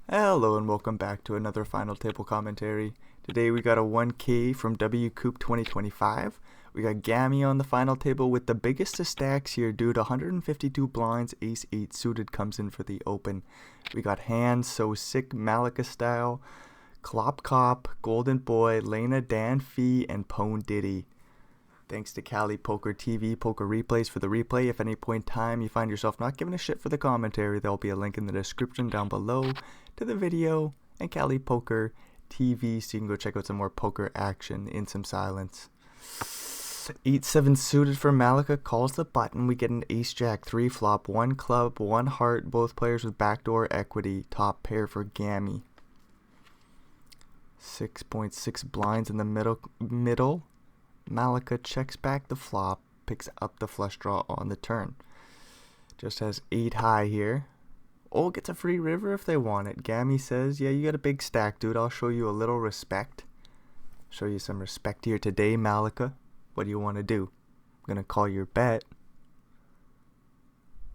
Hello and welcome back to another final table commentary. Today we got a 1K from WCOOP 2025. We got Gammy on the final table with the biggest of stacks here, dude. 152 blinds, ace 8 suited comes in for the open. We got Hands So Sick, Malika Style, Clop Cop, Golden Boy, Lena, Dan Fee, and Pone Diddy. Thanks to KalipokerTV Poker Replays for the replay. If at any point in time you find yourself not giving a shit for the commentary, there'll be a link in the description down below to the video and KalipokerTV so you can go check out some more poker action in some silence. 8-7 suited for Malika calls the button. We get an ace-jack 3 flop, 1 club, 1 heart, both players with backdoor equity. Top pair for Gammy. 6.6 blinds in the middle. Malika checks back the flop, picks up the flush draw on the turn. Just has 8 high here. Oh, gets a free river if they want it. Gammy says, yeah, you got a big stack, dude. I'll show you a little respect. Show you some respect here today, Malika. What do you want to do? I'm going to call your bet.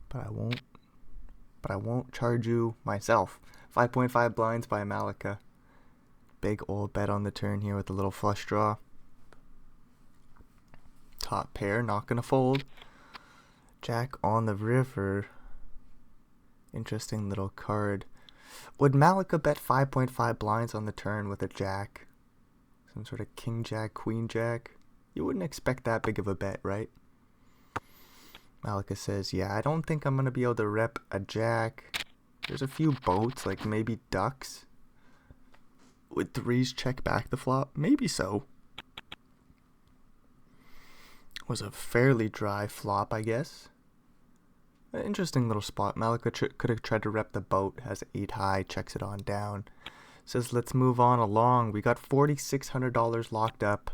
But I won't charge you myself. 5.5 blinds by Malika. Big old bet on the turn here with a little flush draw. Top pair, not gonna fold. Jack on the river. Interesting little card. Would Malika bet 5.5 blinds on the turn with a jack? Some sort of king jack, queen jack? You wouldn't expect that big of a bet, right? Malika says, yeah, I don't think I'm gonna be able to rep a jack. There's a few boats, like maybe ducks. Would threes check back the flop? Maybe so. Was a fairly dry flop, I guess. An interesting little spot. Malika could have tried to rep the boat. Has 8 high, checks it on down. Says, let's move on along. We got $4,600 locked up.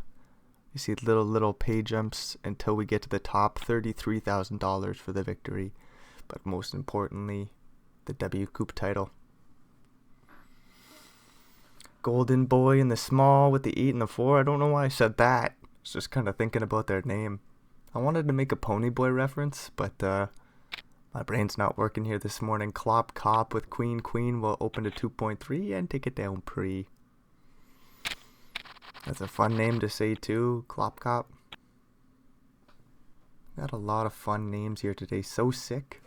You see little pay jumps until we get to the top. $33,000 for the victory. But most importantly, the WCOOP title. Golden Boy in the small with the 8 and the 4. I don't know why I said that. I was just kind of thinking about their name. I wanted to make a Pony Boy reference, but my brain's not working here this morning. Clop Cop with Queen Queen will open to 2.3 and take it down pre. That's a fun name to say too, Clop Cop. Got a lot of fun names here today. So Sick.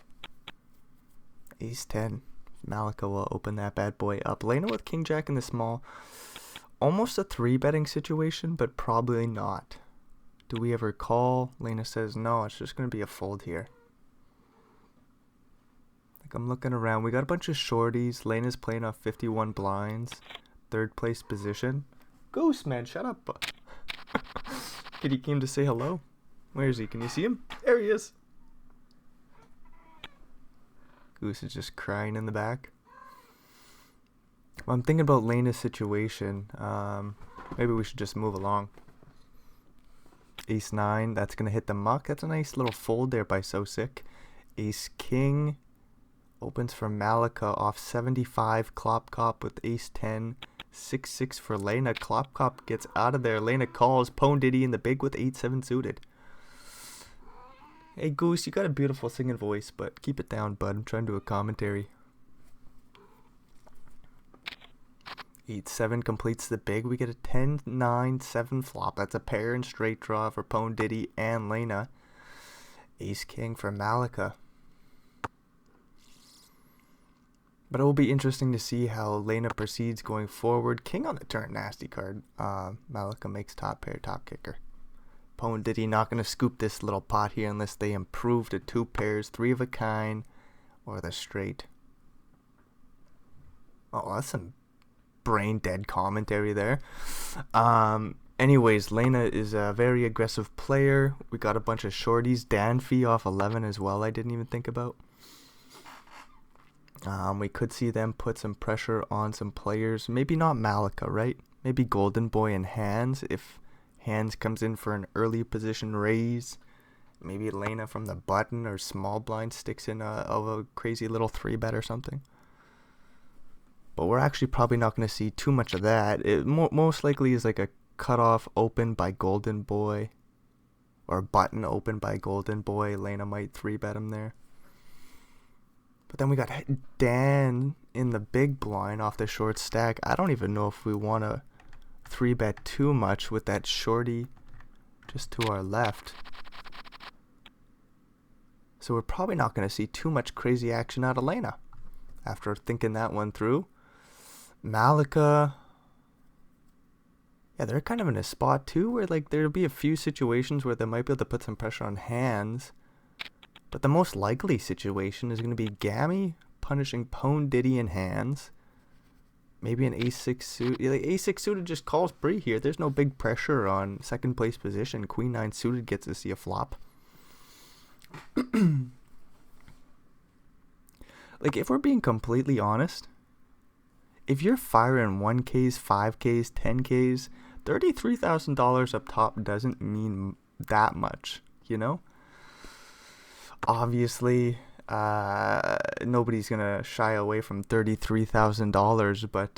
Ace 10. Malika will open that bad boy up. Lena with King Jack in the small. Almost a 3-betting situation, but probably not. Do we ever call? Lena says no, it's just going to be a fold here. Like, I'm looking around. We got a bunch of shorties. Lena's playing off 51 blinds. 3rd place position. Ghost man, shut up. Kitty came to say hello. Where is he? Can you see him? There he is. Goose is just crying in the back. I'm thinking about Lena's situation. Maybe we should just move along. Ace 9, that's going to hit the muck. That's a nice little fold there by So Sick. Ace King opens for Malika off 75. Clop Cop with Ace 10. 6-6 for Lena. Clop Cop gets out of there. Lena calls. Pone Diddy in the big with 8-7 suited. Hey Goose, you got a beautiful singing voice, but keep it down, bud. I'm trying to do a commentary. 8-7 completes the big. We get a 10-9-7 flop. That's a pair and straight draw for Pone Diddy and Lena. Ace King for Malika. But it will be interesting to see how Lena proceeds going forward. King on the turn, nasty card. Malika makes top pair, top kicker. Pone Diddy not going to scoop this little pot here unless they improve to 2 pairs, 3 of a kind, or the straight. Oh, that's some brain dead commentary there. Anyways, Lena is a very aggressive player. We got a bunch of shorties. Dan Fee off 11 as well, I didn't even think about. We could see them put some pressure on some players. Maybe not Malika, right? Maybe Golden Boy and Hands. If Hands comes in for an early position raise. Maybe Lena from the button or small blind sticks in a crazy little 3-bet or something. But we're actually probably not going to see too much of that. It most likely is like a cutoff open by Golden Boy. Or button open by Golden Boy. Lena might 3-bet him there. But then we got Dan in the big blind off the short stack. I don't even know if we want to 3-bet too much with that shorty just to our left. So we're probably not going to see too much crazy action out of Lena after thinking that one through. Malika, yeah, they're kind of in a spot too where like there'll be a few situations where they might be able to put some pressure on hands. But the most likely situation is going to be Gammy punishing Pone, Diddy, and hands. Maybe an ace-6 suit. Yeah, like ace-6 suited just calls Bree here. There's no big pressure on second place position. Queen-9 suited gets to see a flop. Like, if we're being completely honest, if you're firing 1Ks, 5Ks, 10Ks, $33,000 up top doesn't mean that much, you know? Obviously, nobody's gonna shy away from $33,000, but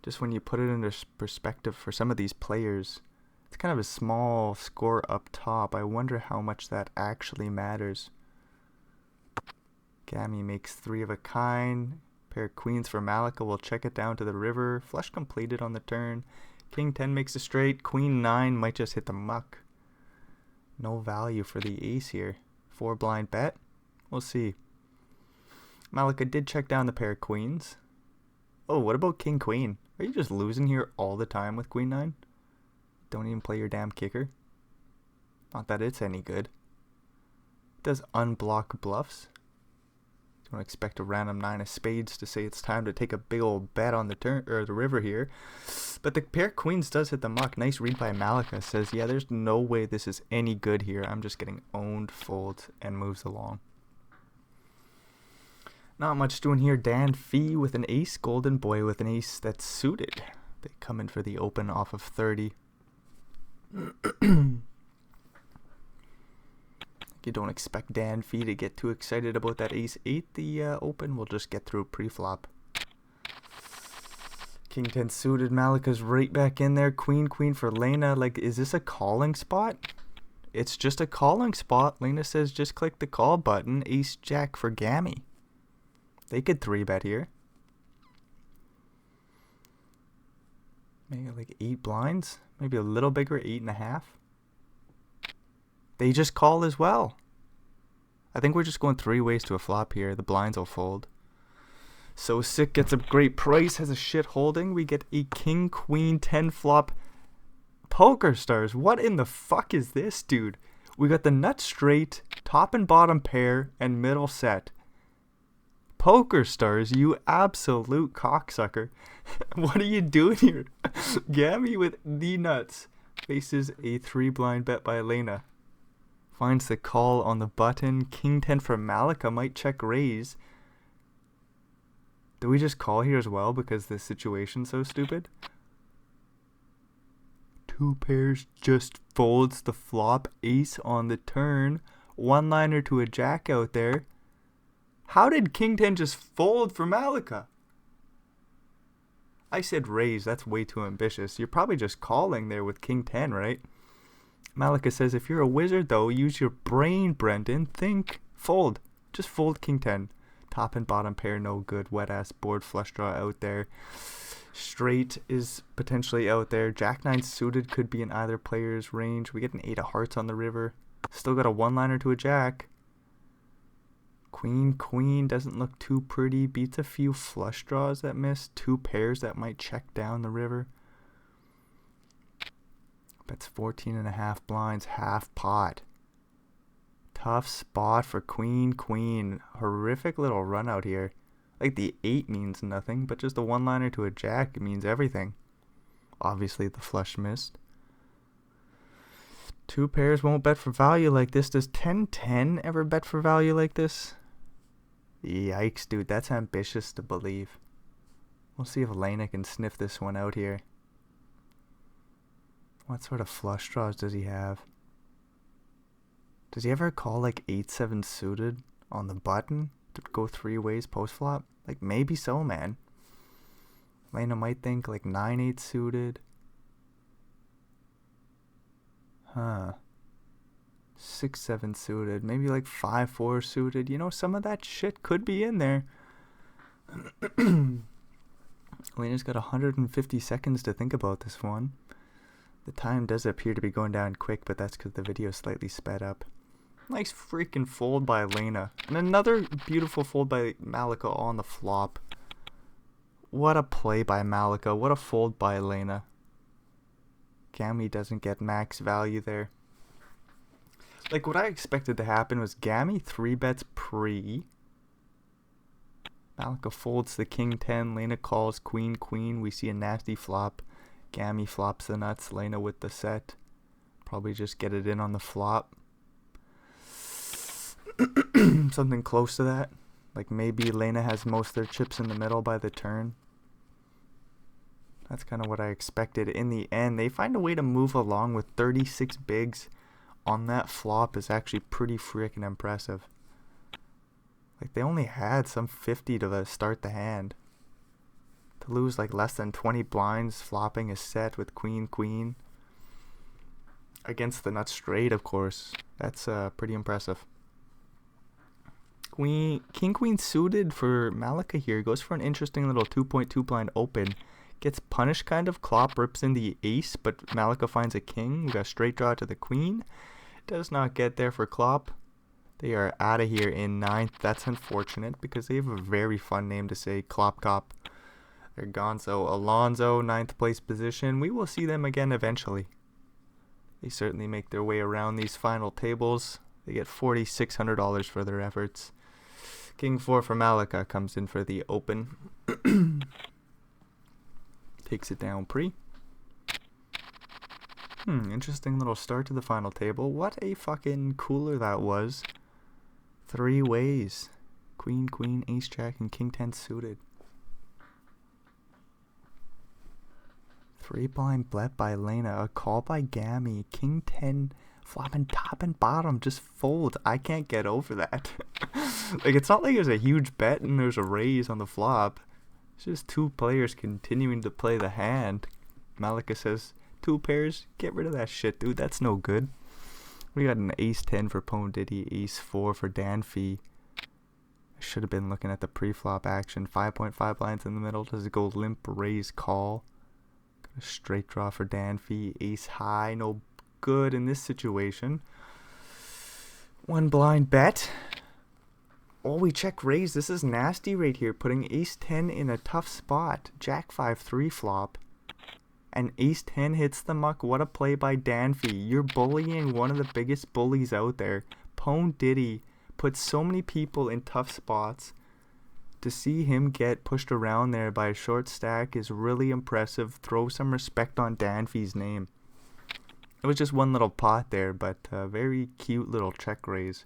just when you put it into perspective for some of these players, it's kind of a small score up top. I wonder how much that actually matters. Gammy makes 3 of a kind. Pair of queens for Malika. We'll check it down to the river. Flush completed on the turn. King 10 makes a straight. Queen 9 might just hit the muck. No value for the ace here. 4 blind bet. We'll see. Malika did check down the pair of queens. Oh, what about King Queen? Are you just losing here all the time with Queen 9? Don't even play your damn kicker. Not that it's any good. It does unblock bluffs. Don't expect a random 9 of spades to say it's time to take a big old bet on the turn or the river here. But the pair of queens does hit the muck. Nice read by Malika. Says, yeah, there's no way this is any good here. I'm just getting owned, folds, and moves along. Not much doing here. Dan Fee with an ace. Golden Boy with an ace that's suited. They come in for the open off of 30. You don't expect Dan Fee to get too excited about that ace-8. The open will just get through pre-flop. King 10 suited. Malika's right back in there. Queen for Lena. Like, is this a calling spot? It's just a calling spot. Lena says just click the call button. Ace-Jack for Gammy. They could 3-bet here. Maybe like 8 blinds. Maybe a little bigger, 8.5. They just call as well. I think we're just going 3 ways to a flop here. The blinds will fold. So Sick gets a great price, has a shit holding. We get a King Queen 10 flop poker stars. What in the fuck is this, dude? We got the nut straight, top and bottom pair, and middle set. Poker stars, you absolute cocksucker. What are you doing here? Gammy with the nuts faces a 3 blind bet by Elena. Finds the call on the button. King 10 for Malika might check raise. Do we just call here as well because the situation's so stupid? 2 pairs just folds the flop. Ace on the turn. 1-liner to a jack out there. How did King 10 just fold for Malika? I said raise. That's way too ambitious. You're probably just calling there with King 10, right? Malika says, if you're a wizard, though, use your brain, Brendan. Think. Fold. Just fold King 10. Top and bottom pair, no good. Wet-ass board flush draw out there. Straight is potentially out there. Jack 9 suited could be in either player's range. We get an 8 of hearts on the river. Still got a 1-liner to a jack. Queen doesn't look too pretty. Beats a few flush draws that miss. 2 pairs that might check down the river. Bets 14.5 blinds, half pot. Tough spot for Queen. Horrific little run out here. Like the 8 means nothing, but just a 1-liner to a jack means everything. Obviously the flush missed. 2 pairs won't bet for value like this. Does 10-10 ever bet for value like this? Yikes, dude. That's ambitious to believe. We'll see if Elena can sniff this one out here. What sort of flush draws does he have? Does he ever call like 8-7 suited on the button to go 3 ways post flop? Like maybe so, man. Elena might think like 9-8 suited. Huh. 6-7 suited. Maybe like 5-4 suited. You know, some of that shit could be in there. Lena's got 150 seconds to think about this one. The time does appear to be going down quick, but that's because the video is slightly sped up. Nice freaking fold by Lena. And another beautiful fold by Malika on the flop. What a play by Malika. What a fold by Lena. Gammy doesn't get max value there. Like, what I expected to happen was Gammy 3-bets pre. Malika folds the king 10. Lena calls queen queen. We see a nasty flop. Gammy flops the nuts. Lena with the set. Probably just get it in on the flop. Something close to that. Like maybe Lena has most of their chips in the middle by the turn. That's kind of what I expected. In the end, they find a way to move along with 36 bigs on that flop is actually pretty freaking impressive. Like they only had some 50 to start the hand. To lose like less than 20 blinds flopping a set with queen queen against the nut straight, of course. That's pretty impressive. King queen suited for Malika here. Goes for an interesting little 2.2 blind open. Gets punished kind of. Clop rips in the ace, but Malika finds a king. We got straight draw to the queen. Does not get there for Clop. They are out of here in 9th. That's unfortunate because they have a very fun name to say. Clop Cop. They're Gonzo. Alonzo, 9th place position. We will see them again eventually. They certainly make their way around these final tables. They get $4,600 for their efforts. King 4 for Malika comes in for the open. Takes it down pre. Interesting little start to the final table. What a fucking cooler that was. 3 ways. Queen, queen, ace, jack, and king 10 suited. 3 blind bet by Lena. A call by Gammy. King 10 flopping top and bottom. Just fold. I can't get over that. Like, it's not like there's a huge bet and there's a raise on the flop. It's just 2 players continuing to play the hand. Malika says, 2 pairs? Get rid of that shit, dude. That's no good. We got an ace 10 for Pone Diddy, ace 4 for Danfee. I should have been looking at the pre-flop action. 5.5 blinds in the middle. Does it go limp, raise, call? Got a straight draw for Danfee. Ace high, no good in this situation. 1 blind bet. Oh, we check raise. This is nasty right here. Putting ace 10 in a tough spot. Jack 5 3 flop. And ace 10 hits the muck. What a play by Danfee. You're bullying one of the biggest bullies out there. Pone Diddy puts so many people in tough spots. To see him get pushed around there by a short stack is really impressive. Throw some respect on Danfee's name. It was just one little pot there, but a very cute little check raise.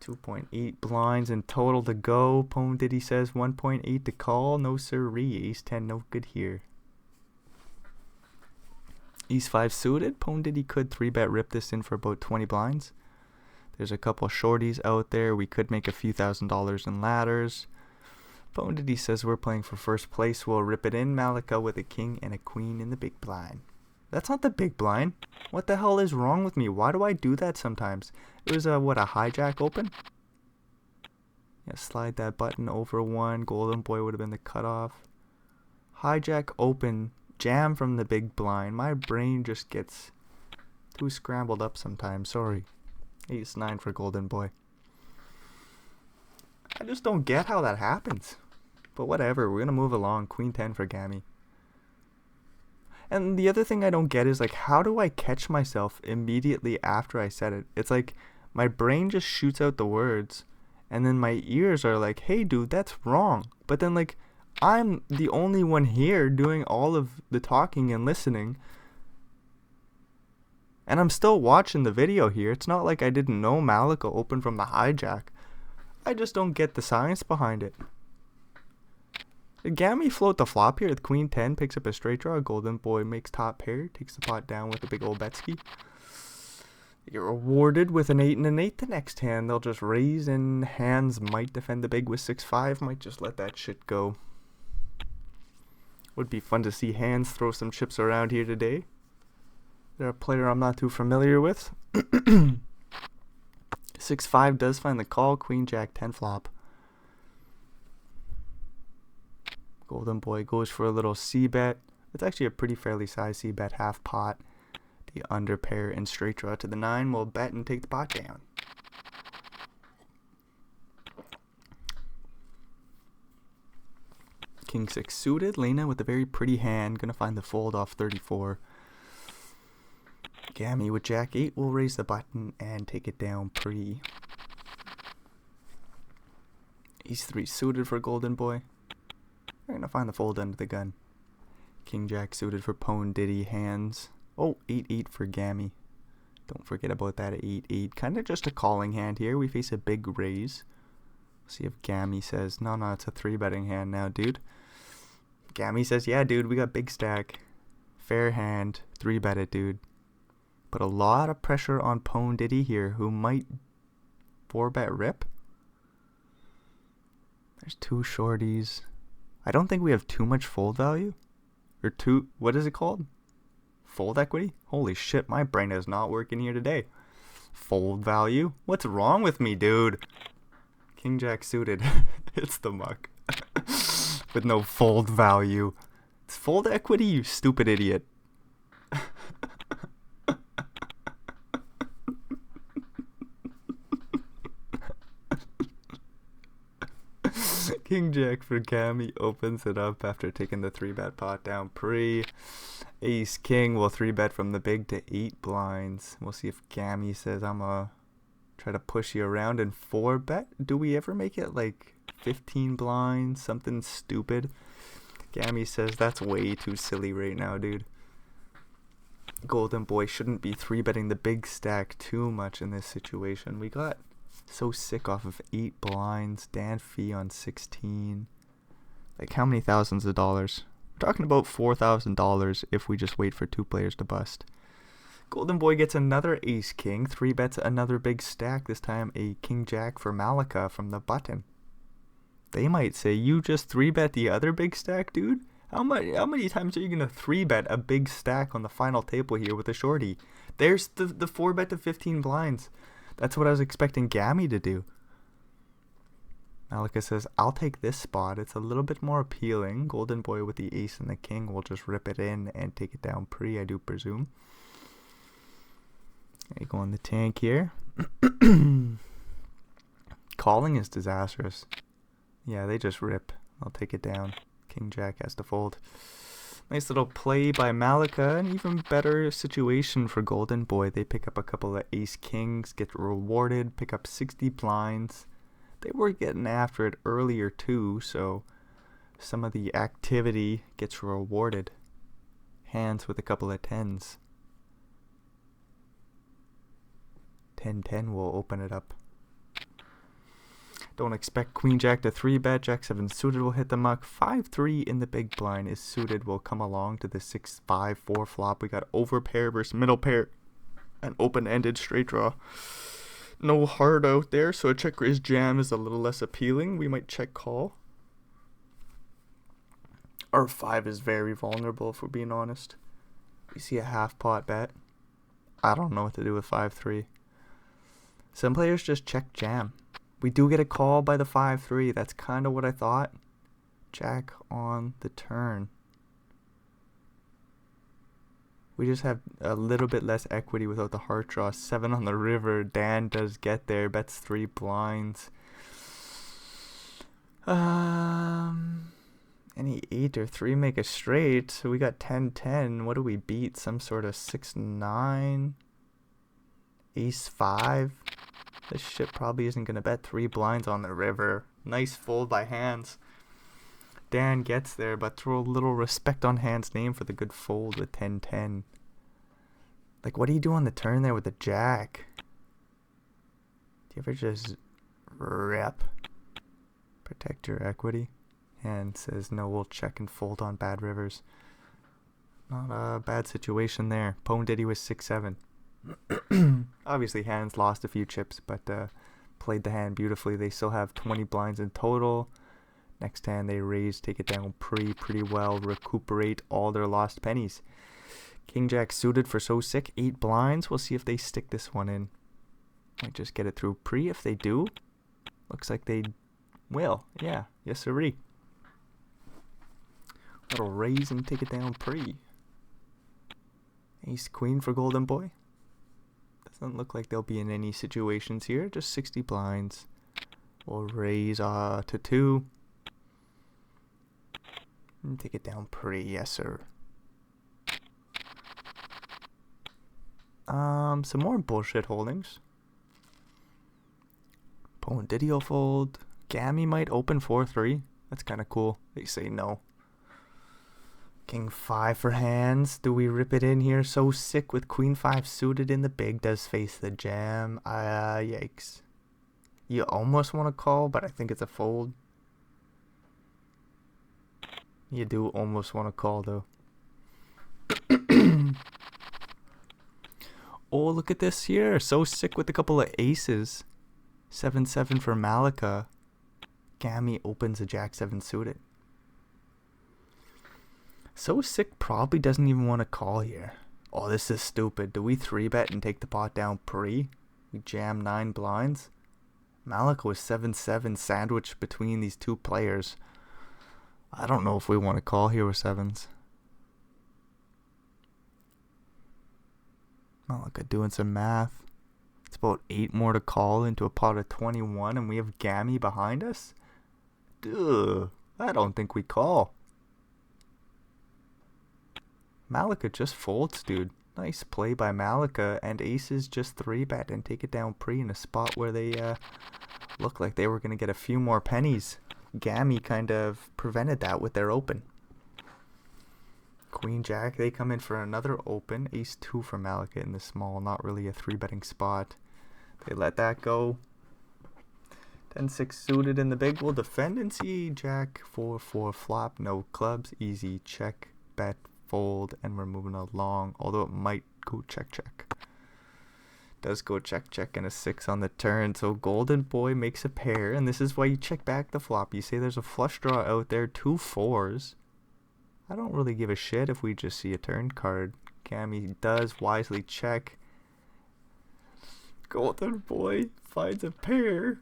2.8 blinds in total to go. Pone Diddy says 1.8 to call. No siree. Ace 10 no good here. Ace 5 suited. Pone Diddy could 3-bet rip this in for about 20 blinds. There's a couple shorties out there. We could make a few $1,000s in ladders. Pone Diddy says we're playing for first place. We'll rip it in. Malika with a king and a queen in the big blind. That's not the big blind. What the hell is wrong with me? Why do I do that sometimes? It was a hijack open? Yeah, slide that button over 1. Golden boy would have been the cutoff. Hijack open. Jam from the big blind. My brain just gets too scrambled up sometimes. Sorry. Ace 9 for golden boy. I just don't get how that happens. But whatever. We're going to move along. Queen 10 for Gammy. And the other thing I don't get is, like, how do I catch myself immediately after I said it? It's like my brain just shoots out the words, and then my ears are like, hey, dude, that's wrong. But then, like, I'm the only one here doing all of the talking and listening, and I'm still watching the video here. It's not like I didn't know Malika opened from the hijack. I just don't get the science behind it. Did Gammy float the flop here with queen 10, picks up a straight draw. Golden boy makes top pair, takes the pot down with a big old betski. You're rewarded with an 8 and an 8 the next hand. They'll just raise, and hands might defend the big with 6-5. Might just let that shit go. Would be fun to see hands throw some chips around here today. They're a player I'm not too familiar with. 6-5 does find the call. Queen jack 10 flop. Golden Boy goes for a little c-bet. It's actually a pretty fairly sized c-bet, half pot. The under pair and straight draw to the 9 will bet and take the pot down. King 6 suited. Lena with a very pretty hand. Gonna find the fold off 34. Gammy with Jack 8 will raise the button and take it down pre. Ace 3 suited for Golden Boy. We're gonna find the fold under the gun. King Jack suited for Pone Diddy hands. Oh, 8-8 for Gammy. Don't forget about that 8-8. Kind of just a calling hand here. We face a big raise. See if Gammy says, no, it's a 3-betting hand now, dude. Gammy says, yeah, dude, we got big stack. Fair hand. 3-bet it, dude. Put a lot of pressure on Pone Diddy here, who might 4-bet rip. There's 2 shorties. I don't think we have too much fold value. Or what is it called? Fold equity? Holy shit, my brain is not working here today. Fold value? What's wrong with me, dude? King Jack suited. It's the muck. With no fold value. It's fold equity, you stupid idiot. King Jack for Gammy opens it up after taking the 3-bet pot down pre. Ace King will 3-bet from the big to 8 blinds. We'll see if Gammy says, I'm gonna try to push you around and 4-bet. Do we ever make it like 15 blinds? Something stupid. Gammy says, that's way too silly right now, dude. Golden Boy shouldn't be 3-betting the big stack too much in this situation. We got so sick off of 8 blinds. Dan Fee on 16. Like, how many thousands of dollars? We're talking about $4,000 if we just wait for 2 players to bust. Golden Boy gets another Ace King. 3-bets another big stack. This time a King Jack for Malika from the button. They might say, you just 3-bet the other big stack, dude? How many times are you going to 3-bet a big stack on the final table here with a shorty? There's the 4-bet to 15 blinds. That's what I was expecting Gammy to do. Malika says, I'll take this spot. It's a little bit more appealing. Golden Boy with the ace and the king will just rip it in and take it down pre, I do presume. You go on the tank here. Calling is disastrous. Yeah, they just rip. I'll take it down. King Jack has to fold. Nice little play by Malika. An even better situation for Golden Boy. They pick up a couple of ace kings, get rewarded, pick up 60 blinds. They were getting after it earlier too, so some of the activity gets rewarded. Hands with a couple of 10s. 10-10 will open it up. Don't expect Queen Jack to 3-bet. Jack 7 suited will hit the muck. 5-3 in the big blind is suited. Will come along to the 6-5-4 flop. We got over pair versus middle pair. An open-ended straight draw. No heart out there, so a check raise jam is a little less appealing. We might check call. Our 5 is very vulnerable, if we're being honest. We see a half pot bet. I don't know what to do with 5-3. Some players just check jam. We do get a call by the 5-3. That's kind of what I thought. Jack on the turn. We just have a little bit less equity without the heart draw. 7 on the river. Dan does get there. Bets 3 blinds. Any 8 or 3 make a straight. So we got 10-10. What do we beat? Some sort of 6-9. Ace 5. This shit probably isn't going to bet 3 blinds on the river. Nice fold by hands. Dan gets there, but throw a little respect on hand's name for the good fold with 10-10. Like, what do you do on the turn there with the jack? Do you ever just rip? Protect your equity? Hand says, no, we'll check and fold on bad rivers. Not a bad situation there. Pone Diddy was 6-7. Obviously hands lost a few chips, but played the hand beautifully. They still have 20 blinds in total. Next hand they raise, take it down pretty well, recuperate all their lost pennies. King Jack suited for so sick, 8 blinds. We'll see if they stick this one in. Might just get it through pre. If they do, looks like they will. Yeah, yes sirree. That'll raise and take it down pre. Ace queen for golden boy. Doesn't look like they'll be in any situations here. Just 60 blinds. We'll raise to 2. And take it down pre. Yes, sir. Some more bullshit holdings. Opponent Didio fold. Gammy might open 4-3. That's kind of cool. They say no. King 5 for hands. Do we rip it in here? So sick with queen 5 suited in the big. Does face the jam. Yikes. You almost want to call, but I think it's a fold. You do almost want to call, though. Oh, look at this here. So sick with a couple of aces. 7-7 for Malika. Gammy opens a jack 7 suited. So sick probably doesn't even want to call here. Oh, this is stupid. Do we 3-bet and take the pot down pre? We jam 9 blinds. Malika was 7-7 sandwiched between these two players. I don't know if we want to call here with 7s. Malika doing some math. It's about 8 more to call into a pot of 21, and we have Gammy behind us? Duh, I don't think we call. Malika just folds, dude. Nice play by Malika, and aces just 3-bet and take it down pre in a spot where they looked like they were going to get a few more pennies. Gammy kind of prevented that with their open. Queen Jack, they come in for another open. Ace 2 for Malika in the small, not really a 3-betting spot. They let that go. 10-6 suited in the big. We'll defend and see. Jack 4-4 flop, no clubs, easy check, bet, fold, and we're moving along. Although it might go check check. Does go check check and a 6 on the turn. So golden boy makes a pair, and this is why you check back the flop. You say there's a flush draw out there, 2 4s. I don't really give a shit if we just see a turn card. Gammy does wisely check. Golden boy finds a pair.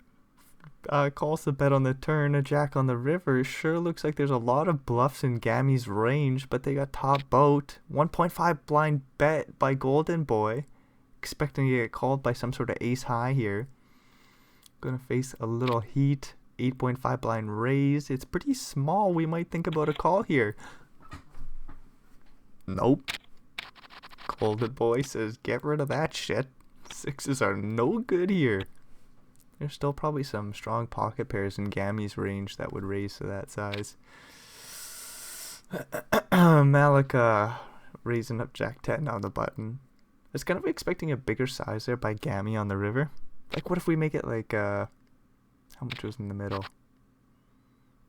Calls the bet on the turn. A jack on the river. Sure looks like there's a lot of bluffs in Gammy's range, but they got top boat. 1.5 blind bet by golden boy. Expecting to get called by some sort of ace high here. Gonna face a little heat. 8.5 blind raise. It's pretty small. We might think about a call here. Nope. Golden boy says get rid of that shit. 6s are no good here. There's still probably some strong pocket pairs in Gammy's range that would raise to that size. Malika raising up jack 10 on the button. I was kind of expecting a bigger size there by Gammy on the river. Like, what if we make it like, how much was in the middle?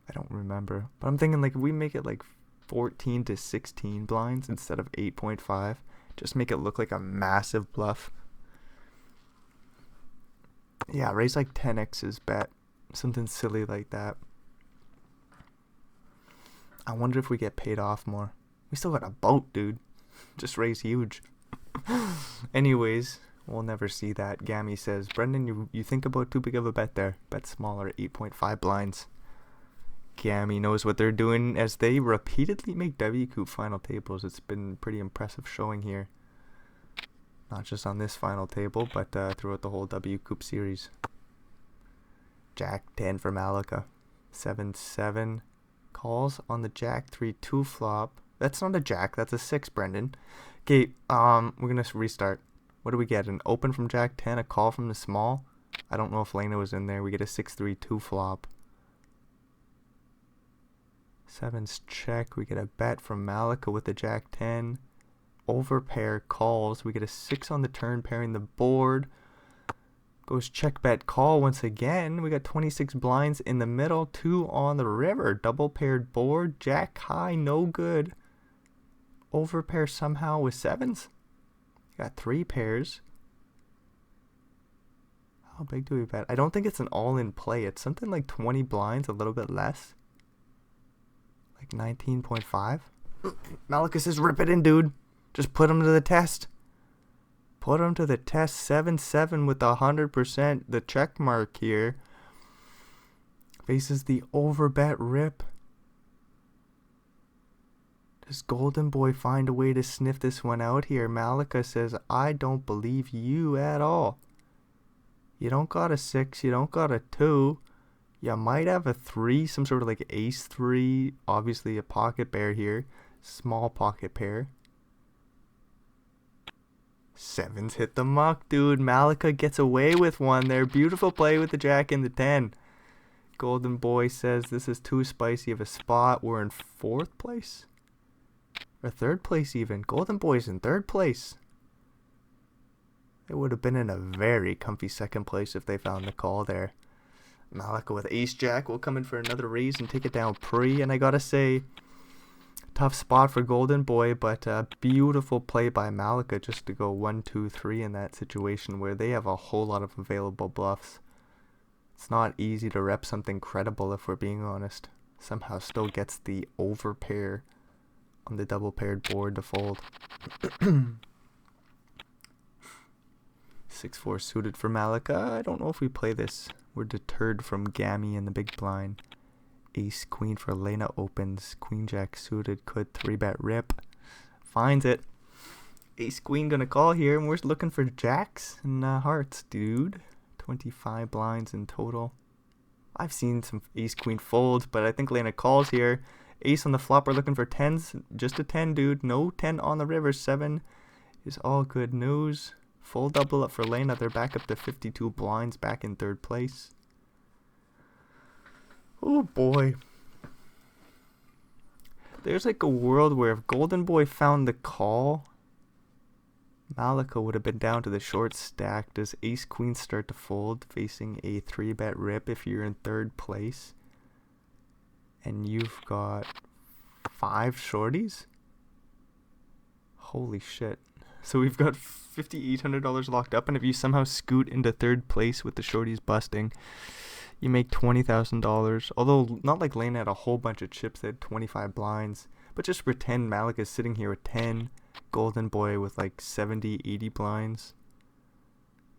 I don't remember. But I'm thinking, like, if we make it like 14 to 16 blinds instead of 8.5. Just make it look like a massive bluff. Yeah, raise like 10x's bet. Something silly like that. I wonder if we get paid off more. We still got a boat, dude. Just raise huge. Anyways, we'll never see that. Gammy says, Brendan, you think about too big of a bet there. Bet smaller, 8.5 blinds. Gammy knows what they're doing as they repeatedly make WCOOP final tables. It's been pretty impressive showing here. Not just on this final table, but throughout the whole WCOOP series. Jack 10 for Malika. 7-7. Calls on the Jack 3-2 flop. That's not a Jack, that's a 6, Brendan. Okay, we're gonna restart. What do we get? An open from Jack 10, a call from the small. I don't know if Lena was in there. We get a 6-3-2 flop. 7's check. We get a bet from Malika with the Jack 10. Overpair calls. We get a 6 on the turn, pairing the board. Goes check bet call once again. We got 26 blinds in the middle, 2 on the river. Double paired board. Jack high, no good. Overpair somehow with 7s. Got 3 pairs. How big do we bet? I don't think it's an all-in play. It's something like 20 blinds, a little bit less. Like 19.5. Malika says, rip it in, dude. Just put him to the test. Put him to the test. 7-7 with 100%. The check mark here. Faces the overbet rip. Does Golden Boy find a way to sniff this one out here? Malika says, I don't believe you at all. You don't got a 6, you don't got a 2. You might have a 3, some sort of like ace 3. Obviously a pocket pair here. Small pocket pair. 7's hit the muck, dude. Malika gets away with one there. Beautiful play with the jack and the 10. Golden Boy says this is too spicy of a spot. We're in 4th place? Or 3rd place even. Golden Boy's in 3rd place. They would have been in a very comfy 2nd place if they found the call there. Malika with ace jack will come in for another raise and take it down pre. And I gotta say, tough spot for Golden Boy, but a beautiful play by Malika just to go 1, 2, 3 in that situation where they have a whole lot of available bluffs. It's not easy to rep something credible if we're being honest. Somehow still gets the over pair on the double paired board to fold. 6-4 suited for Malika. I don't know if we play this. We're deterred from Gammy in the big blind. Ace queen for Lena opens. Queen jack suited, could 3-bet rip. Finds it. Ace queen gonna call here, and we're looking for jacks and hearts, dude. 25 blinds in total. I've seen some ace queen folds, but I think Lena calls here. Ace on the flop, we're looking for 10s. Just a 10, dude. No 10 on the river. 7 is all good news. Full double up for Lena. They're back up to 52 blinds, back in 3rd place. Oh boy. There's like a world where if Golden Boy found the call, Malika would have been down to the short stack. Does ace queen start to fold facing a 3-bet rip if you're in 3rd place? And you've got 5 shorties? Holy shit. So we've got $5,800 locked up, and if you somehow scoot into 3rd place with the shorties busting, you make $20,000. Although, not like Lena had a whole bunch of chips, they had 25 blinds. But just pretend Malika's sitting here with 10. Golden Boy with like 70, 80 blinds.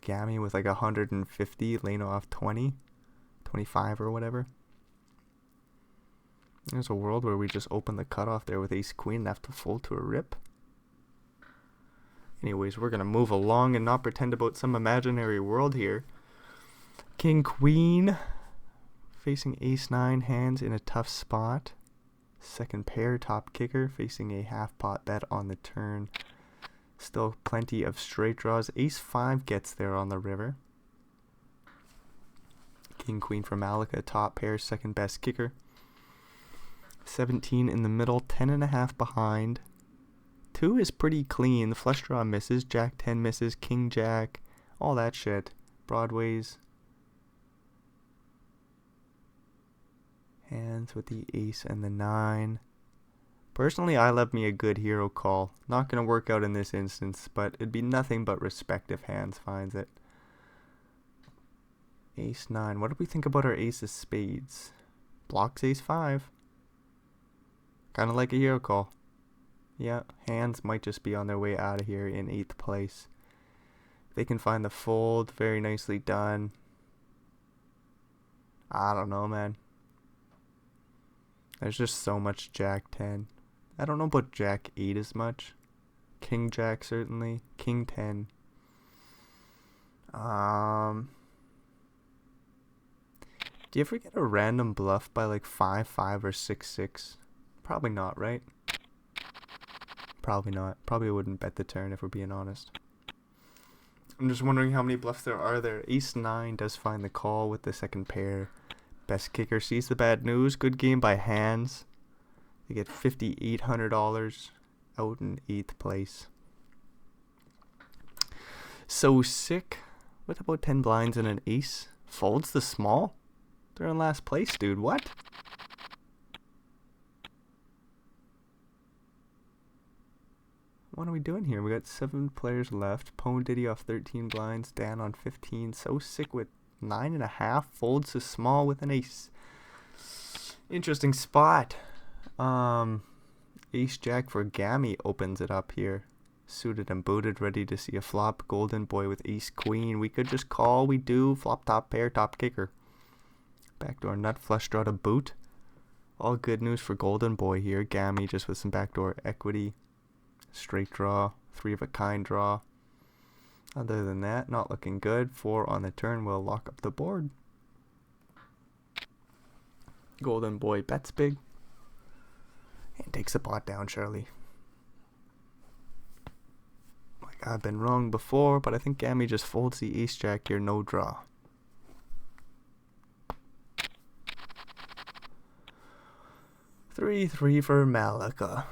Gammy with like 150. Lena off 20. 25 or whatever. There's a world where we just open the cutoff there with ace queen and have to fold to a rip. Anyways, we're going to move along and not pretend about some imaginary world here. King queen facing ace 9, hands in a tough spot. 2nd pair, top kicker, facing a half pot bet on the turn. Still plenty of straight draws. Ace 5 gets there on the river. King queen for Malika, top pair, 2nd best kicker. 17 in the middle, 10.5 behind. 2 is pretty clean. The flush draw misses. Jack 10 misses. King jack. All that shit. Broadways. Hands with the ace and the 9. Personally, I love me a good hero call. Not going to work out in this instance, but it'd be nothing but respect if hands finds it. Ace 9. What do we think about our ace of spades? Blocks ace 5. Kind of like a hero call. Yeah, hands might just be on their way out of here in 8th place. They can find the fold. Very nicely done. I don't know, man. There's just so much jack 10. I don't know about jack 8 as much. King jack certainly. King 10. Do you ever get a random bluff by like 5-5 or 6-6? Probably not, right? Probably not. Probably wouldn't bet the turn if we're being honest. I'm just wondering how many bluffs there are there. Ace 9 does find the call with the 2nd pair. Best kicker sees the bad news. Good game by hands. They get $5,800 out in 8th place. So sick. What about 10 blinds and an ace? Folds the small? They're in last place, dude. What? What are we doing here? We got 7 players left. Pone Diddy off 13 blinds. Dan on 15. So sick with 9.5. Folds to small with an ace. Interesting spot. Ace Jack for Gammy opens it up here. Suited and booted, ready to see a flop. Golden Boy with Ace Queen. We could just call. We do. Flop top pair, top kicker. Backdoor nut flush draw to boot. All good news for Golden Boy here. Gammy just with some backdoor equity. Straight draw. 3 of a kind draw. Other than that, not looking good. 4 on the turn will lock up the board. Golden Boy bets big. And takes the pot down, surely. Like I've been wrong before, but I think Gammy just folds the ace-jack here, no draw. Three for Malika.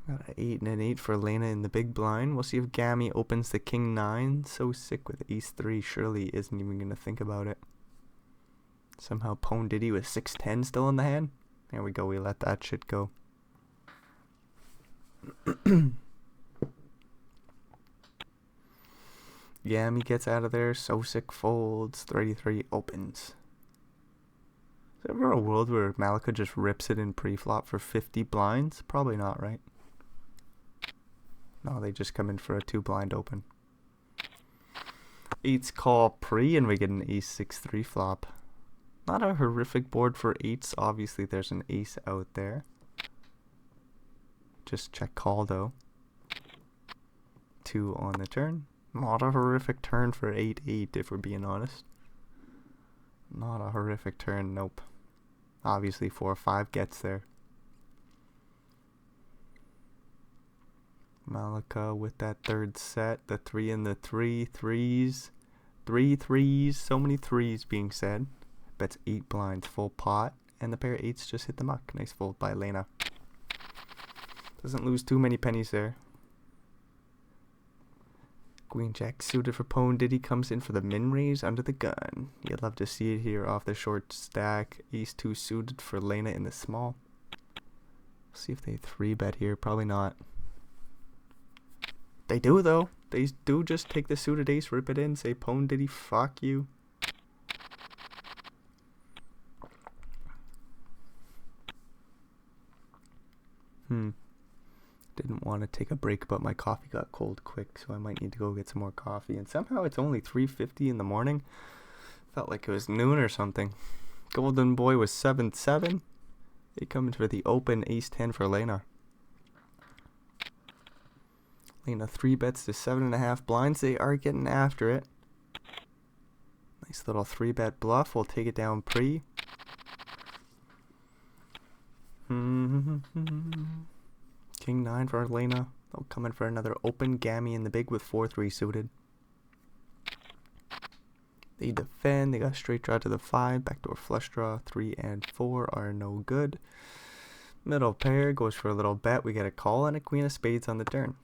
Got an 8 and an 8 for Lena in the big blind. We'll see if Gammy opens the king 9. So sick with ace 3. Surely isn't even going to think about it. Somehow Pone Diddy with 6-10 still in the hand. There we go. We let that shit go. Gammy gets out of there. So sick folds. 33 opens. Is there ever a world where Malika just rips it in pre-flop for 50 blinds? Probably not, right? No, they just come in for a 2 blind open. 8s call pre and we get an ace 6-3 flop. Not a horrific board for 8s. Obviously there's an ace out there. Just check call though. 2 on the turn. Not a horrific turn for 8-8 if we're being honest. Not a horrific turn, nope. Obviously 4-5 gets there. Malika with that third set, the 3 and the 3 threes. 3 threes, so many threes being said. Bets 8 blinds, full pot, and the pair of 8s just hit the muck. Nice fold by Lena. Doesn't lose too many pennies there. Queen Jack suited for Pone Diddy comes in for the min raise under the gun. You'd love to see it here off the short stack. Ace 2 suited for Lena in the small. See if they 3-bet here. Probably not. They do though. They do just take the suited ace, rip it in, say Pone Diddy, fuck you. Didn't want to take a break, but my coffee got cold quick, so I might need to go get some more coffee. And somehow it's only 3:50 in the morning. Felt like it was noon or something. Golden Boy was 7-7. They come in for the open ace 10 for Lena. Lena 3-bets to 7.5 blinds. They are getting after it. Nice little 3-bet bluff. We'll take it down pre. King 9 for Lena. They'll come in for another open. Gammy in the big with 4-3 suited. They defend. They got straight draw to the 5. Backdoor flush draw. 3 and 4 are no good. Middle pair goes for a little bet. We get a call and a queen of spades on the turn.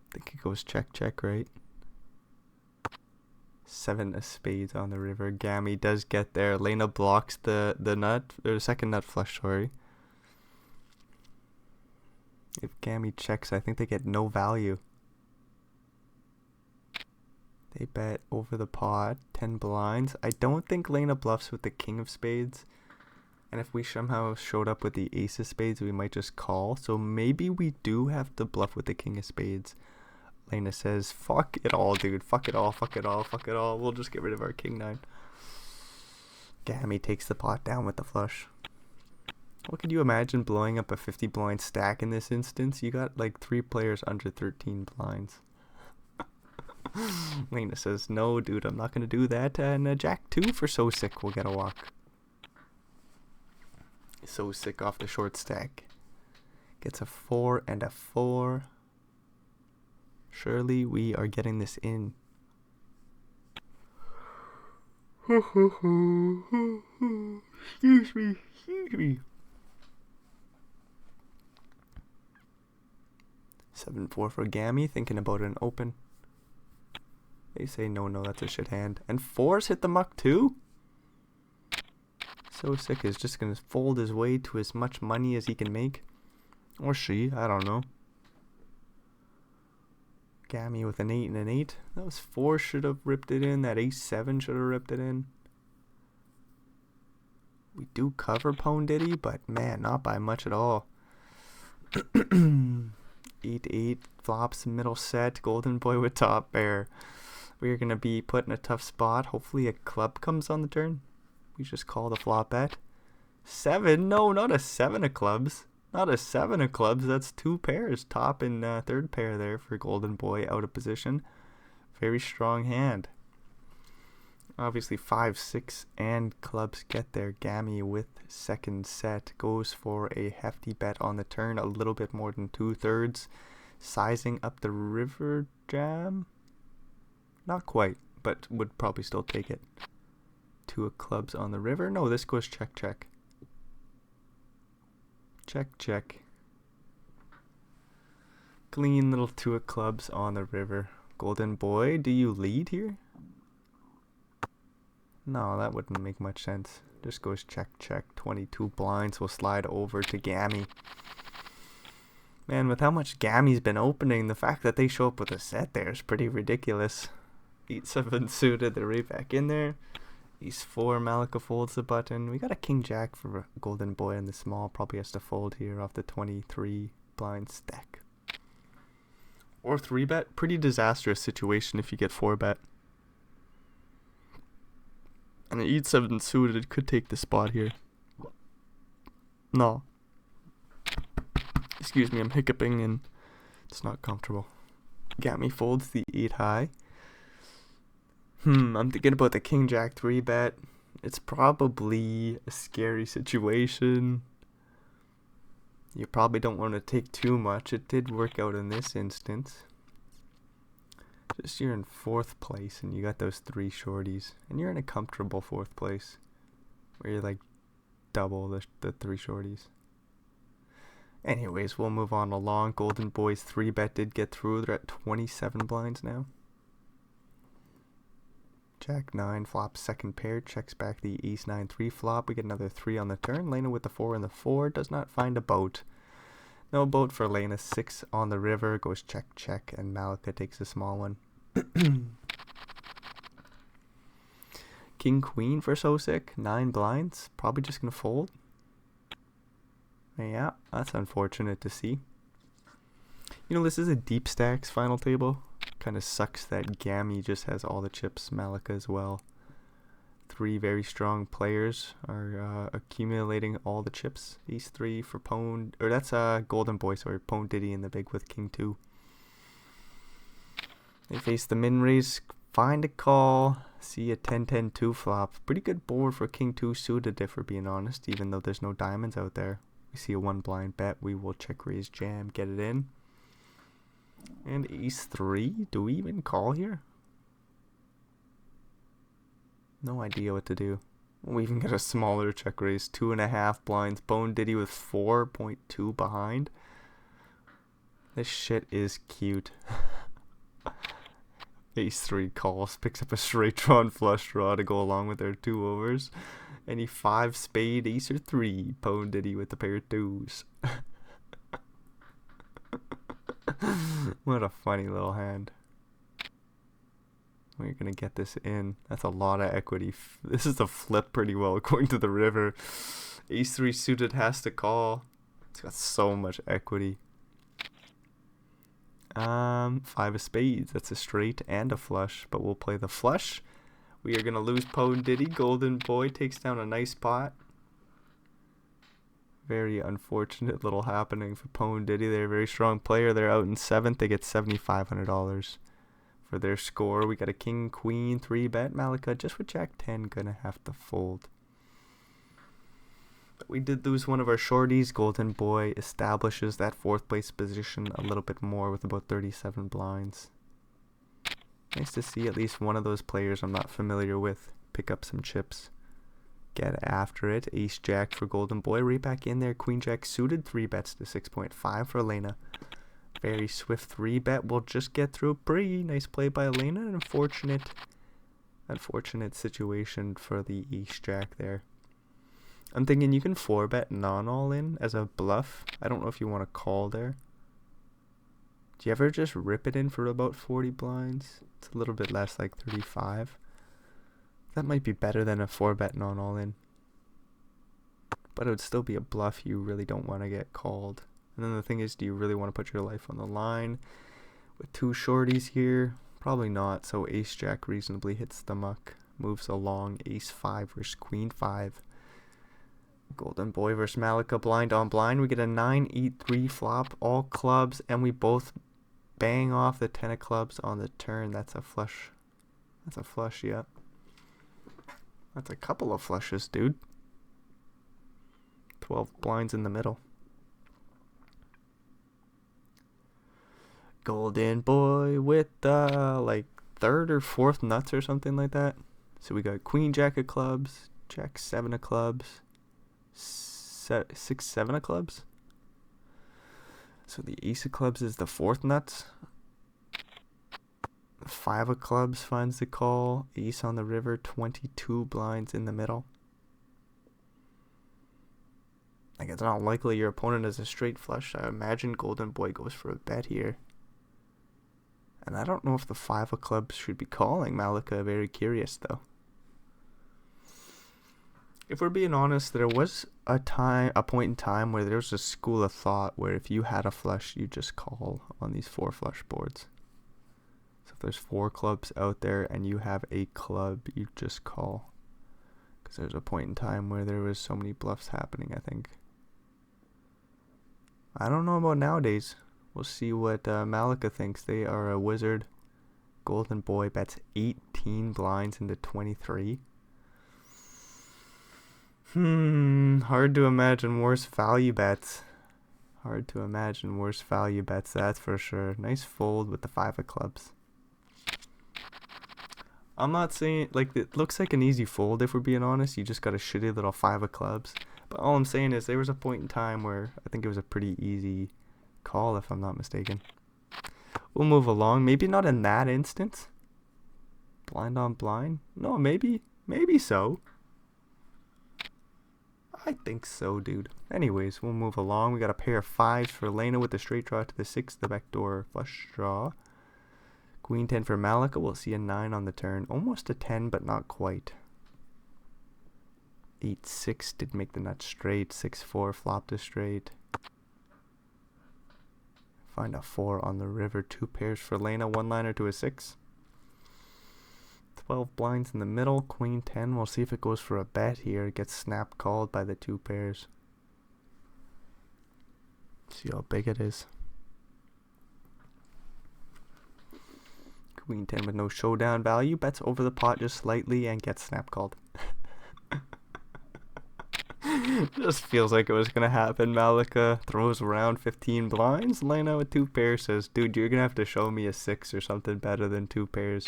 I think it goes check, check, right? 7 of spades on the river. Gammy does get there. Lena blocks the nut, or the second nut flush, sorry. If Gammy checks, I think they get no value. They bet over the pot, 10 blinds. I don't think Lena bluffs with the king of spades. And if we somehow showed up with the ace of spades, we might just call. So maybe we do have to bluff with the king of spades. Lena says, fuck it all, dude. Fuck it all, fuck it all, fuck it all. We'll just get rid of our king 9. Gammy takes the pot down with the flush. What could you imagine blowing up a 50 blind stack in this instance? You got like 3 players under 13 blinds. Lena says, no, dude, I'm not going to do that. And Jack 2 for So Sick will get a walk. So Sick off the short stack. Gets a 4 and a 4. Surely we are getting this in. Excuse me. 7-4 for Gammy, thinking about an open. They say no, that's a shit hand. And 4s hit the muck too? So Sick is just going to fold his way to as much money as he can make. Or she, I don't know. Gammy with an 8 and an 8. Those 4 should have ripped it in. That ace 7 should have ripped it in. We do cover Pone Diddy, but man, not by much at all. 8-8 flops middle set. Golden Boy with top pair. We're going to be put in a tough spot. Hopefully a club comes on the turn. We just call the flop bet. 7? No, not a 7 of clubs. Not a 7 of clubs. That's 2 pairs. Top and third pair there for Golden Boy out of position. Very strong hand. Obviously 5, 6, and clubs get there. Gammy with second set goes for a hefty bet on the turn. A little bit more than 2/3. Sizing up the river jam. Not quite, but would probably still take it. 2 of clubs on the river. No, this goes check, check. Check, check. Clean little 2 of clubs on the river. Golden Boy, do you lead here? No, that wouldn't make much sense. Just goes check, check. 22 blinds will slide over to Gammy. Man, with how much Gammy's been opening, the fact that they show up with a set there is pretty ridiculous. 8-7 suited, they're right back in there. Ace 4, Malika folds the button. We got a King Jack for Golden Boy in the small. Probably has to fold here off the 23 blind stack. Or 3-bet. Pretty disastrous situation if you get 4-bet. And an 8-7 suited could take the spot here. No. Excuse me, I'm hiccuping and it's not comfortable. Gammy folds the 8 high. I'm thinking about the King Jack 3-bet. It's probably a scary situation. You probably don't want to take too much. It did work out in this instance. Just you're in 4th place and you got those 3 shorties. And you're in a comfortable 4th place. Where you're like double the 3 shorties. Anyways, we'll move on along. Golden Boy's 3-bet did get through. They're at 27 blinds now. Jack 9 flops second pair, checks back the Ace 9 3 flop. We get another 3 on the turn. Lena with the 4 and the 4 does not find a boat. No boat for Lena. 6 on the river goes check check, and Malika takes a small one. King Queen for Sosik, 9 blinds. Probably just gonna fold. Yeah, that's unfortunate to see. You know, this is a deep stacks final table. Kind of sucks that Gammy just has all the chips, Malika as well. 3 very strong players are accumulating all the chips. These 3 for Pone, or that's Golden Boy, sorry, Pone Diddy in the big with King 2. They face the min raise, find a call, see a 10-10-2 flop. Pretty good board for King 2 suited if we're being honest, even though there's no diamonds out there. We see a 1 blind bet, we will check raise jam, get it in. And Ace 3, do we even call here? No idea what to do. We even get a smaller check raise, 2.5 blinds. Bone Diddy with 4.2 behind. This shit is cute. Ace 3 calls, picks up a straight draw and flush draw to go along with their 2 overs. Any 5 spade, Ace or 3. Bone Diddy with the pair of 2s. What a funny little hand. We're gonna get this in. That's a lot of equity. This is a flip pretty well going to the river. Ace 3 suited has to call. It's got so much equity. 5 of spades. That's a straight and a flush, but we'll play the flush. We are gonna lose Pone Diddy. Golden Boy takes down a nice pot. Very unfortunate little happening for Pone Diddy. They're a very strong player. They're out in 7th. They get $7,500 for their score. We got a King Queen 3-bet. Malika just with Jack 10 gonna have to fold. But we did lose one of our shorties. Golden Boy establishes that 4th place position a little bit more with about 37 blinds. Nice to see at least one of those players I'm not familiar with pick up some chips. Get after it. Ace Jack for Golden Boy. Right back in there. Queen Jack suited. 3 bets to 6.5 for Elena. Very swift 3-bet. We'll just get through. Pretty nice play by Elena. An unfortunate situation for the Ace Jack there. I'm thinking you can 4-bet non-all in as a bluff. I don't know if you want to call there. Do you ever just rip it in for about 40 blinds? It's a little bit less, like 35. That might be better than a 4-bet non-all in. But it would still be a bluff. You really don't want to get called. And then the thing is, do you really want to put your life on the line? With 2 shorties here? Probably not. So Ace Jack reasonably hits the muck. Moves along. Ace 5 versus Queen 5. Golden Boy versus Malika, blind on blind. We get a 9-8-3 flop, all clubs, and we both bang off the 10 of clubs on the turn. That's a flush. That's a flush, yeah. That's a couple of flushes, dude. 12 blinds in the middle. Golden Boy with like third or fourth nuts or something like that. So we got Queen Jack of clubs, Jack 7 of clubs, 6 7 of clubs. So the Ace of clubs is the fourth nuts. 5 of clubs finds the call. Ace on the river, 22 blinds in the middle. Like, it's not likely your opponent has a straight flush. I imagine Golden Boy goes for a bet here. And I don't know if the 5 of clubs should be calling Malika. Very curious, though. If we're being honest, there was a point in time where there was a school of thought where if you had a flush, you just call on these 4 flush boards. So if there's 4 clubs out there and you have a club, you just call. Because there's a point in time where there was so many bluffs happening, I think. I don't know about nowadays. We'll see what Malika thinks. They are a wizard. Golden Boy bets 18 blinds into 23. Hard to imagine worse value bets. Hard to imagine worse value bets, that's for sure. Nice fold with the 5 of clubs. I'm not saying, like, it looks like an easy fold if we're being honest. You just got a shitty little 5 of clubs. But all I'm saying is there was a point in time where I think it was a pretty easy call, if I'm not mistaken. We'll move along. Maybe not in that instance. Blind on blind? No, maybe so. I think so, dude. Anyways, we'll move along. We got a pair of 5s for Lena with the straight draw to the 6, the backdoor flush draw. Queen 10 for Malika. We'll see a 9 on the turn. Almost a 10, but not quite. 8-6 did make the nut straight. 6-4 flopped a straight. Find a 4 on the river. 2 pairs for Lena. 1 liner to a 6. 12 blinds in the middle. Queen 10. We'll see if it goes for a bet here. It gets snap called by the 2 pairs. See how big it is. Queen 10 with no showdown value. Bets over the pot just slightly and gets snap called. Just feels like it was going to happen. Malika throws around 15 blinds. Lena with 2 pairs says, dude, you're going to have to show me a 6 or something better than 2 pairs.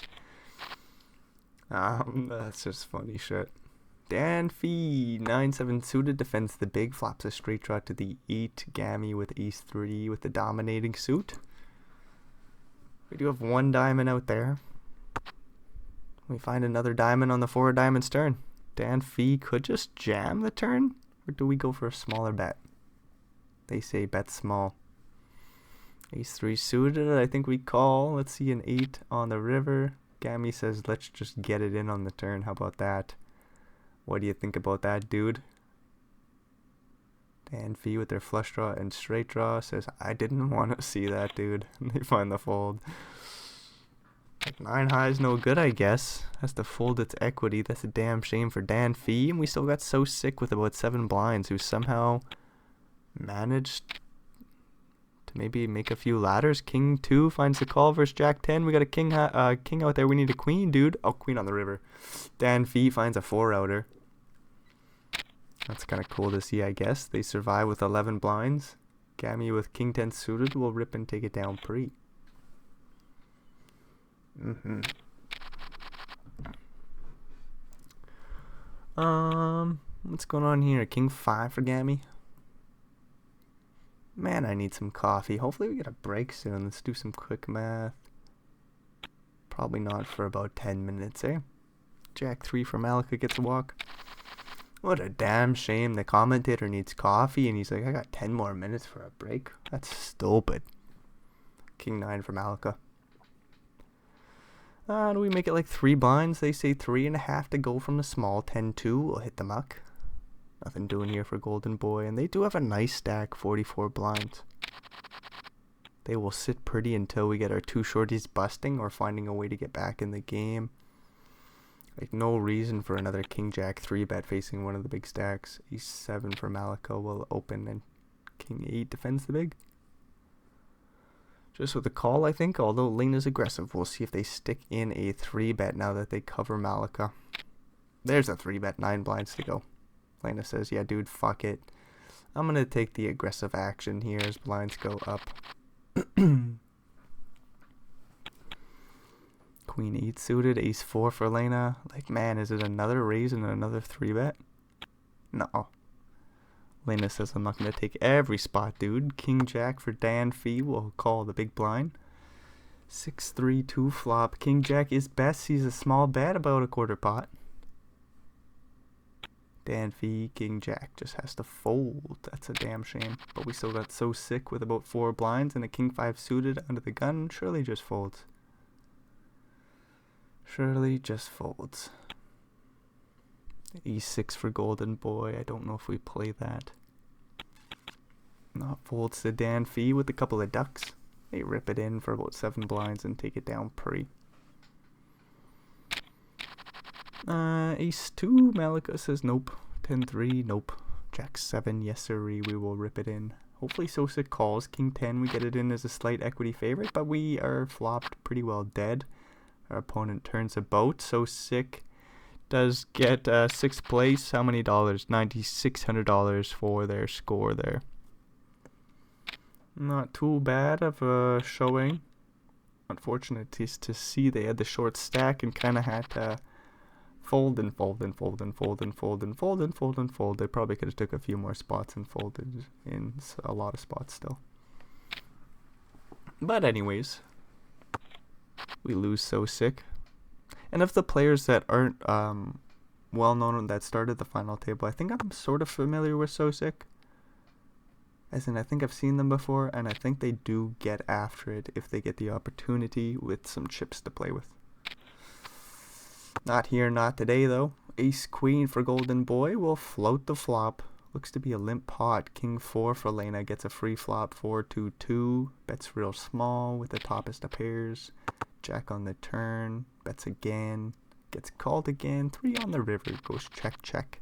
That's just funny shit. Dan Fee, 9-7 suited, defends the big, flops a straight draw to the 8. Gammy with ace 3 with the dominating suit. We do have 1 diamond out there. We find another diamond on the 4 diamonds turn. Dan Fee could just jam the turn, or do we go for a smaller bet? They say bet small. Ace 3 suited, I think we call. Let's see an 8 on the river. Gammy says, let's just get it in on the turn. How about that? What do you think about that, dude? Dan Fee with their flush draw and straight draw says, I didn't want to see that, dude. They find the fold. 9 high is no good, I guess. Has to fold its equity. That's a damn shame for Dan Fee. And we still got So Sick with about 7 blinds, who somehow managed to maybe make a few ladders. King 2 finds the call versus Jack 10. We got a king out there. We need a queen, dude. Oh, queen on the river. Dan Fee finds a 4-outer. That's kind of cool to see, I guess. They survive with 11 blinds. Gammy with king 10 suited will rip and take it down pre. What's going on here? King 5 for Gammy. Man, I need some coffee. Hopefully we get a break soon. Let's do some quick math. Probably not for about 10 minutes, eh? Jack 3 for Malika gets a walk. What a damn shame. The commentator needs coffee and he's like, I got 10 more minutes for a break. That's stupid. King 9 for Malika. Do we make it like 3 blinds? They say 3.5 to go from the small. 10-2. We'll hit the muck. Nothing doing here for Golden Boy. And they do have a nice stack, 44 blinds. They will sit pretty until we get our 2 shorties busting or finding a way to get back in the game. Like, no reason for another king jack 3-bet facing one of the big stacks. Ace 7 for Malika will open, and king 8 defends the big. Just with a call, I think, although Lena's aggressive. We'll see if they stick in a 3-bet now that they cover Malika. There's a 3-bet, 9 blinds to go. Lena says, yeah, dude, fuck it. I'm going to take the aggressive action here as blinds go up. Queen 8 suited, ace 4 for Lena. Like, man, is it another raise and another 3-bet? No. Lena says, I'm not going to take every spot, dude. King Jack for Dan Fee will call the big blind. 6-3-2 flop. King Jack is best. He's a small bet, about a quarter pot. Dan Fee, King Jack just has to fold. That's a damn shame. But we still got so sick with about 4 blinds and a King 5 suited under the gun. Surely just folds. Surely just folds. E6 for Golden Boy. I don't know if we play that. Not folds to Dan Fee with a couple of ducks. They rip it in for about 7 blinds and take it down pre. Ace 2. Malika says nope. 10-3. Nope. Jack 7. Yes sirree. We will rip it in. Hopefully Sosic calls. King 10. We get it in as a slight equity favorite, but we are flopped pretty well dead. Our opponent turns a boat. Sosic does get 6th place. How many dollars? $9,600 for their score there. Not too bad of a showing. Unfortunate is to see they had the short stack and kind of had to fold and fold and fold and fold and fold and fold and fold and fold. They probably could have took a few more spots and folded in a lot of spots still. But anyways, we lose Sosic. And of the players that aren't well known that started the final table, I think I'm sort of familiar with Sosic. As in, I think I've seen them before, and I think they do get after it if they get the opportunity with some chips to play with. Not here, not today, though. Ace Queen for Golden Boy will float the flop. Looks to be a limp pot. King 4 for Lena gets a free flop. 4-2-2. Bets real small with the toppest of pairs. Jack on the turn. Bets again. Gets called again. 3 on the river. Goes check, check.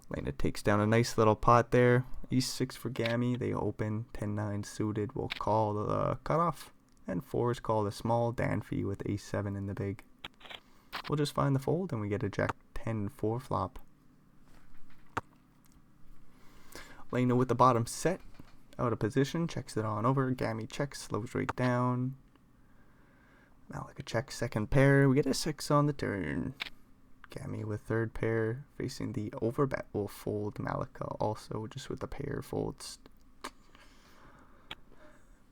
Lena takes down a nice little pot there. E6 for Gammy. They open. 10-9 suited. We'll call the cutoff. And 4 is called a small. Dan Fee with ace 7 in the big. We'll just find the fold and we get a Jack 10-4 flop. Lena with the bottom set. Out of position. Checks it on over. Gammy checks. Slows right down. Malika checks second pair. We get a 6 on the turn. Gammy with third pair facing the overbet will fold. Malika also just with the pair folds.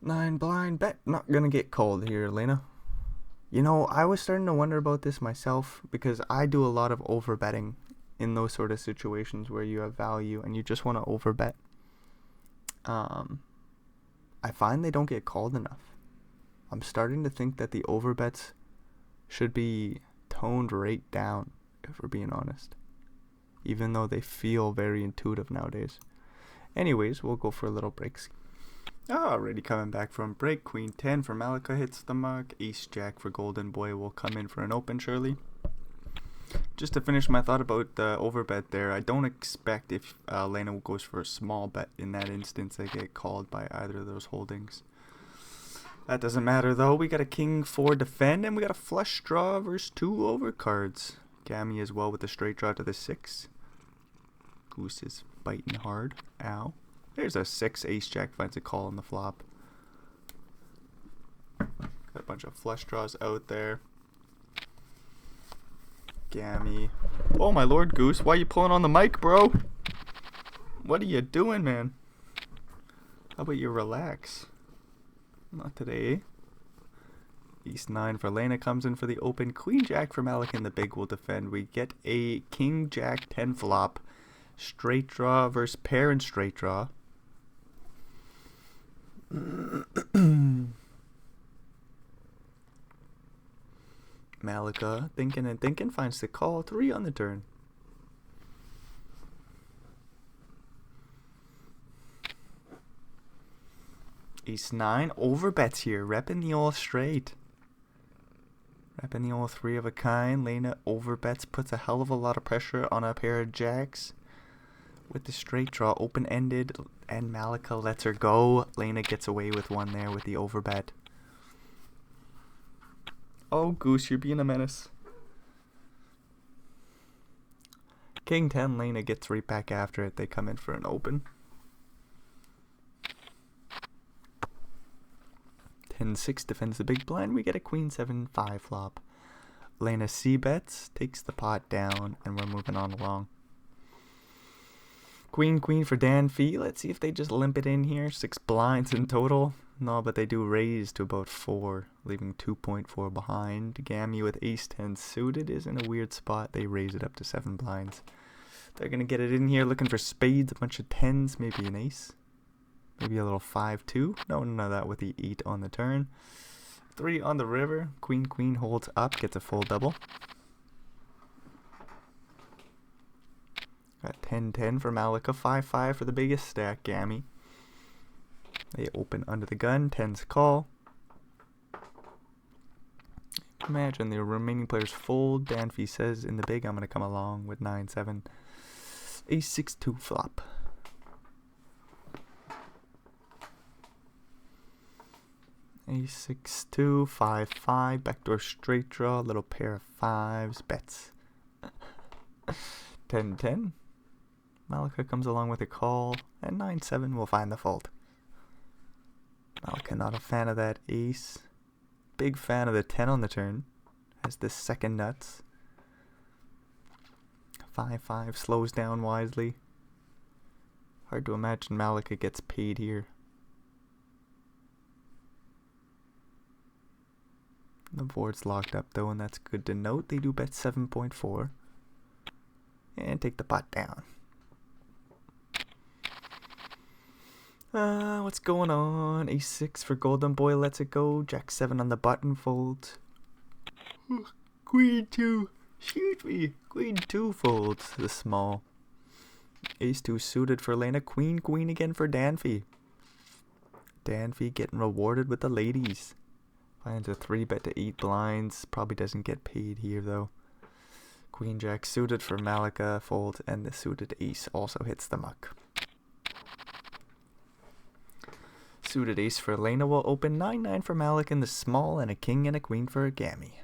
9 blind bet. Not gonna get called here, Lena. You know, I was starting to wonder about this myself because I do a lot of overbetting in those sort of situations where you have value and you just want to overbet. I find they don't get called enough. I'm starting to think that the overbets should be toned right down, if we're being honest. Even though they feel very intuitive nowadays. Anyways, we'll go for a little break. Already coming back from break. Queen 10 for Malika hits the mark. Ace Jack for Golden Boy will come in for an open surely. Just to finish my thought about the overbet there, I don't expect if Lena goes for a small bet in that instance they get called by either of those holdings. That doesn't matter though. We got a King 4 defend and we got a flush draw versus 2 overcards. Gammy as well with the straight draw to the 6. Goose is biting hard. Ow. There's a 6. Ace Jack finds a call on the flop. Got a bunch of flush draws out there. Gammy. Oh my lord, Goose. Why are you pulling on the mic, bro? What are you doing, man? How about you relax? Not today. Ace 9 for Lena comes in for the open. Queen Jack for Malik in the big will defend. We get a King Jack 10 flop. Straight draw versus pair and straight draw. Malika thinking and thinking finds the call. 3 on the turn. Ace 9 over bets here, repping the all straight. Wrapping the old three of a kind. Lena overbets, puts a hell of a lot of pressure on a pair of jacks. With the straight draw open-ended, and Malika lets her go. Lena gets away with one there with the overbet. Oh, Goose, you're being a menace. King 10, Lena gets right back after it. They come in for an open. 10-6 defends the big blind. We get a Queen 7-5 flop. Lena C bets, takes the pot down, and we're moving on along. Queen for Danfee. Let's see if they just limp it in here. 6 blinds in total. No, but they do raise to about 4, leaving 2.4 behind. Gammy with ace 10 suited is in a weird spot. They raise it up to 7 blinds. They're going to get it in here looking for spades, a bunch of 10s, maybe an ace. Maybe a little 5-2. No, none of that with the 8 on the turn. 3 on the river. Queen holds up, gets a full double. Got 10-10 for Malika, 5-5 for the biggest stack, Gammy. They open under the gun, 10's call. Imagine the remaining players fold. Danfee says in the big, I'm going to come along with 9-7. Ace 6-2 flop. Ace 6-2, 5-5, backdoor straight draw, little pair of 5s, bets. 10-10. Malika comes along with a call, and 9-7 will find the fold. Malika not a fan of that ace. Big fan of the 10 on the turn. Has the second nuts. 5-5 slows down wisely. Hard to imagine Malika gets paid here. The board's locked up though, and that's good to note. They do bet 7.4. And take the pot down. What's going on? Ace 6 for Golden Boy lets it go. Jack 7 on the button folds. Queen 2. Excuse me. Queen 2 folds the small. Ace 2 suited for Lena. Queen again for Danfee. Danfee getting rewarded with the ladies. Finds a 3-bet to 8 blinds. Probably doesn't get paid here though. Queen Jack suited for Malika folds, and the suited ace also hits the muck. Suited ace for Elena will open. 9-9 for Malika in the small, and a king and a queen for a Gammy.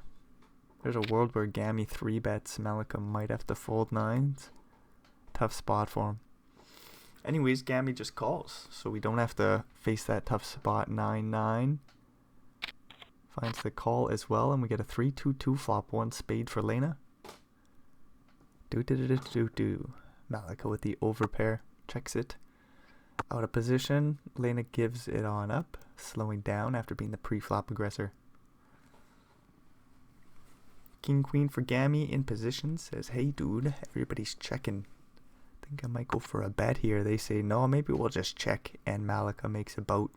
There's a world where Gammy 3-bets. Malika might have to fold 9s. Tough spot for him. Anyways, Gammy just calls, so we don't have to face that tough spot. 9-9. Finds the call as well, and we get a 3-2-2 flop. 1 spade for Lena. Do. Malika with the overpair. Checks it. Out of position. Lena gives it on up. Slowing down after being the pre-flop aggressor. King for Gammy in position. Says, hey dude, everybody's checking. Think I might go for a bet here. They say, no, maybe we'll just check. And Malika makes a boat.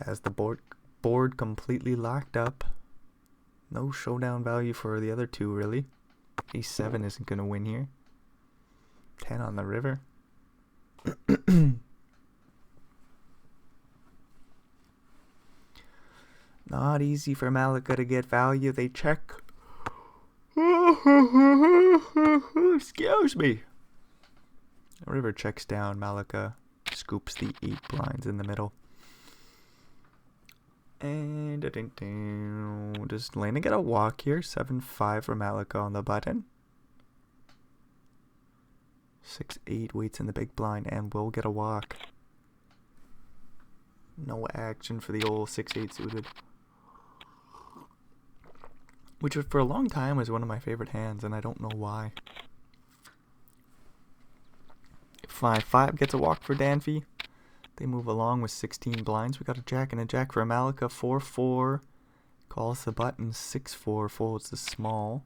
Has the board completely locked up. No showdown value for the other two, really. Ace 7 isn't going to win here. 10 on the river. Not easy for Malika to get value. They check. Excuse me. River checks down. Malika scoops the 8 blinds in the middle. And does Lena get a walk here? 7-5 for Malika on the button. 6-8 waits in the big blind and will get a walk. No action for the old 6-8 suited. Which for a long time was one of my favorite hands, and I don't know why. 5-5 gets a walk for Danfee. They move along with 16 blinds. We got a jack and a jack for Malika. 4-4. Calls the button. 6-4 folds the small.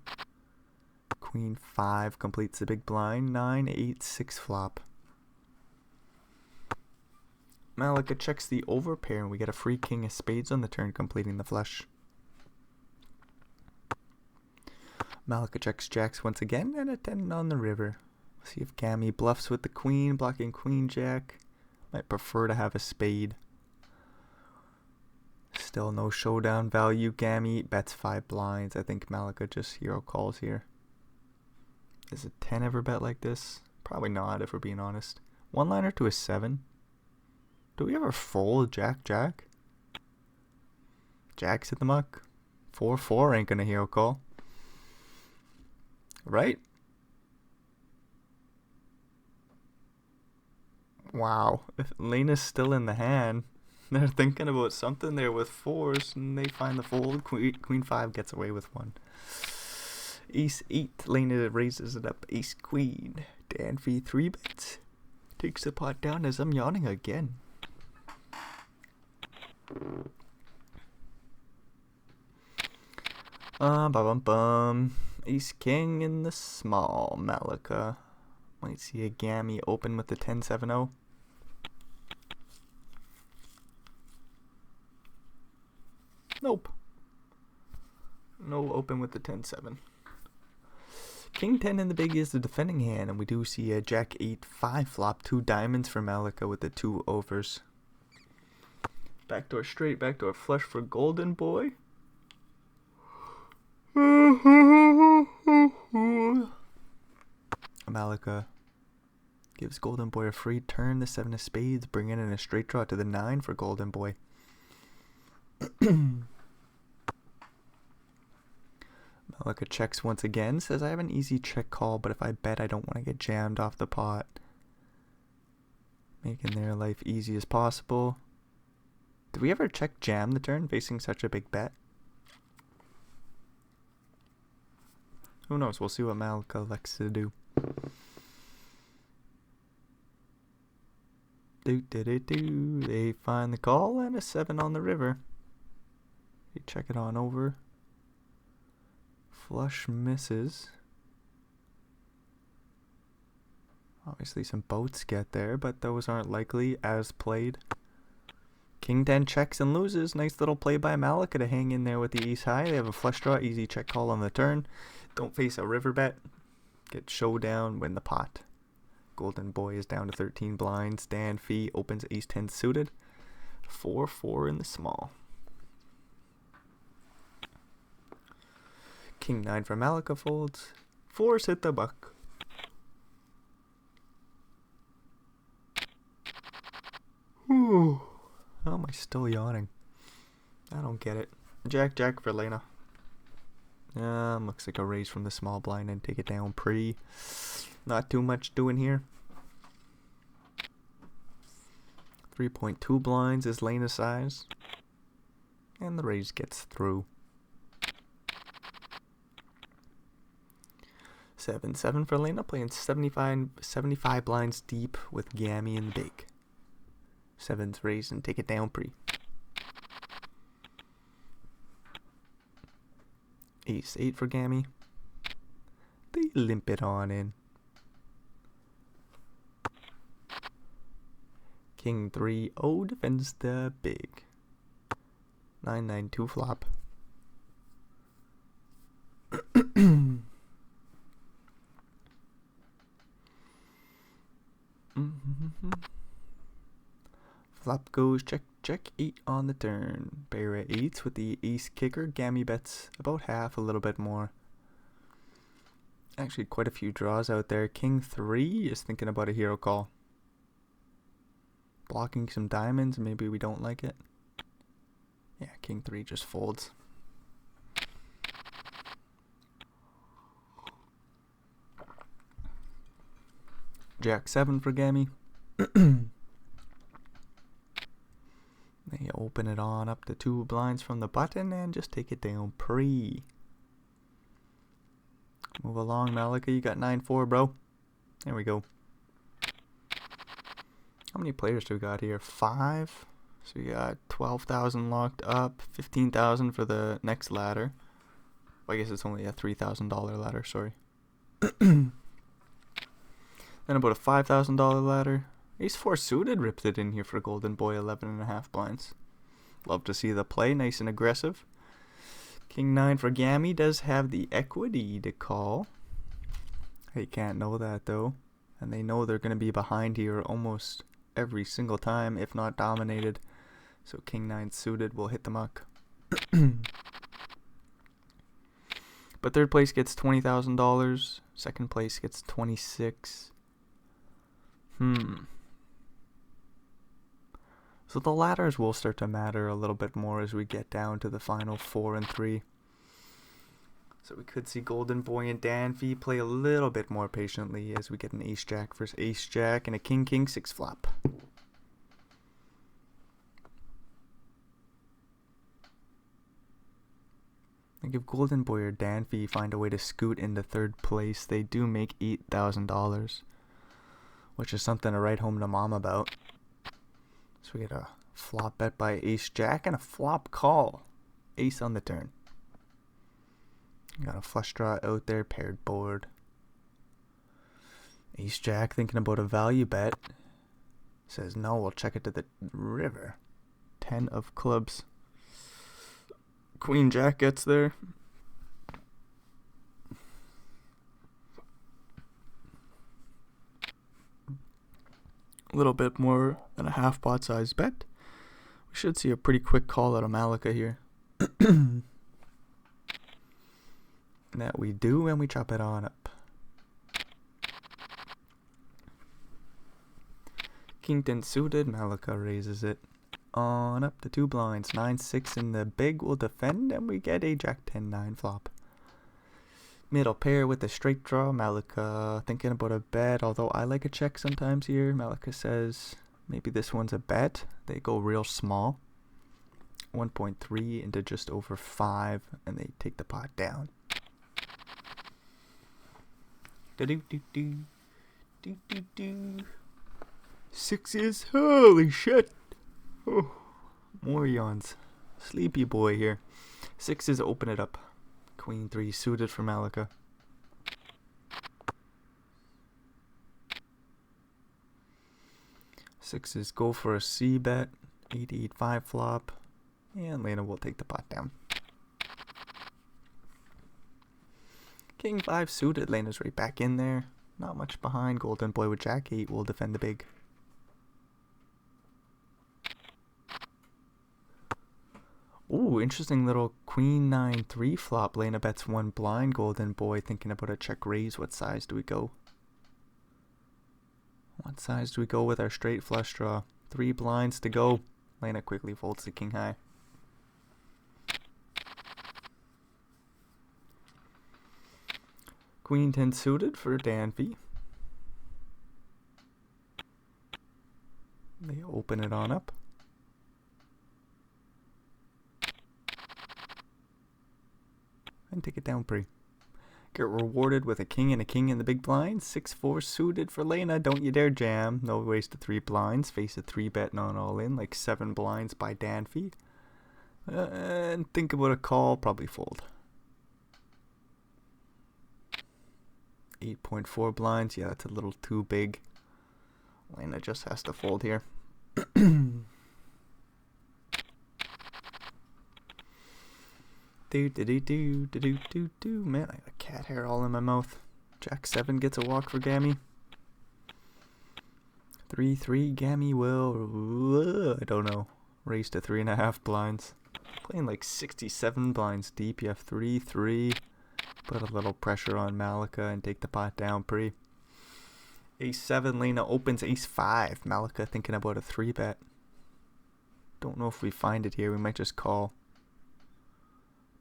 Queen 5 completes the big blind. 9-8-6 flop. Malika checks the overpair, and we get a free king of spades on the turn, completing the flush. Malika checks jacks once again, and a 10 on the river. See if Gammy bluffs with the queen, blocking queen jack. Might prefer to have a spade. Still no showdown value. Gammy bets 5 blinds. I think Malika just hero calls here. Is a 10 ever bet like this? Probably not, if we're being honest. One liner to a 7. Do we ever fold Jack? Jack's in the muck. 4-4 ain't gonna hero call. Right? Wow. If Lena's still in the hand, they're thinking about something there with 4s, and they find the fold. Queen 5 gets away with 1. Ace 8. Lena raises it up. Ace Queen. Dan fee 3 bets. Takes the pot down as I'm yawning again. Ace King in the small. Malika. Might see a gammy open with the 10-7-0. Nope. No open with the 10-7. King 10 in the big is the defending hand, and we do see a Jack 8-5 flop. 2 diamonds for Malika with the 2 overs. Backdoor straight, backdoor flush for Golden Boy. Malika gives Golden Boy a free turn. The 7 of spades, bringing in a straight draw to the 9 for Golden Boy. Malika checks once again. Says I have an easy check call, but if I bet, I don't want to get jammed off the pot. Making their life easy as possible. Did we ever check jam the turn facing such a big bet? Who knows? We'll see what Malika likes to do. They find the call and a 7 on the river. They check it on over. Flush misses. Obviously some boats get there, but those aren't likely as played. King 10 checks and loses. Nice little play by Malika to hang in there with the ace high. They have a flush draw, easy check call on the turn. Don't face a river bet. Get showdown, win the pot. Golden Boy is down to 13 blinds. Dan fee opens ace 10 suited. 4-4 in the small. King 9 for Malika folds. 4s hit the buck. Whew. How am I still yawning? I don't get it. Jack for Lena. Looks like a raise from the small blind and take it down pre. Not too much doing here. 3.2 blinds is Lena's size. And the raise gets through. 7-7 for Lena, playing 75 blinds deep with Gammy in the big. 7's raise and take it down pre. Ace 8 for Gammy. They limp it on in. King 3-0 defends the big. 9-9-2 flop. Flop goes check 8 on the turn. Pair at 8s with the ace kicker. Gammy bets about half, a little bit more. Actually quite a few draws out there. King 3 is thinking about a hero call. Blocking some diamonds, maybe we don't like it. Yeah, King 3 just folds. Jack 7 for Gammy. They open it on up to 2 blinds from the button and just take it down pre. Move along, Malika. You got 9-4, bro. There we go. How many players do we got here? 5. So we got 12,000 locked up. 15,000 for the next ladder. Well, I guess it's only a $3,000 ladder. Sorry. Then about a $5,000 ladder. Ace 4 suited ripped it in here for Golden Boy, 11.5 blinds. Love to see the play, nice and aggressive. King 9 for Gammy does have the equity to call. They can't know that though. And they know they're going to be behind here almost every single time, if not dominated. So king 9 suited will hit the muck. But third place gets $20,000. Second place gets 26. So the ladders will start to matter a little bit more as we get down to the final 4 and 3. So we could see Golden Boy and Danfy play a little bit more patiently as we get an Ace Jack versus Ace Jack and a King King 6 flop. I think if Golden Boy or Danfy find a way to scoot into third place, they do make $8,000, which is something to write home to mom about. So we get a flop bet by Ace Jack and a flop call. Ace on the turn. Got a flush draw out there, paired board. Ace Jack thinking about a value bet. Says no, we'll check it to the river. 10 of clubs. Queen Jack gets there. A little bit more than a half pot size bet. We should see a pretty quick call out of Malika here. That we do, and we chop it on up. King 10 suited, Malika raises it on up to 2 blinds. 9-6 in the big will defend, and we get a Jack 10-9 flop. Middle pair with a straight draw. Malika thinking about a bet, although I like a check sometimes here. Malika says maybe this one's a bet. They go real small. 1.3 into just over 5, and they take the pot down. Sixes, holy shit. Oh, more yawns. Sleepy boy here. Sixes, open it up. Queen 3 suited for Malika. Sixes go for a C bet. 8-8-5 flop. And Lena will take the pot down. King 5 suited. Lena's right back in there. Not much behind. Golden Boy with Jack 8 will defend the big. Ooh, interesting little Queen 9-3 flop. Lena bets 1 blind. Golden Boy thinking about a check raise. What size do we go? What size do we go with our straight flush draw? 3 blinds to go. Lena quickly folds the king high. Queen 10 suited for Danfy. They open it on up. And take it down pre. Get rewarded with a king and a king in the big blind. 6-4 suited for Lena. Don't you dare jam. No waste of 3 blinds. Face a 3 bet non all in. Like 7 blinds by Danfy. And think about a call. Probably fold. 8.4 blinds. Yeah, that's a little too big. Lena just has to fold here. Man, I got cat hair all in my mouth. Jack 7 gets a walk for Gammy. 3-3 Gammy will, I don't know, raise to 3.5 blinds. Playing like 67 blinds deep. You have 3-3. Put a little pressure on Malika and take the pot down pre. Ace 7, Lena opens Ace 5. Malika thinking about a 3 bet. Don't know if we find it here. We might just call.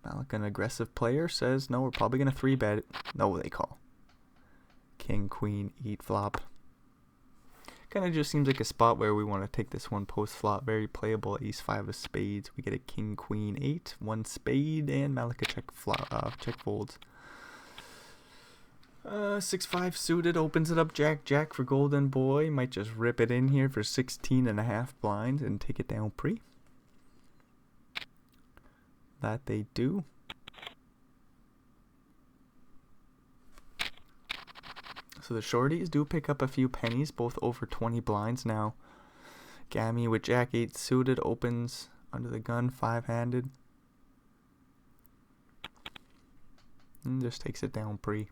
Malika, an aggressive player, says no, we're probably going to 3 bet it. No, they call. King, Queen, 8 flop. Kind of just seems like a spot where we want to take this one post flop. Very playable. Ace 5 of spades. We get a King, Queen, 8. 1 spade, and Malika check folds. 6-5 suited, opens it up. Jack Jack for Golden Boy. Might just rip it in here for 16.5 blinds and take it down pre. That they do. So the shorties do pick up a few pennies, both over 20 blinds now. Gammy with Jack 8 suited opens under the gun, 5-handed. And just takes it down pre.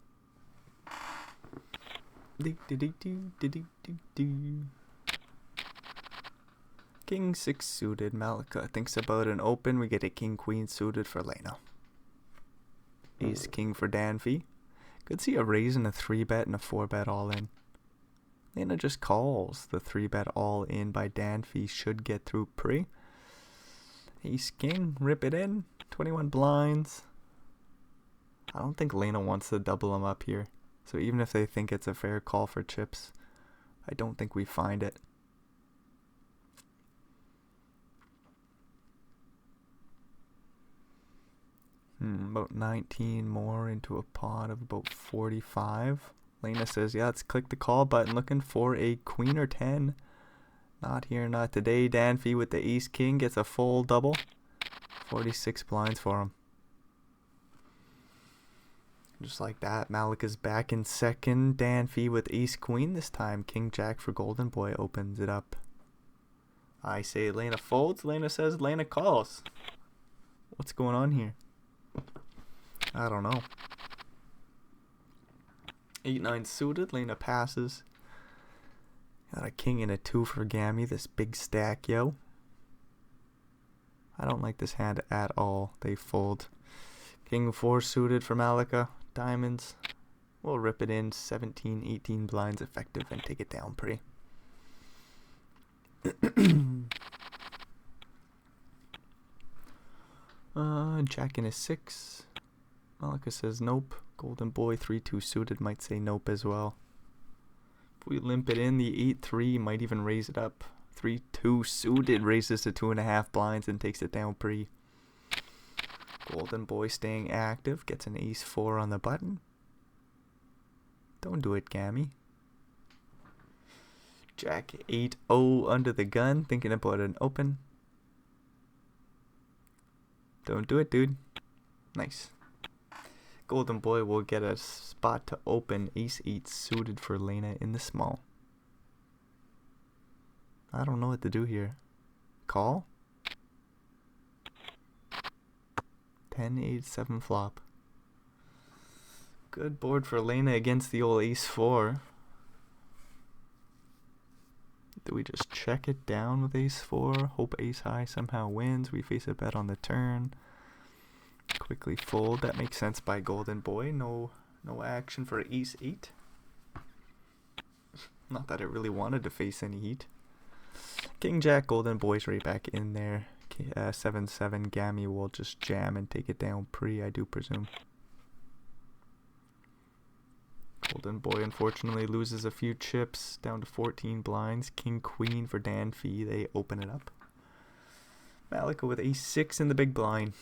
King 6 suited. Malika thinks about an open. We get a King Queen suited for Lena. Ace King for Danfee. Could see a raise and a 3-bet and a 4-bet all in. Lena just calls. The 3-bet all in by Danfee should get through pre. Ace King, rip it in. 21 blinds. I don't think Lena wants to double them up here. So even if they think it's a fair call for chips, I don't think we find it. About 19 more into a pot of about 45. Lena says, yeah, let's click the call button. Looking for a queen or 10. Not here, not today. Danfee with the ace king gets a full double. 46 blinds for him. Just like that, Malika's back in second. Danfee with ace queen. This time, king jack for Golden Boy opens it up. I say Lena folds. Lena says Lena calls. What's going on here? I don't know. 8-9 suited. Lena passes. Got a king and a 2 for Gammy. This big stack, yo. I don't like this hand at all. They fold. King 4 suited for Malika. Diamonds. We'll rip it in. 17, 18 blinds effective and take it down pre. Jack and a 6. Malika says nope. Golden Boy 3-2 suited might say nope as well. If we limp it in, the 8-3 might even raise it up. 3-2 suited raises to 2.5 blinds and takes it down pre. Golden Boy staying active. Gets an ace 4 on the button. Don't do it, Gammy. Jack 8-0 under the gun. Thinking about an open. Don't do it, dude. Nice. Golden Boy will get a spot to open. Ace 8 suited for Lena in the small. I don't know what to do here. Call? 10-8 7 flop. Good board for Lena against the old ace 4. Do we just check it down with ace 4? Hope ace high somehow wins. We face a bet on the turn. Quickly fold. That makes sense by Golden Boy. No action for ace 8. Not that it really wanted to face any heat. King Jack, Golden Boy's right back in there. 7-7. Gammy will just jam and take it down pre, I do presume. Golden Boy unfortunately loses a few chips, down to 14 blinds. King Queen for Danfee. They open it up. Malika with ace 6 in the big blind.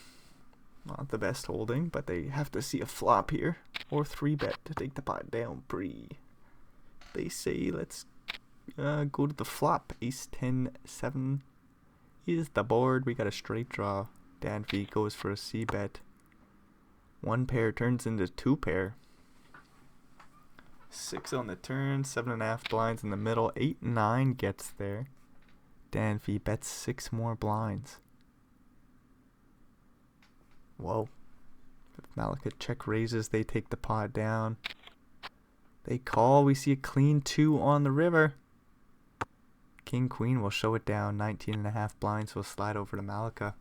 Not the best holding, but they have to see a flop here. Or 3-bet to take the pot down pre. They say let's go to the flop. Ace 10-7 is the board. We got a straight draw. Danfee goes for a c-bet. 1 pair turns into 2 pair. 6 on the turn, 7.5 blinds in the middle. 8-9 gets there. Danfee bets 6 more blinds. Whoa. If Malika check raises, they take the pot down. They call. We see a clean 2 on the river. King Queen will show it down. 19.5 blinds will slide over to Malika.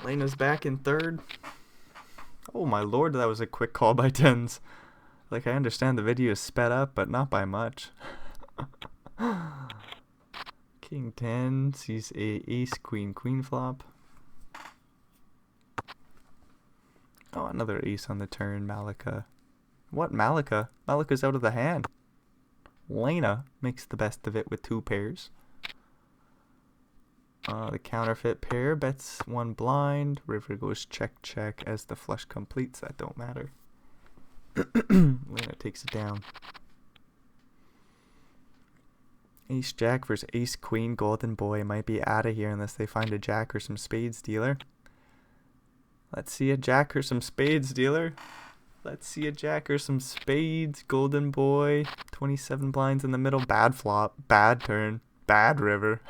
Lena's back in third. Oh my lord, that was a quick call by tens. Like, I understand the video is sped up, but not by much. King 10 sees a ace queen queen flop. Oh, another ace on the turn. Malika. What Malika? Malika's out of the hand. Lena makes the best of it with 2 pairs. The counterfeit pair bets 1 blind. River goes check check as the flush completes. That don't matter. Lena takes it down. Ace Jack versus Ace Queen. Golden Boy might be out of here unless they find a Jack or some spades dealer. Let's see a Jack or some spades dealer. Let's see a Jack or some spades. Golden Boy. 27 blinds in the middle. Bad flop. Bad turn. Bad river.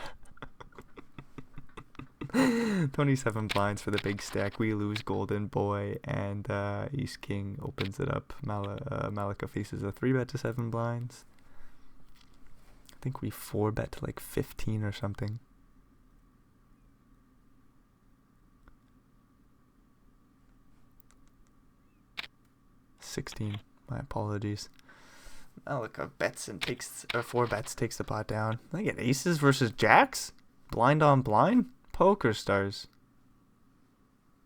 27 blinds for the big stack. We lose Golden Boy, and Ace King opens it up. Malika faces a 3-bet to 7 blinds. I think we 4-bet to like 15 or something. $16. My apologies. Malika bets and takes, or 4-bets, takes the pot down. Look at aces versus jacks. Blind on blind. Poker stars.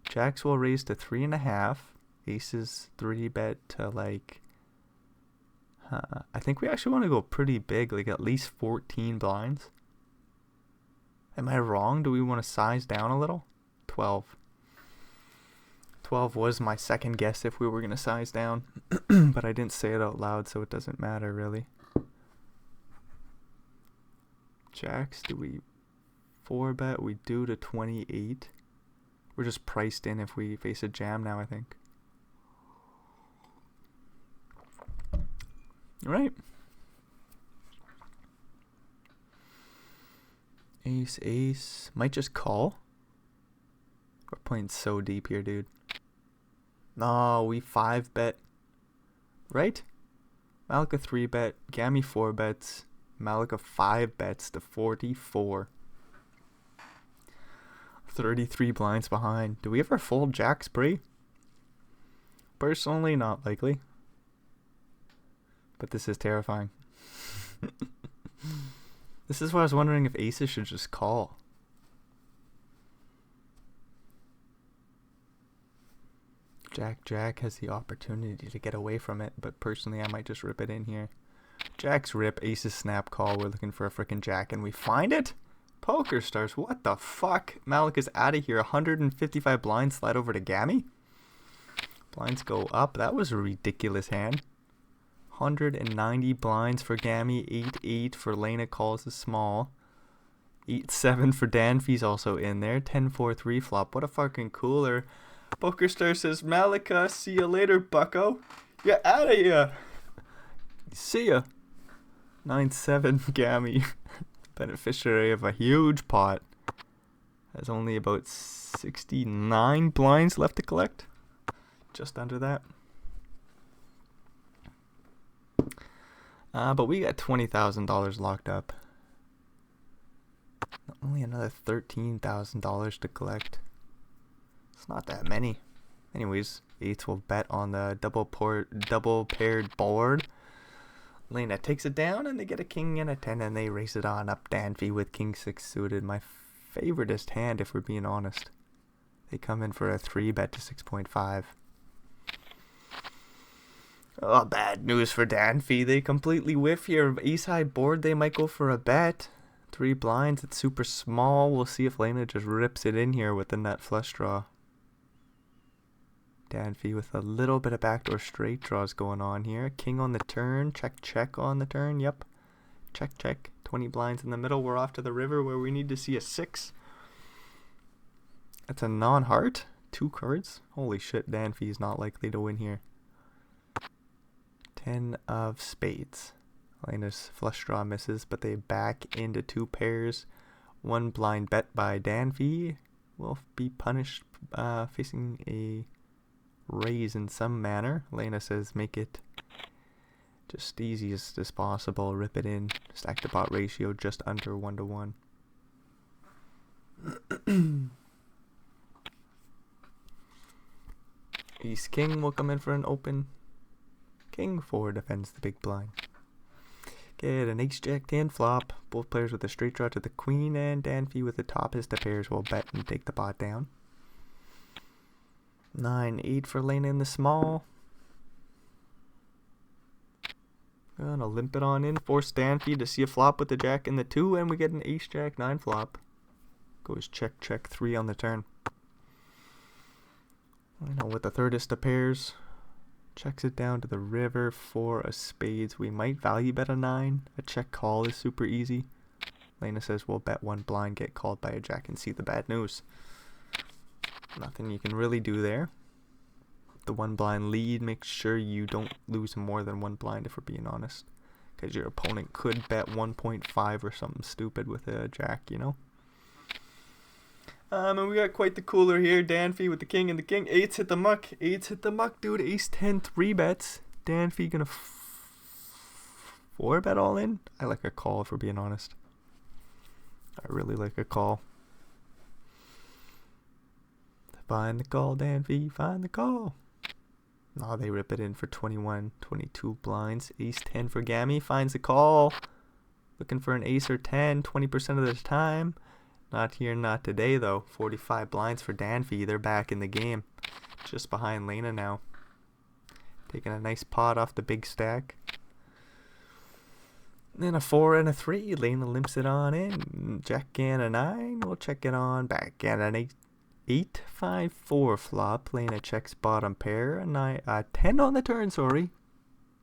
Jacks will raise to 3.5. Aces 3-bet to like. I think we actually want to go pretty big, like at least 14 blinds. Am I wrong? Do we want to size down a little? 12. 12 was my second guess if we were going to size down. But I didn't say it out loud, so it doesn't matter really. Jacks, do we 4-bet? We do to 28. We're just priced in if we face a jam now, I think. Right. Ace, ace. Might just call. We're playing so deep here, dude. No, we 5-bet. Right? Malika 3-bet. Gammy 4-bets. Malika 5-bets to 44. 33 blinds behind. Do we ever fold jack spree? Personally, not likely. But this is terrifying. This is why I was wondering if aces should just call. Jack has the opportunity to get away from it, but personally I might just rip it in here. Jack's rip, aces snap call. We're looking for a freaking jack and we find it? Poker stars, what the fuck? Malik is out of here. 155 blinds slide over to Gammy. Blinds go up. That was a ridiculous hand. 190 blinds for Gammy. 8-8 for Lena, calls a small. 8-7 for Danfie's also in there. 10-4-3 flop. What a fucking cooler. Poker Star says, Malika, see you later, bucko. You're out of here. See ya. 9-7 Gammy. Beneficiary of a huge pot. Has only about 69 blinds left to collect. Just under that. But we got $20,000 locked up. Only another $13,000 to collect. It's not that many. Anyways, eights will bet on the double paired board. Lena takes it down and they get a king and a 10 and they race it on up Danfie with king 6 suited. My favoriteest hand if we're being honest. They come in for a 3-bet to 6.5. Oh, bad news for Danfie. They completely whiff here. Ace high board, they might go for a bet. 3 blinds, it's super small. We'll see if Lena just rips it in here with the nut flush draw. Danfie with a little bit of backdoor straight draws going on here. King on the turn. Check on the turn. Yep. Check. 20 blinds in the middle. We're off to the river where we need to see a 6. That's a non-heart. 2 cards. Holy shit, Danfie's not likely to win here. 10 of spades. Lena's flush draw misses, but they back into 2 pairs. 1 blind bet by Danfie will be punished facing a raise in some manner. Lena says make it just easiest as possible. Rip it in. Stack to pot ratio just under 1-1. Ace king will come in for an open. King 4 defends the big blind. Get an ace jack 10 flop. Both players with a straight draw to the queen, and Danfie with the toppest of pairs will bet and take the pot down. 9-8 for Lena in the small. Gonna limp it on in. Force Danfie to see a flop with the jack and the 2, and we get an ace jack 9 flop. Goes check 3 on the turn. I know with the thirdest of pairs. Checks it down to the river for a spades. We might value bet a 9. A check call is super easy. Lena says we'll bet 1 blind, get called by a jack, and see the bad news. Nothing you can really do there. The 1 blind lead, make sure you don't lose more than 1 blind if we're being honest. Because your opponent could bet 1.5 or something stupid with a jack, you know. And we got quite the cooler here. Danfie with the king and the king. 8s hit the muck. 8s hit the muck, dude. Ace 10 3 bets. Danfie gonna 4 bet all in? I like a call if we're being honest. I really like a call. Find the call, Dan V. Find the call. Oh, they rip it in for 21, 22 blinds. Ace 10 for Gammy. Finds the call. Looking for an ace or 10, 20% of the time. Not here, not today, though. 45 blinds for Danfy. They're back in the game. Just behind Lena now. Taking a nice pot off the big stack. Then a 4 and a 3. Lena limps it on in. Jack and a 9. We'll check it on back. And an 8, 5, 4 flop. Lena checks bottom pair. A 10 on the turn, sorry.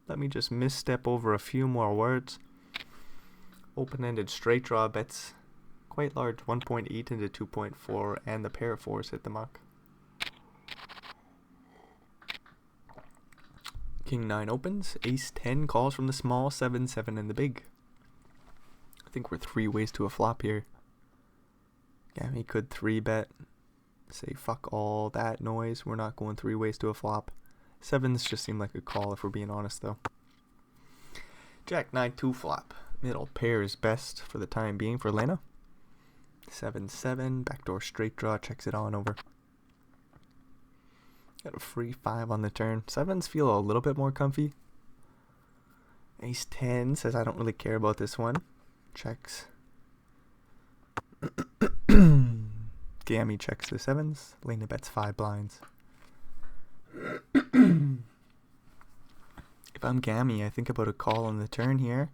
Let me just misstep over a few more words. Open-ended straight draw bets quite large, 1.8 into 2.4, and the pair of 4s hit the muck. King 9 opens, ace 10 calls from the small, 7, 7 in the big. I think we're 3 ways to a flop here. Gammy could 3 bet, say fuck all that noise, we're not going 3 ways to a flop. 7s just seem like a call if we're being honest though. Jack 9 2 flop. Middle pair is best for the time being for Lena. 7, 7, backdoor straight draw, checks it on over. Got a free 5 on the turn. 7s feel a little bit more comfy. Ace 10 says I don't really care about this one. Checks. Gammy checks the 7s. Lena bets 5 blinds. If I'm Gammy, I think about a call on the turn here.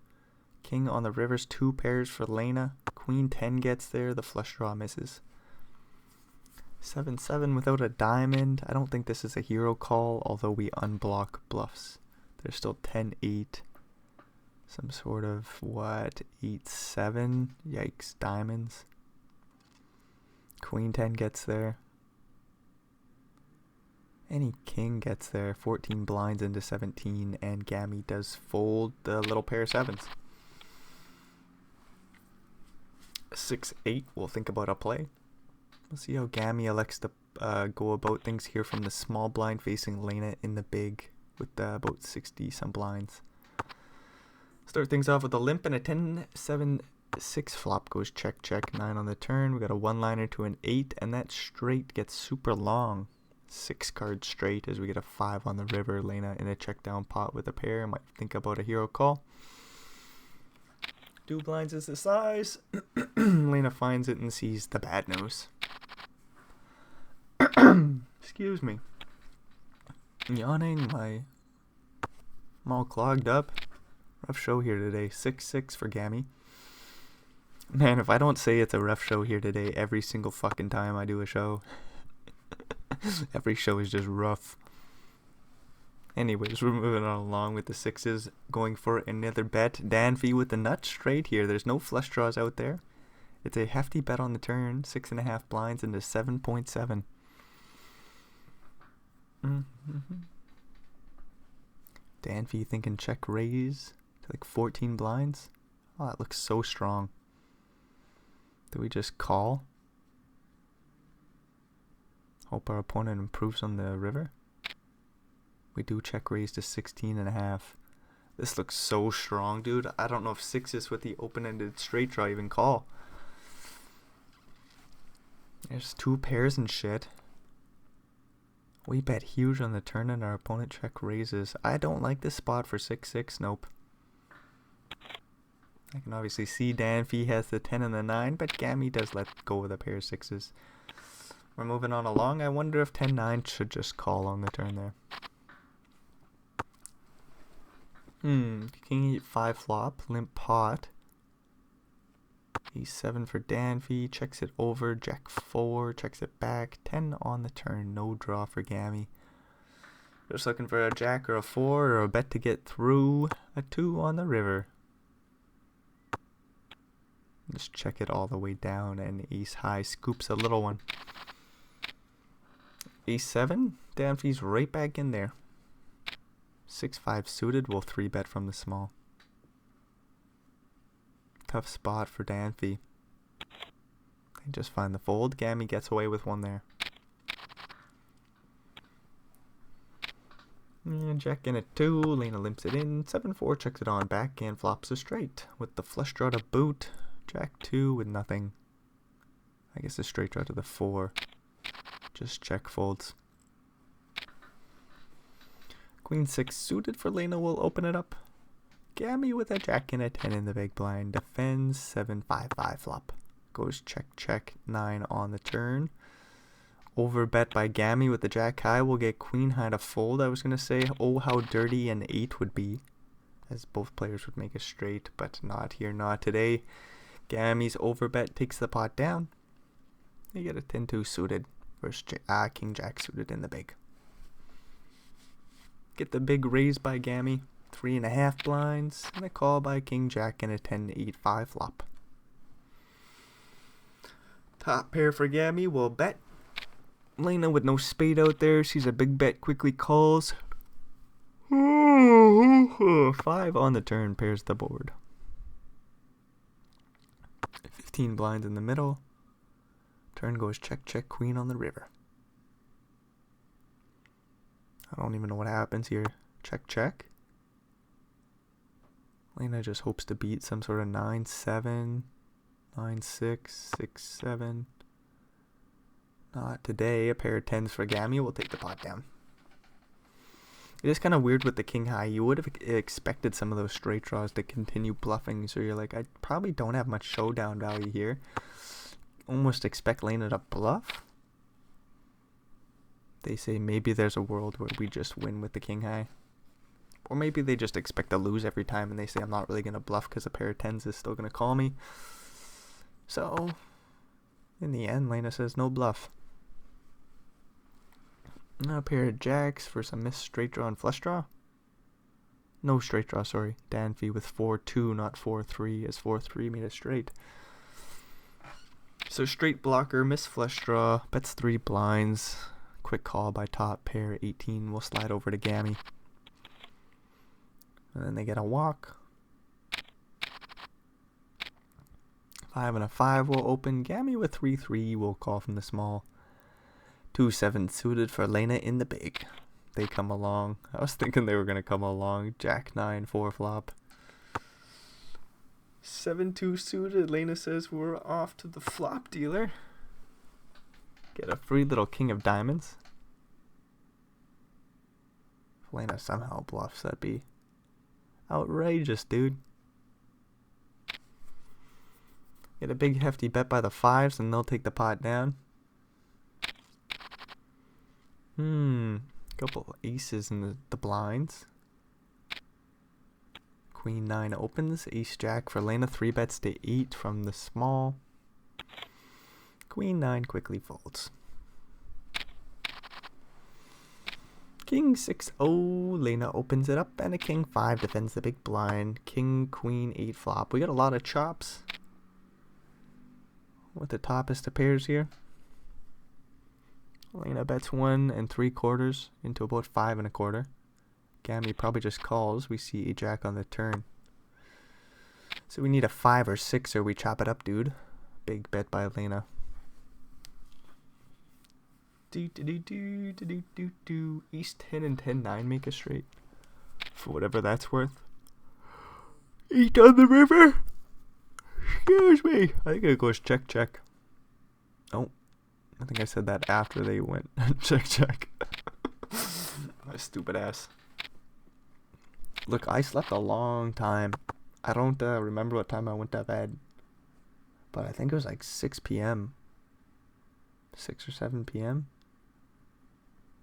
King on the rivers, 2 pairs for Lena. Queen 10 gets there, the flush draw misses. 7, 7 without a diamond. I don't think this is a hero call, although we unblock bluffs. There's still 10, 8. Some sort of, 8, 7? Yikes, diamonds. Queen 10 gets there. Any king gets there. 14 blinds into 17, and Gammy does fold the little pair of 7s. 6, 8, we'll think about a play. We'll see how Gammy elects to go about things here from the small blind facing Lena in the big with about 60 some blinds. Start things off with a limp and a 10, 7, 6 flop goes check, check, 9 on the turn. We got a 1-liner to an 8, and that straight gets super long. 6 card straight as we get a 5 on the river. Lena in a check down pot with a pair. Might think about a hero call. 2 blinds is the size. Lena finds it and sees the bad news. Excuse me. Yawning, I'm all clogged up. Rough show here today. 6, 6 for Gammy. Man, if I don't say it's a rough show here today every single fucking time I do a show. Every show is just rough. Anyways, we're moving on along with the 6s, going for another bet. Danfy with the nut straight here. There's no flush draws out there. It's a hefty bet on the turn. 6.5 blinds into 7.7. Danfy thinking check raise to like 14 blinds. Oh, that looks so strong. Do we just call? Hope our opponent improves on the river. We do check raise to 16.5. This looks so strong, dude. I don't know if 6s with the open-ended straight draw even call. There's 2 pairs and shit. We bet huge on the turn and our opponent check raises. I don't like this spot for 6-6. Nope. I can obviously see Danfy has the 10 and the 9, but Gammy does let go of the pair of 6s. We're moving on along. I wonder if 10-9 should just call on the turn there. King 8-5 flop, limp pot. E7 for Danfy, checks it over, Jack 4, checks it back, 10 on the turn, no draw for Gammy. Just looking for a Jack or a 4 or a bet to get through, a 2 on the river. Just check it all the way down, and ace high scoops a little one. Ace 7, Danfy's right back in there. 6-5 suited, will 3-bet from the small. Tough spot for Danfy. They just find the fold. Gammy gets away with one there. And Jack in at 2, Lena limps it in, 7-4 checks it on back and flops a straight. With the flush draw to boot, Jack 2 with nothing. I guess a straight draw to the 4. Just check folds. Queen 6 suited for Lena will open it up. Gammy with a Jack and a 10 in the big blind. Defends 7-5-5 flop. Goes check check 9 on the turn. Overbet by Gammy with the Jack high will get Queen high to fold. I was going to say, oh, how dirty an 8 would be, as both players would make a straight, but not here, not today. Gammy's overbet takes the pot down. You get a 10-2 suited versus King Jack suited in the big. Get the big raise by Gammy, 3.5 blinds, and a call by King Jack and a 10-8-5 flop. Top pair for Gammy will bet. Lena with no spade out there, sees a big bet, quickly calls. 5 on the turn, pairs the board. 15 blinds in the middle. Turn goes check check queen on the river. I don't even know what happens here. Check check. Lena just hopes to beat some sort of 9-7, 9-6, 6-7. Not today. A pair of 10s for Gammy will take the pot down. It is kind of weird with the king high. You would have expected some of those straight draws to continue bluffing. So you're like, I probably don't have much showdown value here. Almost expect Lena to bluff. They say maybe there's a world where we just win with the king high. Or maybe they just expect to lose every time and they say I'm not really going to bluff because a pair of 10s is still going to call me. So, in the end, Lena says no bluff. Now a pair of jacks for some missed straight draw and flush draw. No straight draw, sorry. Danfy with 4-2, not 4-3, as 4-3 made a straight. So straight blocker, missed flush draw, bets 3 blinds. Quick call by top pair, 18 will slide over to Gammy. And then they get a walk. 5 and a 5 will open. Gammy with 3-3 will call from the small. 2-7 suited for Lena in the big. They come along. I was thinking they were going to come along. Jack 9, 4 flop. 7-2 suited. Lena says we're off to the flop dealer. Get a free little king of diamonds. If Lena somehow bluffs, that'd be outrageous, dude. Get a big hefty bet by the 5s and they'll take the pot down. Couple aces in the blinds. Queen 9 opens. Ace Jack for Lena. 3 bets to 8 from the small. Queen 9 quickly folds. King 6-0. Lena opens it up and a King 5 defends the big blind. King Queen 8 flop. We got a lot of chops with the toppest of pairs here. Lena bets 1 3/4 into about 5 1/4. Gammy probably just calls. We see a jack on the turn. So we need a 5 or 6 or we chop it up, dude. Big bet by Lena. Ace 10 and 10-9 make a straight. For whatever that's worth. 8 on the river. Excuse me. I think it goes check check. Oh. I think I said that after they went check check. My stupid ass. Look, I slept a long time. I don't remember what time I went to bed. But I think it was like 6 p.m. 6 or 7 p.m.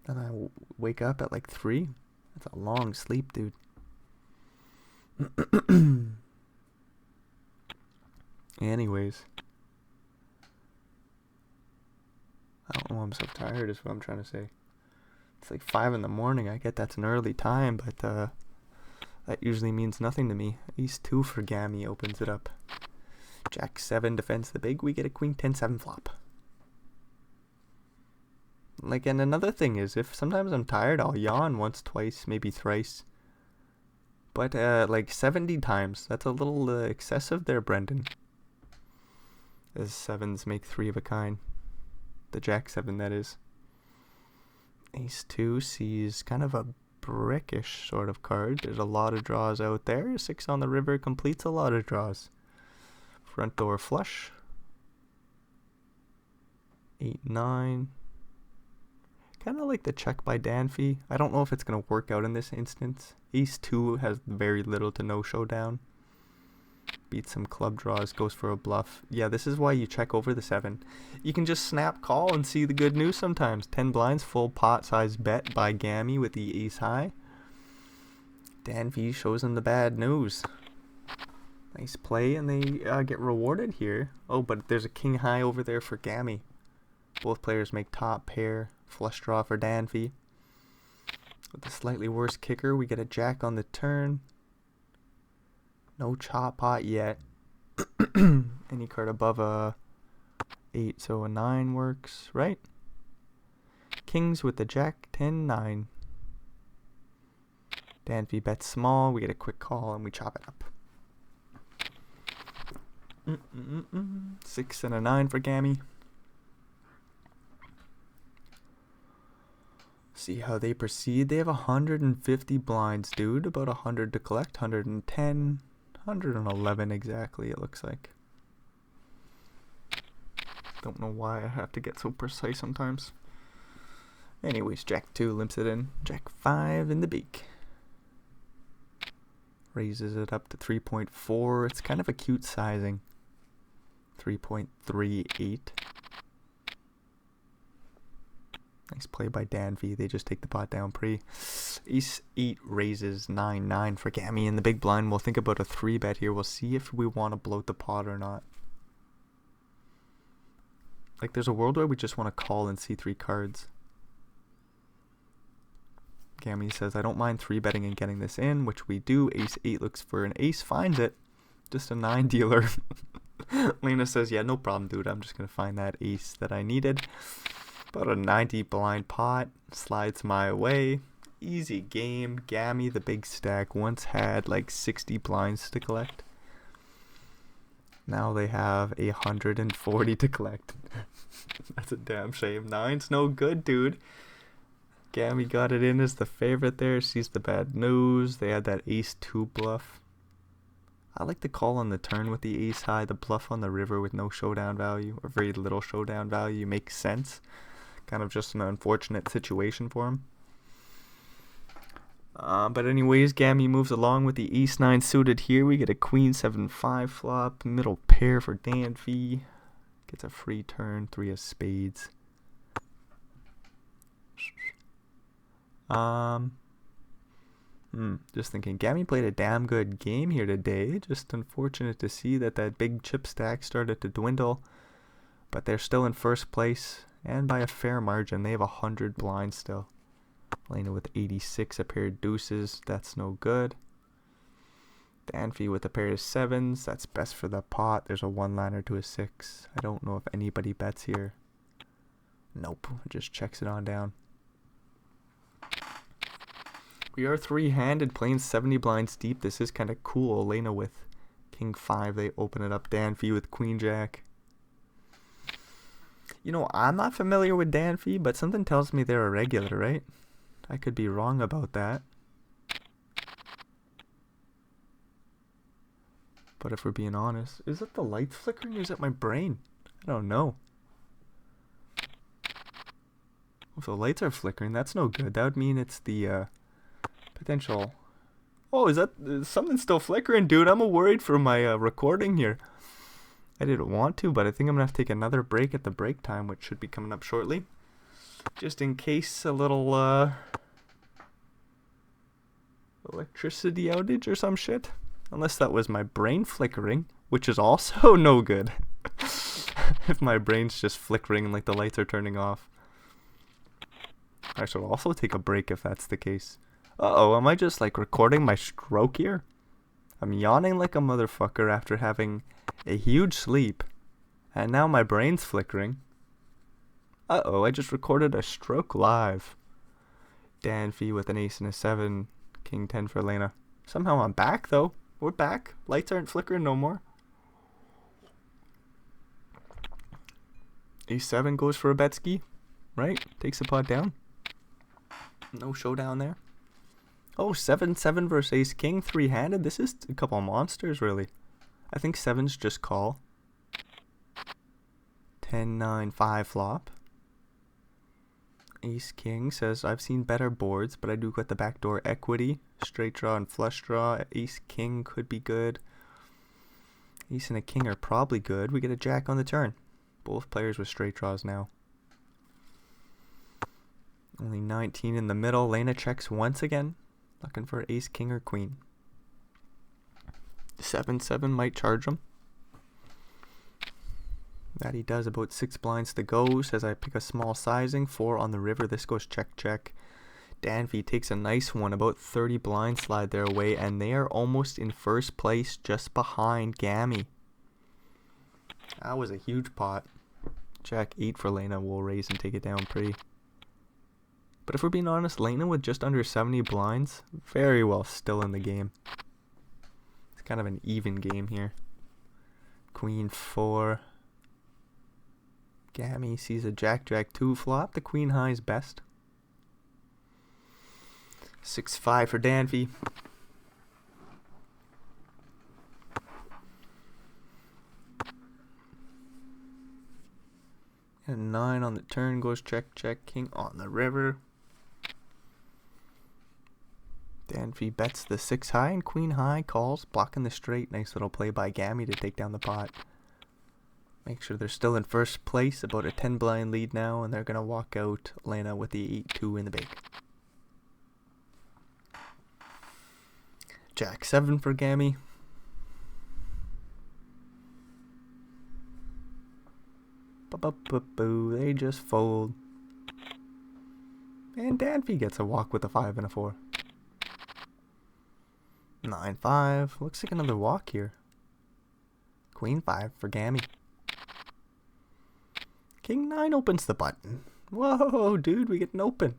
And I wake up at like 3. That's a long sleep, dude. Anyways. I don't know, I'm so tired is what I'm trying to say. It's like 5 in the morning. I get that's an early time, but that usually means nothing to me. Ace 2 for Gammy opens it up. Jack 7 defends the big. We get a Queen 10-7 flop. Like, and another thing is, if sometimes I'm tired, I'll yawn once, twice, maybe thrice. But like 70 times. That's a little excessive there, Brendan. As 7s make 3 of a kind. The Jack 7, that is. Ace 2 sees kind of a brickish sort of card. There's a lot of draws out there. 6 on the river completes a lot of draws. Front door flush. 8, 9. Kind of like the check by Danfy. I don't know if it's going to work out in this instance. Ace 2 has very little to no showdown. Beats some club draws, goes for a bluff. Yeah, this is why you check over the 7. You can just snap call and see the good news sometimes. 10 blinds, full pot size bet by Gammy with the ace high. Danfy shows him the bad news. Nice play, and they get rewarded here. Oh, but there's a king high over there for Gammy. Both players make top pair. Flush draw for Danfy. With the slightly worse kicker, we get a jack on the turn. No chop pot yet. Any card above a 8, so a 9 works, right? Kings with the jack, 10, 9. Danfy bets small, we get a quick call, and we chop it up. 6 and a 9 for Gammy. See how they proceed. They have 150 blinds, dude. About 100 to collect. 110. 111 exactly, it looks like. Don't know why I have to get so precise sometimes. Anyways, Jack 2 limps it in. Jack 5 in the beak. Raises it up to 3.4. It's kind of a cute sizing. 3.38. Nice play by Danfy. They just take the pot down pre. Ace 8 raises 9-9 for Gammy in the big blind. We'll think about a 3 bet here. We'll see if we want to bloat the pot or not. Like, there's a world where we just want to call and see 3 cards. Gammy says, I don't mind 3 betting and getting this in, which we do. Ace 8 looks for an ace, finds it. Just a 9 dealer. Lena says, yeah, no problem, dude. I'm just going to find that ace that I needed. About a 90 blind pot. Slides my way. Easy game. Gammy, the big stack, once had like 60 blinds to collect. Now they have 140 to collect. That's a damn shame. 9's no good, dude. Gammy got it in as the favorite there. Sees the bad news. They had that ace 2 bluff. I like the call on the turn with the ace high. The bluff on the river with no showdown value, or very little showdown value, makes sense. Kind of just an unfortunate situation for him. But anyways, Gammy moves along with the ace 9 suited here. We get a queen 7-5 flop. Middle pair for Danfy. Gets a free turn. 3 of spades. Just thinking, Gammy played a damn good game here today. Just unfortunate to see that big chip stack started to dwindle. But they're still in first place, and by a fair margin. They have 100 blinds still. Lena with 86, a pair of deuces. That's no good. Danfy with a pair of 7s. That's best for the pot. There's a 1-liner to a 6. I don't know if anybody bets here. Nope. Just checks it on down. We are 3-handed, playing 70 blinds deep. This is kind of cool. Lena with king 5. They open it up. Danfy with queen jack. You know, I'm not familiar with Danfy, but something tells me they're a regular, right? I could be wrong about that. But if we're being honest, is it the lights flickering or is it my brain? I don't know. If the lights are flickering, that's no good. That would mean it's the potential. Oh, is something still flickering, dude? I'm worried for my recording here. I didn't want to, but I think I'm going to have to take another break at the break time, which should be coming up shortly. Just in case a little electricity outage or some shit. Unless that was my brain flickering, which is also no good. If my brain's just flickering and like the lights are turning off. I should also take a break if that's the case. Uh-oh, am I just like recording my stroke here? I'm yawning like a motherfucker after having a huge sleep. And now my brain's flickering. Uh-oh, I just recorded a stroke live. Danfy with an ace and a 7. King 10 for Lena. Somehow I'm back though. We're back. Lights aren't flickering no more. Ace 7 goes for a Betsky. Right? Takes the pot down. No showdown there. Oh, 7-7 versus ace king, three-handed. This is a couple monsters, really. I think 7's just call. 10-9-5 flop. Ace king says, I've seen better boards, but I do got the backdoor equity. Straight draw and flush draw. Ace king could be good. Ace and a king are probably good. We get a jack on the turn. Both players with straight draws now. Only 19 in the middle. Lena checks once again. Looking for ace, king, or queen. 7-7 might charge him. That he does. About 6 blinds to go. Says I pick a small sizing. 4 on the river. This goes check, check. Danfy takes a nice one. About 30 blinds slide their way. And they are almost in first place, just behind Gammy. That was a huge pot. Jack 8 for Lena. Will raise and take it down pretty. But if we're being honest, Lena with just under 70 blinds, very well still in the game. It's kind of an even game here. Queen 4. Gammy sees a jack, jack 2 flop. The queen high is best. 6-5 for Danfy. And 9 on the turn goes check, check, king on the river. Danfy bets the 6 high and queen high calls, blocking the straight. Nice little play by Gammy to take down the pot. Make sure they're still in first place, about a 10 blind lead now, and they're going to walk out Lena with the 8-2 in the big. Jack 7 for Gammy. They just fold. And Danfy gets a walk with a 5 and a 4. 9-5. Looks like another walk here. Queen 5 for Gammy. King 9 opens the button. Whoa, dude, we get an open.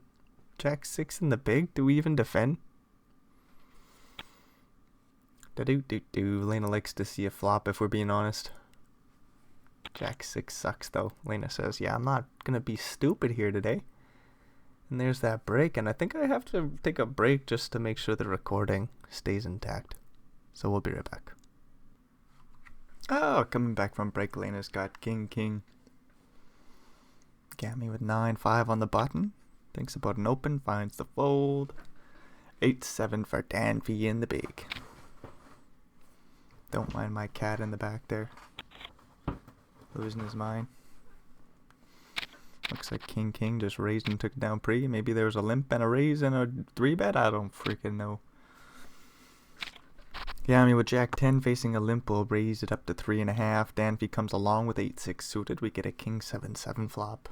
Jack 6 in the big. Do we even defend? Da-do-do-do. Lena likes to see a flop if we're being honest. Jack 6 sucks though. Lena says, yeah, I'm not going to be stupid here today. And there's that break, and I think I have to take a break just to make sure the recording stays intact. So we'll be right back. Oh, coming back from break, Lena's got king, king. Gammy with 9-5 on the button. Thinks about an open, finds the fold. 8-7 for Danfy in the big. Don't mind my cat in the back there. Losing his mind. Looks like king, king just raised and took it down pre. Maybe there was a limp and a raise and a 3-bet. I don't freaking know. Gammy with jack 10 facing a limp will raise it up to 3.5. Danfy comes along with 8-6 suited. We get a king 7-7 flop.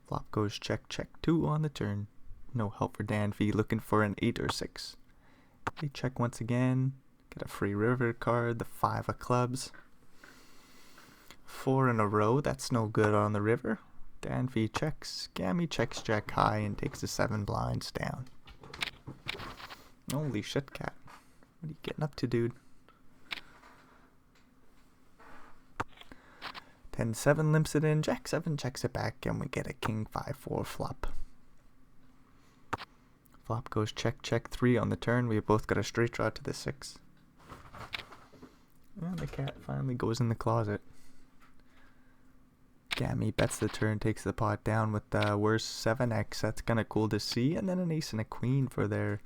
Flop goes check, check 2 on the turn. No help for Danfy, looking for an 8 or 6. They check once again. Get a free river card, the 5 of clubs. 4 in a row, that's no good on the river. Danfy checks, Gammy checks jack high and takes the 7 blinds down. Holy shit, cat. What are you getting up to, dude? 10-7 limps it in, jack 7 checks it back, and we get a king 5-4 flop. Flop goes check, check 3 on the turn. We have both got a straight draw to the 6. And the cat finally goes in the closet. Gammy bets the turn, takes the pot down with the worst 7x. That's kind of cool to see. And then an ace and a queen for their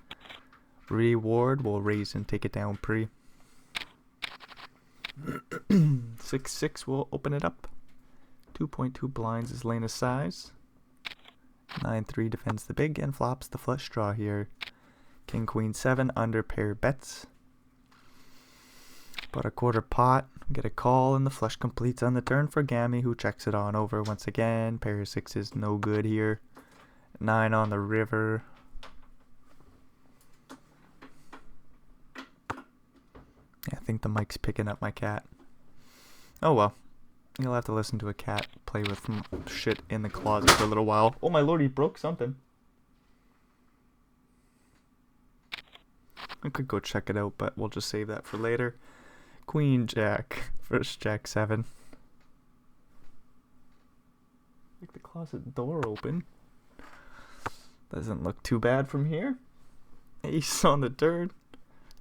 reward. We'll raise and take it down pre. 6-6 will open it up. 2.2 blinds is Lena's size. 9-3 defends the big and flops the flush draw here. King, queen 7 under pair bets. About a quarter pot, get a call, and the flush completes on the turn for Gammy, who checks it on over once again. Pair of 6 is no good here. 9 on the river. Yeah, I think the mic's picking up my cat. Oh well. You'll have to listen to a cat play with shit in the closet for a little while. Oh my lord, he broke something. I could go check it out, but we'll just save that for later. Queen jack. First jack 7. Like the closet door open. Doesn't look too bad from here. Ace on the turn.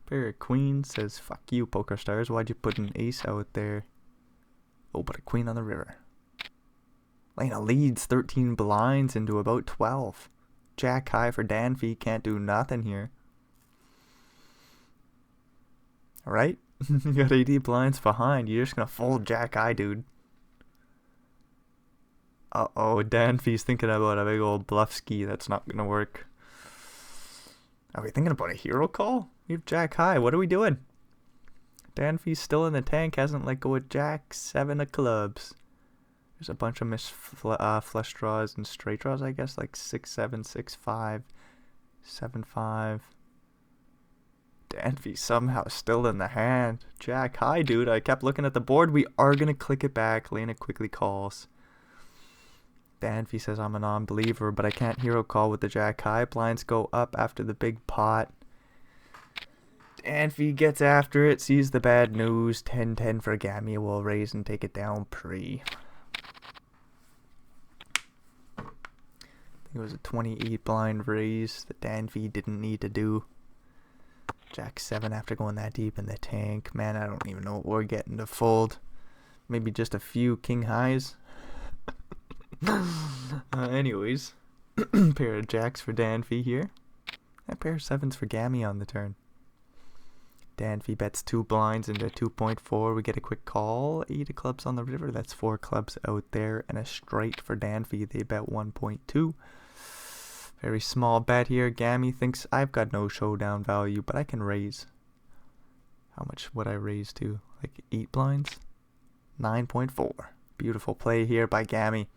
Pair of queens says, fuck you, Poker Stars. Why'd you put an ace out there? Oh, but a queen on the river. Lena leads 13 blinds into about 12. Jack high for Danfee. Can't do nothing here. Alright? You got 80 blinds behind. You're just gonna fold Jack high, dude. Uh-oh, Danfee's thinking about a big old bluff ski. That's not gonna work. Are we thinking about a hero call? We have Jack high. What are we doing? Danfee's still in the tank. Hasn't let go of Jack. 7 of clubs. There's a bunch of missed flush draws and straight draws, I guess. Like 6-7, 6-5, 7-5. Danfee somehow still in the hand. Jack high, dude. I kept looking at the board. We are going to click it back. Lena quickly calls. Danfee says I'm a non-believer, but I can't hero call with the Jack high. Blinds go up after the big pot. Danfee gets after it, sees the bad news. 10-10 for Gammy. Will raise and take it down pre. I think it was a 28 blind raise that Danfee didn't need to do. Jack 7 after going that deep in the tank. Man, I don't even know what we're getting to fold. Maybe just a few king highs. Anyways, pair of jacks for Danfee here. And pair of 7s for Gammy on the turn. Danfee bets 2 blinds into 2.4. We get a quick call. 8 of clubs on the river. That's 4 clubs out there. And a straight for Danfee. They bet 1.2. Very small bet here. Gammy thinks I've got no showdown value, but I can raise. How much would I raise to? Like 8 blinds? 9.4. Beautiful play here by Gammy.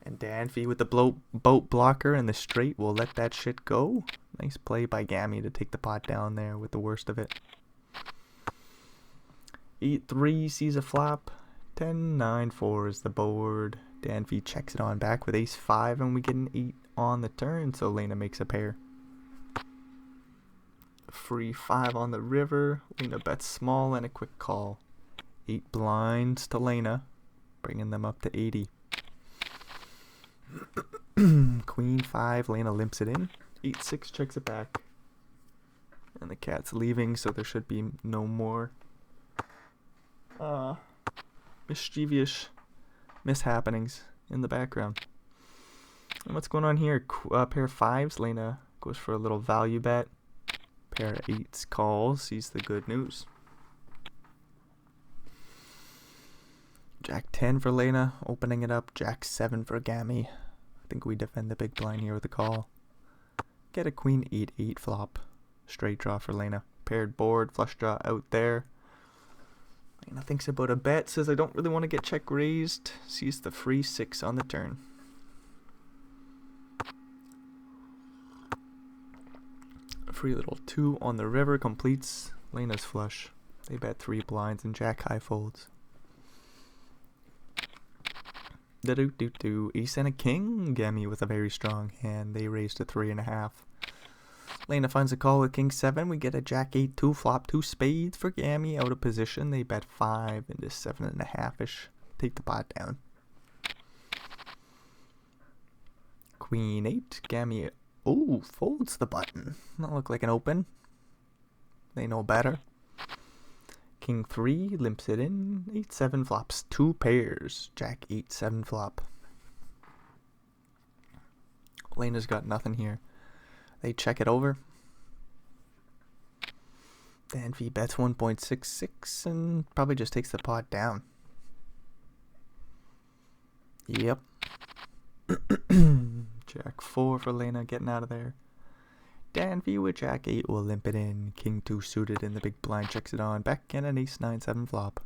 And Danfee with the boat blocker and the straight will let that shit go. Nice play by Gammy to take the pot down there with the worst of it. 8-3 sees a flop. 10-9-4 is the board. Danfee checks it on back with ace 5 and we get an 8 on the turn, so Lena makes a pair. Free 5 on the river. Lena bets small and a quick call. 8 blinds to Lena, bringing them up to 80. Queen 5, Lena limps it in. 8-6 checks it back. And the cat's leaving, so there should be no more mischievous mishappenings in the background. And what's going on here? Pair of 5s, Lena goes for a little value bet. Pair of 8s calls, sees the good news. Jack 10 for Lena, opening it up. Jack 7 for Gammy. I think we defend the big blind here with a call. Get a queen 8-8 flop. Straight draw for Lena. Paired board, flush draw out there. Lena thinks about a bet, says I don't really want to get check raised. Sees the free 6 on the turn. A free little 2 on the river completes Lena's flush. They bet 3 blinds and Jack high folds. Ace and a king. Gammy with a very strong hand. They raise to 3.5. Lena finds a call with king 7. We get a jack 8 2 flop. 2 spades for Gammy out of position. They bet 5 into 7.5ish. Take the pot down. Queen 8. Gammy folds the button. That look like an open. They know better. King 3 limps it in. 8-7 flops. 2 pairs. Jack 8-7 flop. Lena's got nothing here. They check it over. Danfee bets 1.66 and probably just takes the pot down. Yep. Jack 4 for Lena, getting out of there. Danfee with Jack 8 will limp it in. King 2 suited in the big blind checks it on. Back and an ace 9-7 flop.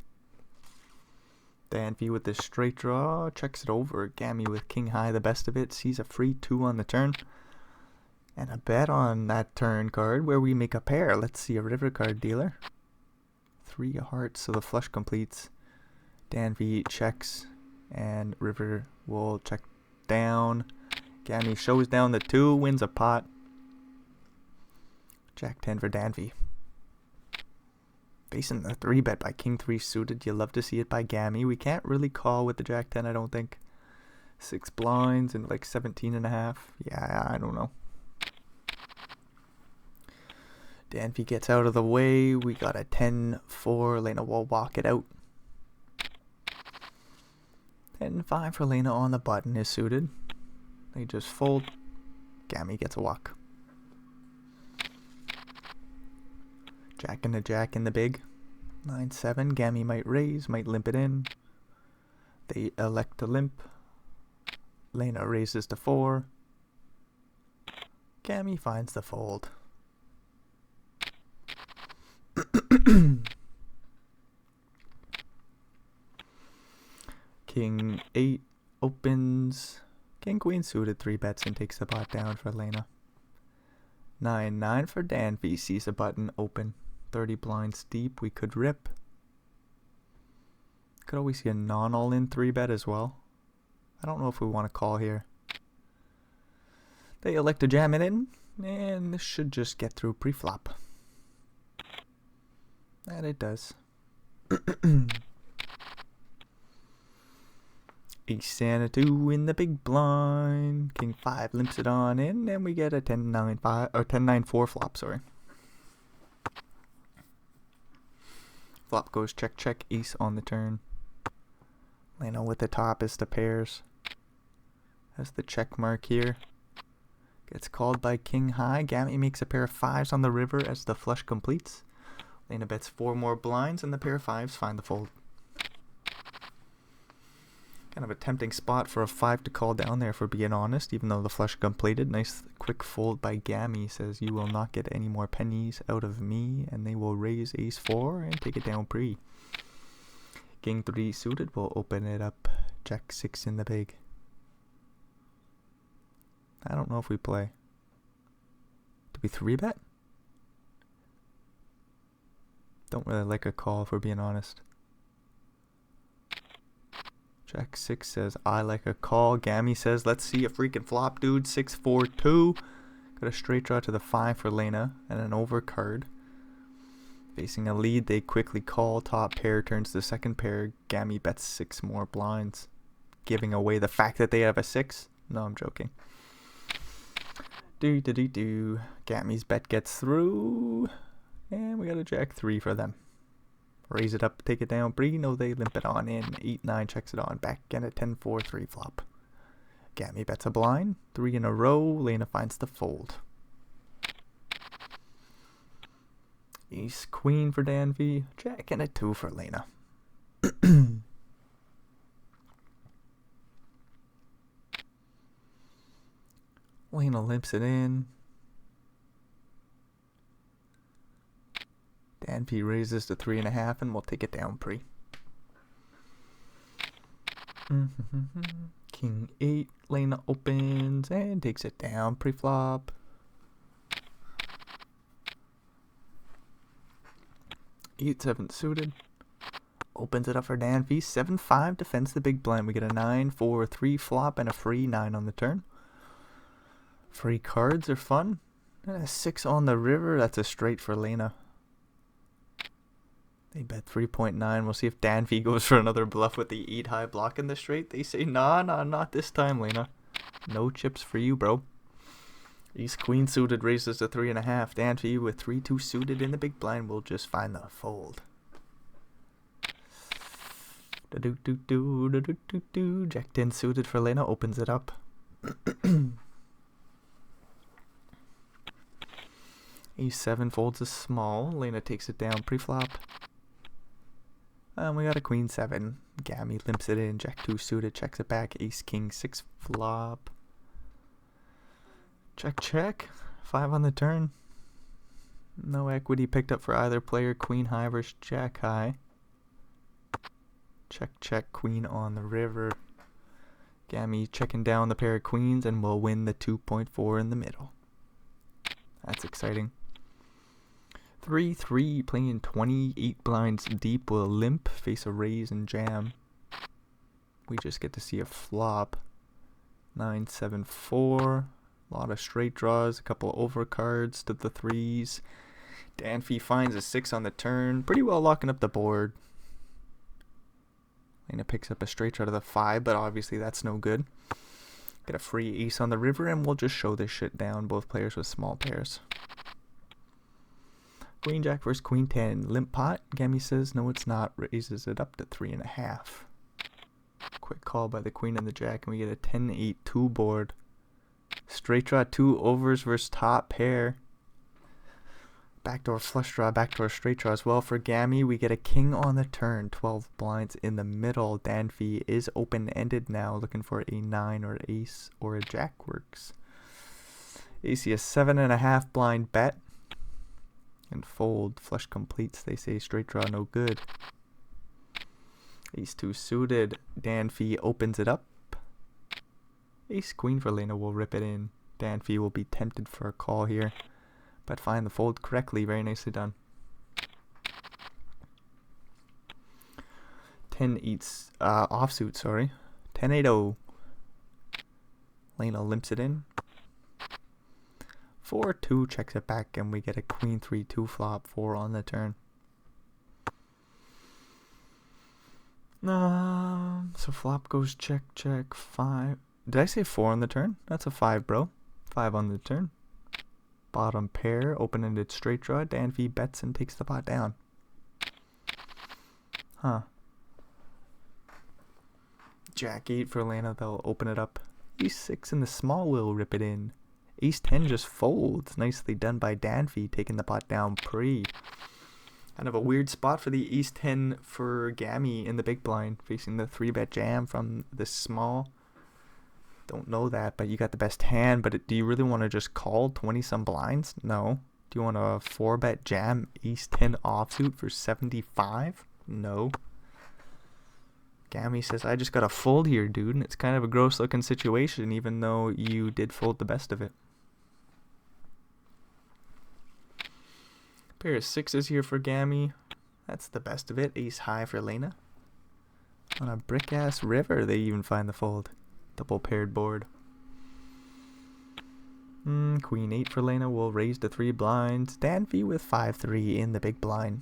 Danfee with the straight draw checks it over. Gammy with king high, the best of it. Sees a free 2 on the turn. And a bet on that turn card where we make a pair. Let's see a river card dealer. 3 of hearts, so the flush completes. Danfee checks and river will check down. Gammy shows down the 2, wins a pot. Jack 10 for Danfee. Facing the 3 bet by king 3 suited. You love to see it by Gammy. We can't really call with the Jack 10, I don't think. 6 blinds and like 17.5. Yeah, I don't know. Danby gets out of the way. We got a 10-4. Lena will walk it out. 10-5 for Lena on the button is suited. They just fold. Gammy gets a walk. Jack and a jack in the big. 9-7. Gammy might raise, might limp it in. They elect to limp. Lena raises to 4. Gammy finds the fold. King 8 opens. King Queen suited 3 bets and takes the pot down for Lena. 9-9 for Danby. Sees a button open. 30 blinds deep. We could rip. Could always see a non-all-in 3 bet as well. I don't know if we want to call here. They elect to jam it in, and this should just get through pre-flop. And it does. Ace Santa 2 in the big blind. King 5 limps it on in, and we get a 10-9-5 or 10-9-4 flop, sorry. Flop goes check check, ace on the turn. Lena with the top is the pairs. Has the check mark here. Gets called by King High. Gammy makes a pair of 5s on the river as the flush completes. Lena bets 4 more blinds and the pair of 5s find the fold. Kind of a tempting spot for a 5 to call down there, for being honest, even though the flush completed. Nice quick fold by Gammy. Says you will not get any more pennies out of me, and they will raise ace 4 and take it down pre. King 3 suited will open it up. Jack 6 in the big. I don't know if we play. Do we 3-bet? Don't really like a call, if we're being honest. Jack 6 says, I like a call. Gammy says, let's see a freaking flop, dude. 6-4-2. Got a straight draw to the 5 for Lena and an overcard. Facing a lead, they quickly call. Top pair turns to second pair. Gammy bets 6 more blinds, giving away the fact that they have a 6. No, I'm joking. Gammy's bet gets through. And we got a Jack 3 for them. Raise it up, take it down. No, they limp it on in. 8-9 checks it on. Back again at 10-4-3 flop. Gammy bets a blind. 3 in a row. Lena finds the fold. Ace Queen for Danby. Jack and a 2 for Lena. Lena limps it in. Danby raises to 3.5 and we'll take it down pre. King 8. Lena opens and takes it down pre-flop. Eight 7 suited. Opens it up for Danby. 7-5 defends the big blind. We get a 9-4-3 flop and a free 9 on the turn. Free cards are fun. And a 6 on the river. That's a straight for Lena. They bet 3.9. We'll see if Danby goes for another bluff with the 8 high block in the straight. They say, nah, not this time, Lena. No chips for you, bro. Ace Queen suited raises to 3.5. Danby with 3-2 suited in the big blind will just find the fold. Jack 10 suited for Lena opens it up. Ace 7 folds a small. Lena takes it down pre-flop. And we got a Queen 7. Gammy limps it in. Jack 2 suited checks it back. Ace King 6 flop. Check check. 5 on the turn. No equity picked up for either player. Queen high versus Jack high. Check check. Queen on the river. Gammy checking down the pair of queens and will win the 2.4 in the middle. That's exciting. 3-3 playing 28 blinds deep will limp, face a raise and jam. We just get to see a flop. 9-7-4. A lot of straight draws, a couple of overcards to the 3s. Danby finds a 6 on the turn, pretty well locking up the board. Lena picks up a straight draw to the 5, but obviously that's no good. Get a free ace on the river and we'll just show this shit down. Both players with small pairs. Queen Jack versus Queen 10. Limp pot. Gammy says no, it's not. Raises it up to 3.5. Quick call by the Queen and the Jack, and we get a 10-8-2 board. Straight draw 2 overs versus top pair. Backdoor flush draw, backdoor straight draw as well for Gammy. We get a king on the turn, 12 blinds in the middle. Danfee is open-ended now, looking for a 9 or ace or a jack works. AC a 7.5 blind bet. And fold, flush completes, they say straight draw no good. Ace 2 suited, Danfee opens it up. Ace queen for Lena will rip it in. Danfee will be tempted for a call here, but find the fold correctly, very nicely done. 10-8 offsuit, sorry. 10-8-0. Lena limps it in. 4-2 checks it back, and we get a queen 3-2 flop, 4 on the turn. So flop goes check, check, 5. Did I say 4 on the turn? That's a 5, bro. 5 on the turn. Bottom pair, open-ended straight draw. Danfee bets and takes the pot down. Huh. Jack 8 for Lena, they'll open it up. Ace 6 in the small will rip it in. Ace 10 just folds. Nicely done by Danfee, taking the pot down pre. Kind of a weird spot for the Ace 10 for Gammy in the big blind, facing the 3-bet jam from the small. Don't know that, but you got the best hand. But do you really want to just call 20-some blinds? No. Do you want a 4-bet jam Ace 10 offsuit for 75? No. Gammy says, I just got to fold here, dude. And it's kind of a gross looking situation, even though you did fold the best of it. Pair of 6s here for Gammy. That's the best of it. Ace high for Lena. On a brick ass river, they even find the fold. Double paired board. Queen 8 for Lena will raise to 3 blinds. Danfee with 5-3 in the big blind.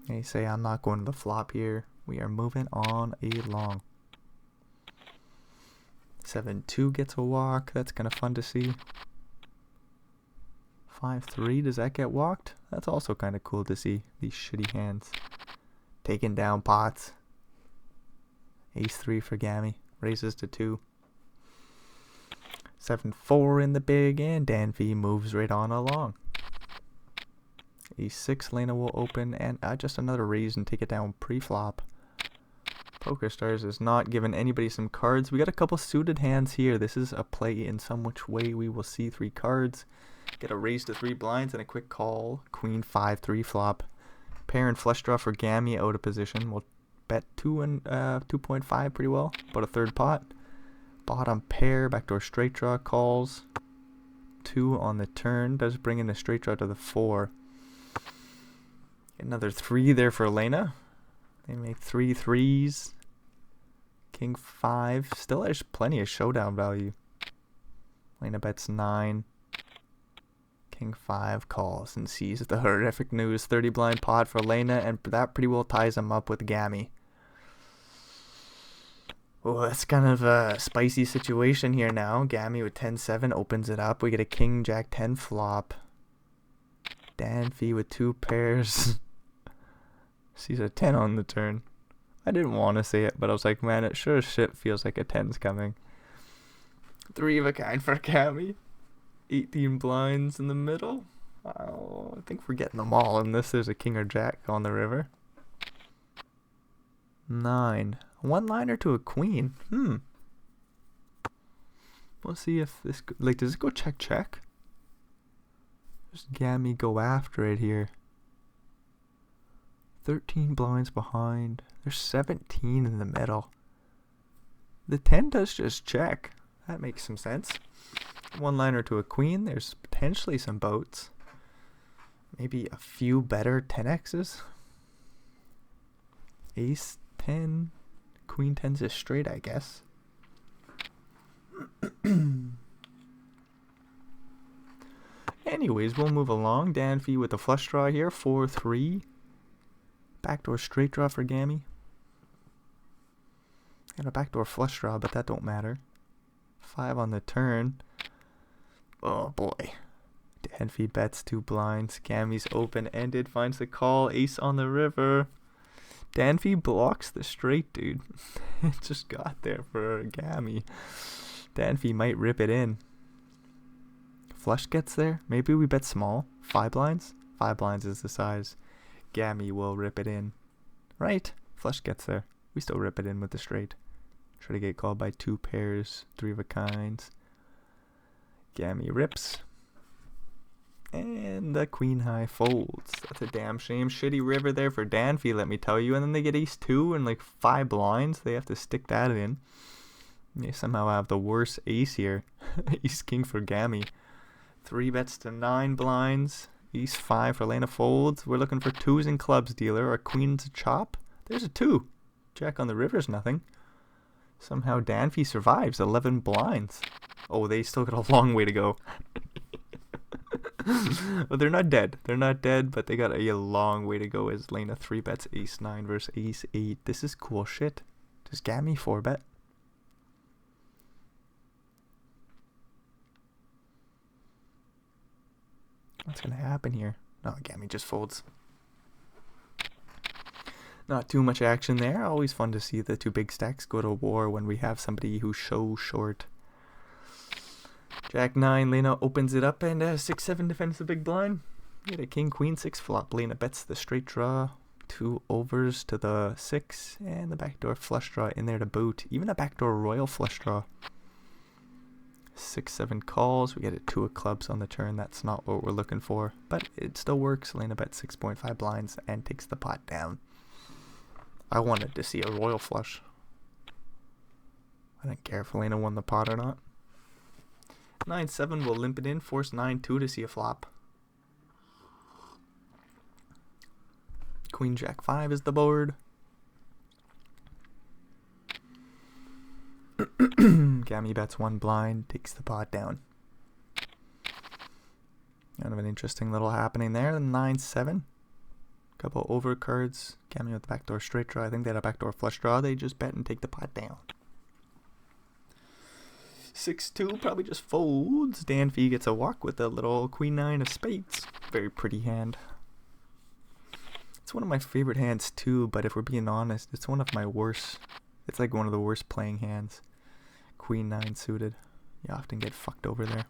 They say I'm not going to the flop here. We are moving on along. 7-2 gets a walk. That's kind of fun to see. 5-3, does that get walked? That's also kind of cool to see. These shitty hands. Taking down pots. Ace 3 for Gammy. Raises to 2. 7-4 in the big, and Danfee moves right on along. Ace 6, Lena will open, and just another raise and take it down pre-flop. PokerStars is not giving anybody some cards. We got a couple suited hands here. This is a play in some which way. We will see 3 cards. Get a raise to 3 blinds and a quick call. Queen 5-3 flop. Pair and flush draw for Gammy out of position. We'll bet 2 and 2.5 pretty well. About a third pot. Bottom pair, backdoor straight draw calls. 2 on the turn. Does bring in a straight draw to the 4. Another 3 there for Lena. They make 3 threes. King 5. Still has plenty of showdown value. Lena bets 9. King 5 calls and sees the horrific news. 30 blind pot for Lena, and that pretty well ties him up with Gammy. Oh, that's kind of a spicy situation here now. Gammy with 10-7 opens it up. We get a King Jack 10 flop. Danfee with 2 pairs. Sees a 10 on the turn. I didn't want to say it, but I was like, man, it sure as shit feels like a 10's coming. 3 of a kind for Gammy. 18 blinds in the middle. Oh, I think we're getting them all unless there's a king or jack on the river. 9. One-liner to a queen. We'll see if this... does it go check? Does Gammy go after it here? 13 blinds behind. There's 17 in the middle. The 10 does just check. That makes some sense. One-liner to a queen. There's potentially some boats. Maybe a few better 10x's. Ace 10. Queen 10's is straight, I guess. Anyways, we'll move along. Danfee with the flush draw here. 4-3. Backdoor straight draw for Gammy. And a backdoor flush draw, but that don't matter. 5 on the turn. Oh boy. Danfy bets 2 blinds. Gammy's open-ended, finds the call. Ace on the river. Danfy blocks the straight, dude. It just got there for Gammy. Danfy might rip it in. Flush gets there. Maybe we bet small. 5 blinds? 5 blinds is the size. Gammy will rip it in. Right? Flush gets there. We still rip it in with the straight. Try to get called by 2 pairs. 3 of a kinds. Gammy rips. And the queen high folds. That's a damn shame. Shitty river there for Danfy, let me tell you. And then they get ace 2 and like 5 blinds. They have to stick that in. They somehow have the worst ace here. Ace king for Gammy. 3 bets to 9 blinds. Ace 5 for Lena folds. We're looking for 2s and clubs, dealer. Or queen to chop. There's a 2. Jack on the river's nothing. Somehow Danfy survives. 11 blinds. Oh, they still got a long way to go. But they're not dead. They're not dead, but they got a long way to go as Lena 3 bets ace 9 versus ace 8. This is cool shit. Does Gammy 4 bet? What's gonna happen here? No, Gammy just folds. Not too much action there. Always fun to see the 2 big stacks go to war when we have somebody who's so short. Jack 9, Lena opens it up and 6-7 defends the big blind. Get a king queen 6 flop. Lena bets the straight draw. 2 overs to the 6 and the backdoor flush draw in there to boot. Even a backdoor royal flush draw. 6-7 calls. We get a 2 of clubs on the turn. That's not what we're looking for, but it still works. Lena bets 6.5 blinds and takes the pot down. I wanted to see a royal flush. I didn't care if Lena won the pot or not. 9-7 will limp it in, force 9-2 to see a flop. Queen Jack 5 is the board. Gammy bets 1 blind, takes the pot down. Kind of an interesting little happening there. 9-7. Couple over cards. Gammy with the backdoor straight draw. I think they had a backdoor flush draw. They just bet and take the pot down. 6-2 probably just folds. Danfy gets a walk with a little queen 9 of spades. Very pretty hand. It's one of my favorite hands too, but if we're being honest, it's one of my worst. It's like one of the worst playing hands. Queen 9 suited. You often get fucked over there.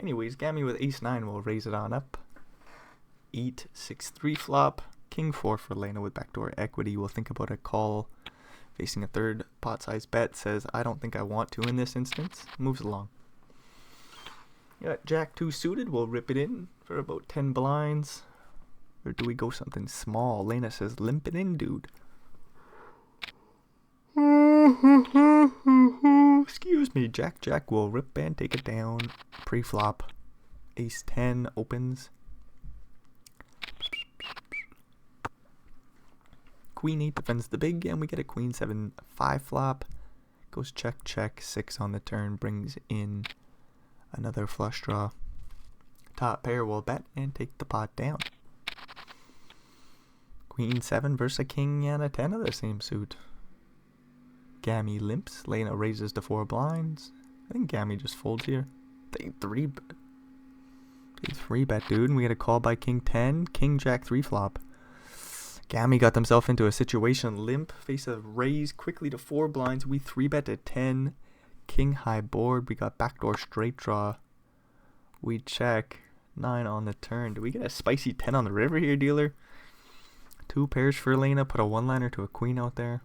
Anyways, Gammy with ace 9 will raise it on up. 8-6-3 flop. King 4 for Lena with backdoor equity. We'll think about a call. Facing a 3rd pot size bet, says I don't think I want to in this instance. Moves along. Got Jack 2 suited. We'll rip it in for about 10 blinds. Or do we go something small? Lena says limp it in, dude. Excuse me. Jack will rip and take it down. Pre-flop. Ace 10 opens. Queen 8 defends the big, and we get a queen 7 5 flop. Goes check check. 6 on the turn brings in another flush draw. Top pair will bet and take the pot down. Queen 7 versus a king and a 10 of the same suit. Gammy limps. Lena raises to 4 blinds. I think Gammy just folds here. They 3 bet, dude. And we get a call by king 10. King Jack 3 flop. Gammy got themselves into a situation. Limp, face a raise quickly to 4 blinds. We 3 bet to 10. King high board. We got backdoor straight draw. We check. 9 on the turn. Do we get a spicy 10 on the river here, dealer? 2 pairs for Lena. Put a 1-liner to a queen out there.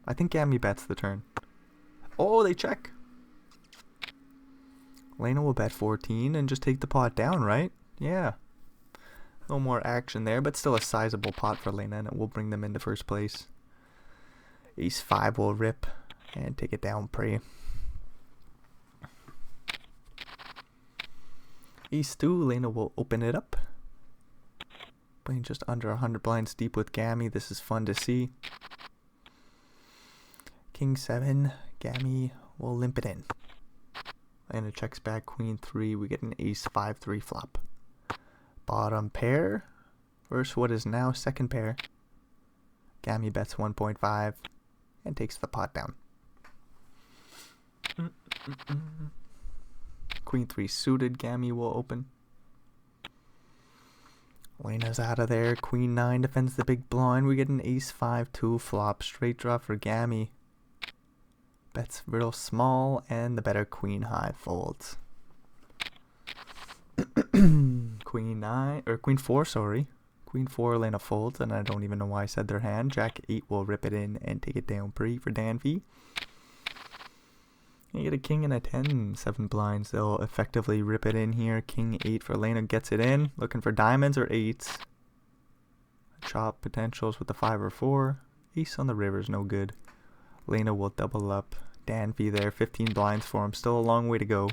I think Gammy bets the turn. Oh, they check. Lena will bet 14 and just take the pot down, right? Yeah. No more action there, but still a sizable pot for Lena, and it will bring them into first place. Ace 5 will rip and take it down pre. Ace 2, Lena will open it up. Playing just under 100 blinds deep with Gammy. This is fun to see. King 7, Gammy will limp it in. Lena checks back queen 3. We get an ace 5-3 flop. Bottom pair versus what is now second pair. Gammy bets 1.5 and takes the pot down. Queen 3 suited, Gammy will open. Lena's out of there. Queen 9 defends the big blind. We get an ace 5-2 flop. Straight draw for Gammy. Bets real small, and the better queen high folds. Queen 9, or Queen 4, sorry. Queen 4, Lena folds, and I don't even know why I said their hand. Jack 8 will rip it in and take it down pre for Dan V. You get a king and a 10, 7 blinds. They'll effectively rip it in here. King 8 for Lena gets it in. Looking for diamonds or 8s. Chop potentials with the 5 or 4. Ace on the river's no good. Lena will double up. Dan V there, 15 blinds for him. Still a long way to go.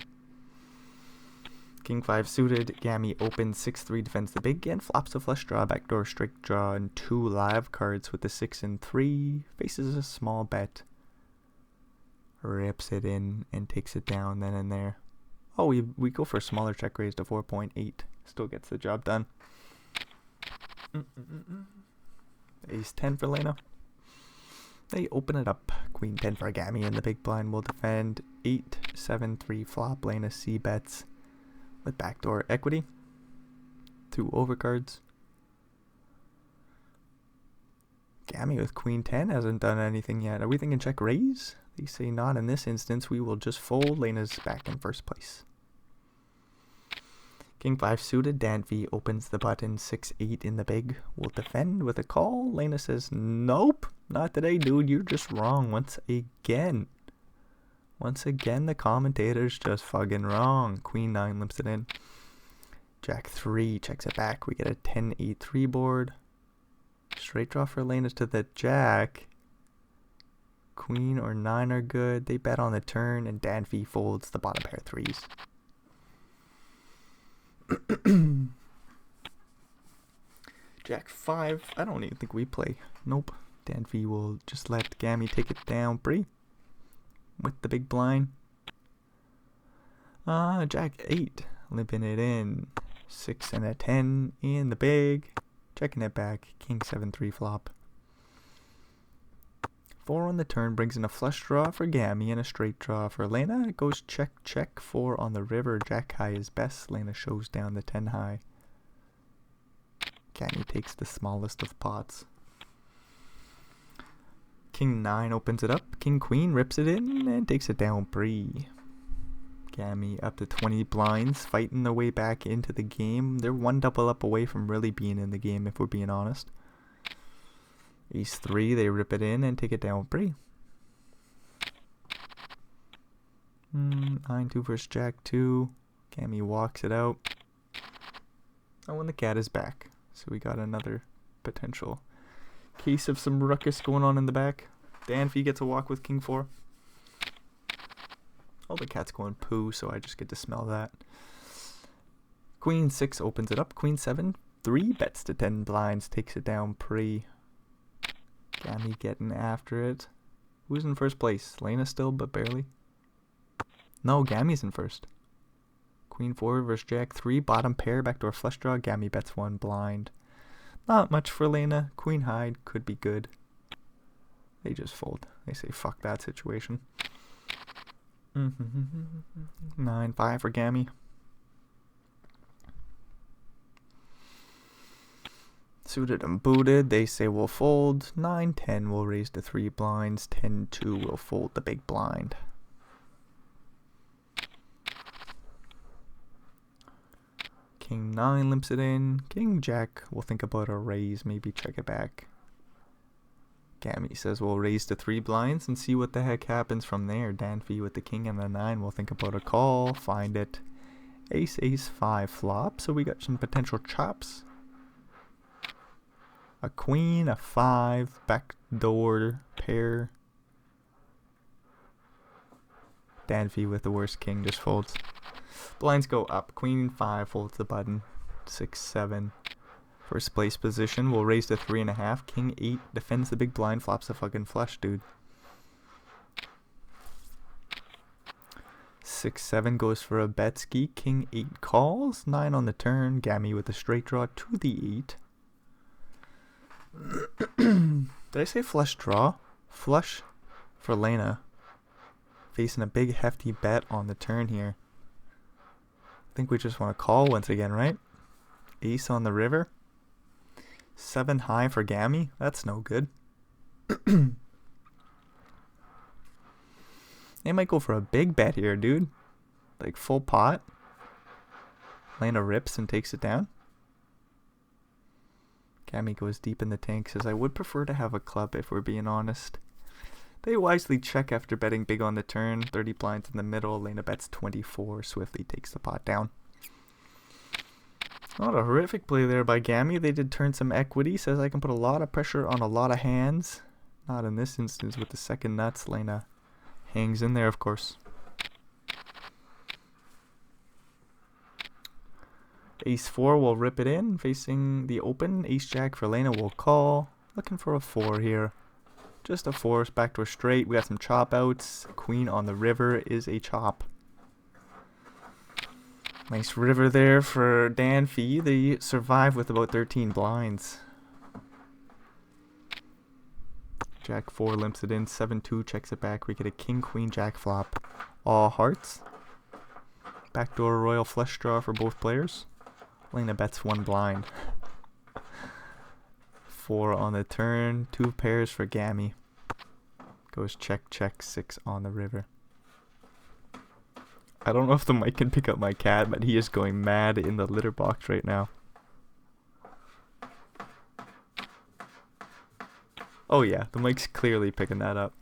King 5 suited. Gammy opens 6-3, defends the big and flops a flush draw, backdoor straight draw, and 2 live cards with the 6 and 3. Faces a small bet. Rips it in and takes it down then and there. Oh, we go for a smaller check raise to 4.8. Still gets the job done. Ace 10 for Lena. They open it up. Queen 10 for Gammy, and the big blind will defend. 8-7-3 flop. Lena C bets with backdoor equity. 2 overcards. Gammy with Queen 10 hasn't done anything yet. Are we thinking check raise? They say not in this instance. We will just fold. Lena's back in first place. King 5 suited. Dan V opens the button. 6-8 in the big. Will defend with a call. Lena says, nope. Not today, dude. You're just wrong once again. Once again, the commentator's just fucking wrong. Queen 9 limps it in. Jack 3 checks it back. We get a 10-8-3 board. Straight draw for Lena to the jack. Queen or 9 are good. They bet on the turn, and Dan V folds the bottom pair 3s. Jack 5. I don't even think we play. Nope. Dan V will just let Gammy take it down pre with the big blind. Jack 8 limping it in. 6 and a 10 in the big. Checking it back. King 7-3 flop. 4 on the turn brings in a flush draw for Gammy and a straight draw for Lena. It goes check, check. 4 on the river. Jack high is best. Lena shows down the 10 high. Gammy takes the smallest of pots. King 9 opens it up. King Queen rips it in and takes it down pre. Gammy up to 20 blinds, fighting their way back into the game. They're 1 double up away from really being in the game, if we're being honest. Ace 3, they rip it in and take it down pre. 9-2 versus Jack 2. Gammy walks it out. Oh, and the cat is back. So we got another potential case of some ruckus going on in the back. Dan V gets a walk with King 4. Oh, the cat's going poo, so I just get to smell that. Queen 6 opens it up. Queen 7, 3 bets to 10 blinds, takes it down pre. Gammy getting after it. Who's in first place? Lena still, but barely. No, Gammy's in first. Queen 4 versus Jack 3, bottom pair, backdoor flush draw. Gammy bets 1 blind. Not much for Lena. Queen high could be good. They just fold. They say fuck that situation. 9-5 for Gammy. Suited and booted. They say we'll fold. 9-10 will raise to 3 blinds. 10-2 will fold the big blind. King 9 limps it in. King Jack will think about a raise, maybe check it back. Gammy says we'll raise to 3 blinds and see what the heck happens from there. Dan V with the king and the 9 will think about a call, find it. Ace, ace, 5 flop, so we got some potential chops. A queen, a 5, backdoor pair. Dan V with the worst king just folds. Blinds go up. Queen 5 folds the button. 6-7. First place position. We'll raise to 3.5. King 8 defends the big blind. Flops the fucking flush, dude. 6-7 goes for a bet ski. King 8 calls. 9 on the turn. Gammy with a straight draw to the 8. Did I say flush draw? Flush for Lena. Facing a big hefty bet on the turn here. think we just want to call once again, right? Ace on the river. 7 high for Gammy. That's no good. They might go for a big bet here, dude. Like full pot. Lena rips and takes it down. Gammy goes deep in the tank. Says, I would prefer to have a club if we're being honest. They wisely check after betting big on the turn. 30 blinds in the middle. Lena bets 24. Swiftly takes the pot down. Not a horrific play there by Gammy. They did turn some equity. Says I can put a lot of pressure on a lot of hands. Not in this instance with the second nuts. Lena hangs in there, of course. Ace 4 will rip it in. Facing the open. Ace Jack for Lena will call. Looking for a 4 here. Just a 4. Backdoor straight. We got some chop outs. Queen on the river is a chop. Nice river there for Danfee. They survive with about 13 blinds. Jack 4 limps it in. 7-2 checks it back. We get a king, queen, jack flop. All hearts. Backdoor royal flush draw for both players. Lena bets 1 blind. 4 on the turn. 2 pairs for Gammy. Goes check, check, 6 on the river. I don't know if the mic can pick up my cat, but he is going mad in the litter box right now. Oh yeah, the mic's clearly picking that up.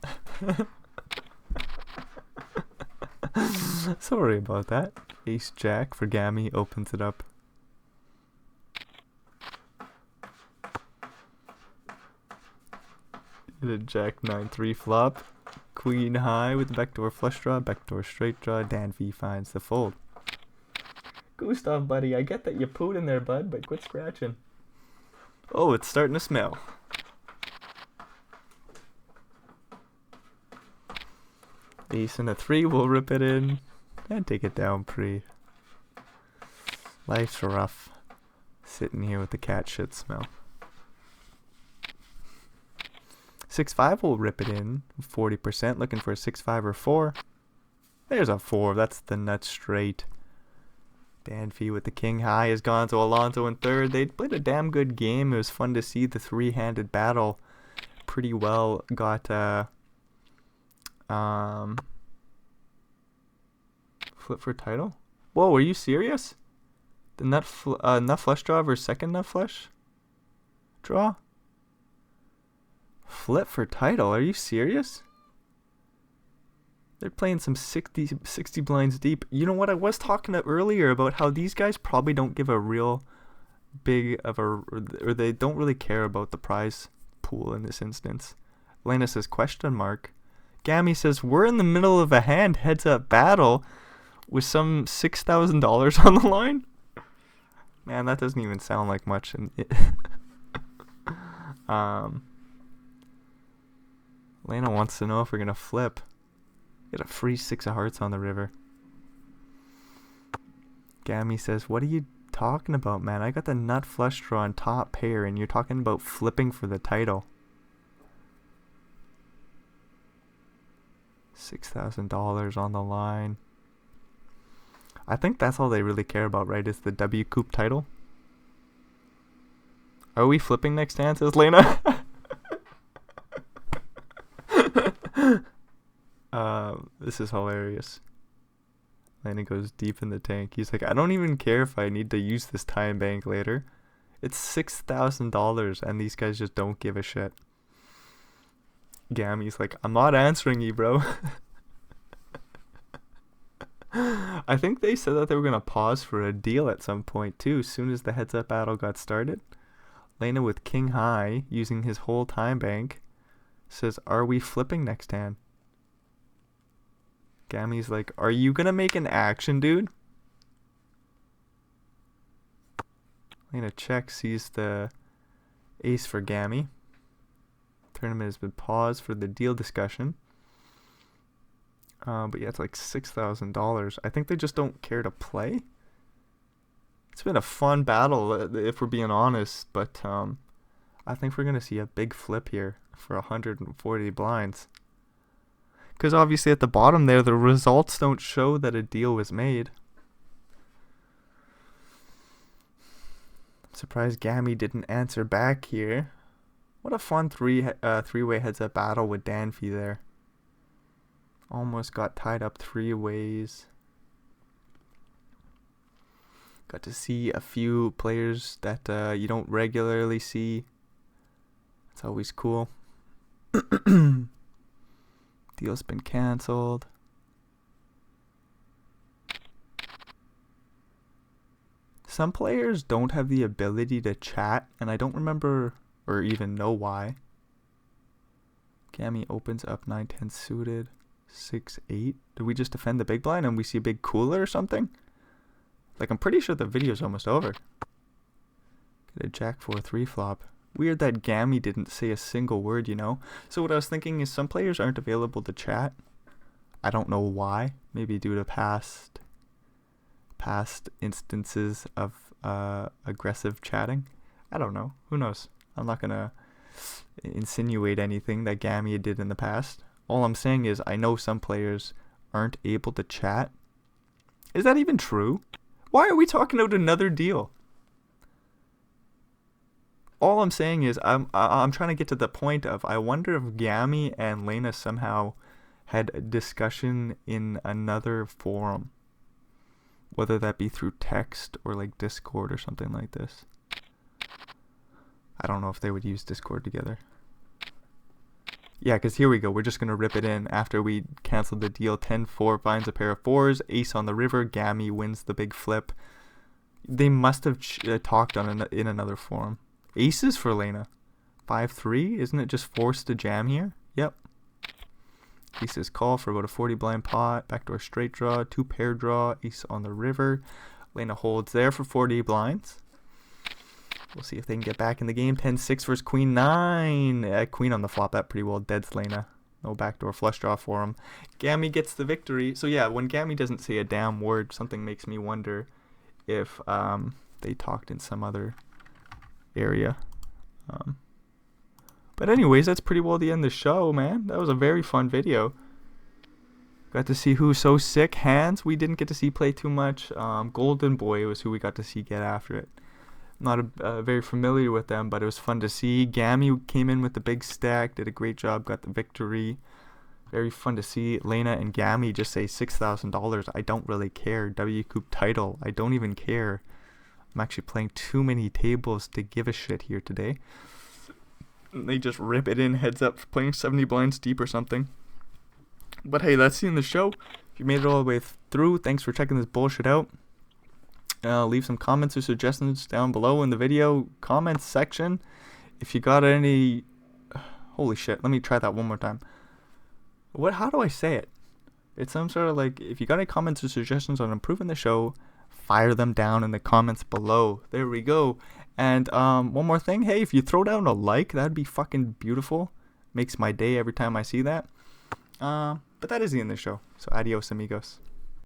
Sorry about that. Ace Jack for Gammy opens it up. The Jack 9-3 flop. Queen high with the backdoor flush draw, backdoor straight draw. Danfee finds the fold. Gustav, buddy, I get that you pooed in there, bud, but quit scratching. Oh, it's starting to smell. Ace and a 3 will rip it in and take it down pre. Life's rough. Sitting here with the cat shit smell. 6-5 will rip it in. 40%. Looking for a 6-5 or 4. There's a 4. That's the nut straight. Danfee with the king high has gone to Alonso in third. They played a damn good game. It was fun to see the 3-handed battle. Pretty well got flip for title. Whoa, are you serious? The nut flush draw versus second nut flush draw? Flip for title. Are you serious? They're playing some 60 blinds deep. You know what? I was talking earlier about how these guys probably don't give a real big of a... or they don't really care about the prize pool in this instance. Lena says question mark. Gammy says we're in the middle of a hand heads up battle with some $6,000 on the line. Man, that doesn't even sound like much. Lena wants to know if we're going to flip. Get a free 6 of hearts on the river. Gammy says, what are you talking about, man? I got the nut flush draw on top pair, and you're talking about flipping for the title. $6,000 on the line. I think that's all they really care about, right? Is the WCOOP title. Are we flipping next hand, says Lena? This is hilarious. Lena goes deep in the tank. He's like, I don't even care if I need to use this time bank later. It's $6,000 and these guys just don't give a shit. Gammy's like, I'm not answering you, bro. I think they said that they were going to pause for a deal at some point too, as soon as the heads up battle got started. Lena with king high, using his whole time bank, says, are we flipping next hand? Gammy's like, are you going to make an action, dude? Lena checks, sees the ace for Gammy. Tournament has been paused for the deal discussion. But yeah, it's like $6,000. I think they just don't care to play. It's been a fun battle, if we're being honest. But I think we're going to see a big flip here for 140 blinds. Because obviously at the bottom there, the results don't show that a deal was made. Surprised Gammy didn't answer back here. What a fun three-way heads-up battle with Danfy there. Almost got tied up 3 ways. Got to see a few players that you don't regularly see. It's always cool. Deal's been cancelled. Some players don't have the ability to chat, and I don't remember or even know why. Gammy opens up 9-10 suited. 6-8. Did we just defend the big blind and we see a big cooler or something? Like, I'm pretty sure the video's almost over. Get a Jack 4-3 flop. Weird that Gammy didn't say a single word, you know? So what I was thinking is some players aren't available to chat. I don't know why. Maybe due to past instances of aggressive chatting. I don't know. Who knows? I'm not gonna insinuate anything that Gammy did in the past. All I'm saying is I know some players aren't able to chat. Is that even true? Why are we talking about another deal? All I'm saying is I'm trying to get to the point of I wonder if Gammy and Lena somehow had a discussion in another forum. Whether that be through text or like Discord or something like this. I don't know if they would use Discord together. Yeah, because here we go. We're just going to rip it in after we canceled the deal. 10-4 finds a pair of 4s. Ace on the river. Gammy wins the big flip. They must have talked on in another forum. Aces for Lena. 5-3? Isn't it just forced to jam here? Yep. Aces call for about a 40 blind pot. Backdoor straight draw. 2 pair draw. Ace on the river. Lena holds there for 40 blinds. We'll see if they can get back in the game. 10-6 versus Queen 9. Queen on the flop. That pretty well deads Lena. No backdoor flush draw for him. Gammy gets the victory. So yeah, when Gammy doesn't say a damn word, something makes me wonder if they talked in some other area. But anyways, that's pretty well the end of the show, man. That was a very fun video. Got to see who's so sick. Hands, we didn't get to see play too much. Golden Boy was who we got to see get after it. Not very familiar with them, but it was fun to see. Gammy came in with the big stack, did a great job, got the victory. Very fun to see. Lena and Gammy just say $6,000. I don't really care. WCOOP title. I don't even care. I'm actually playing too many tables to give a shit here today. They just rip it in heads up, playing 70 blinds deep or something. But hey, that's the end of the show. If you made it all the way through, thanks for checking this bullshit out. Leave some comments or suggestions down below in the video comments section. If you got any... Holy shit, let me try that one more time. How do I say it? It's some sort of like, if you got any comments or suggestions on improving the show, fire them down in the comments below. There we go. And one more thing, hey, if you throw down a like, that'd be fucking beautiful. Makes my day every time I see that. But that is the end of the show. So adios, amigos.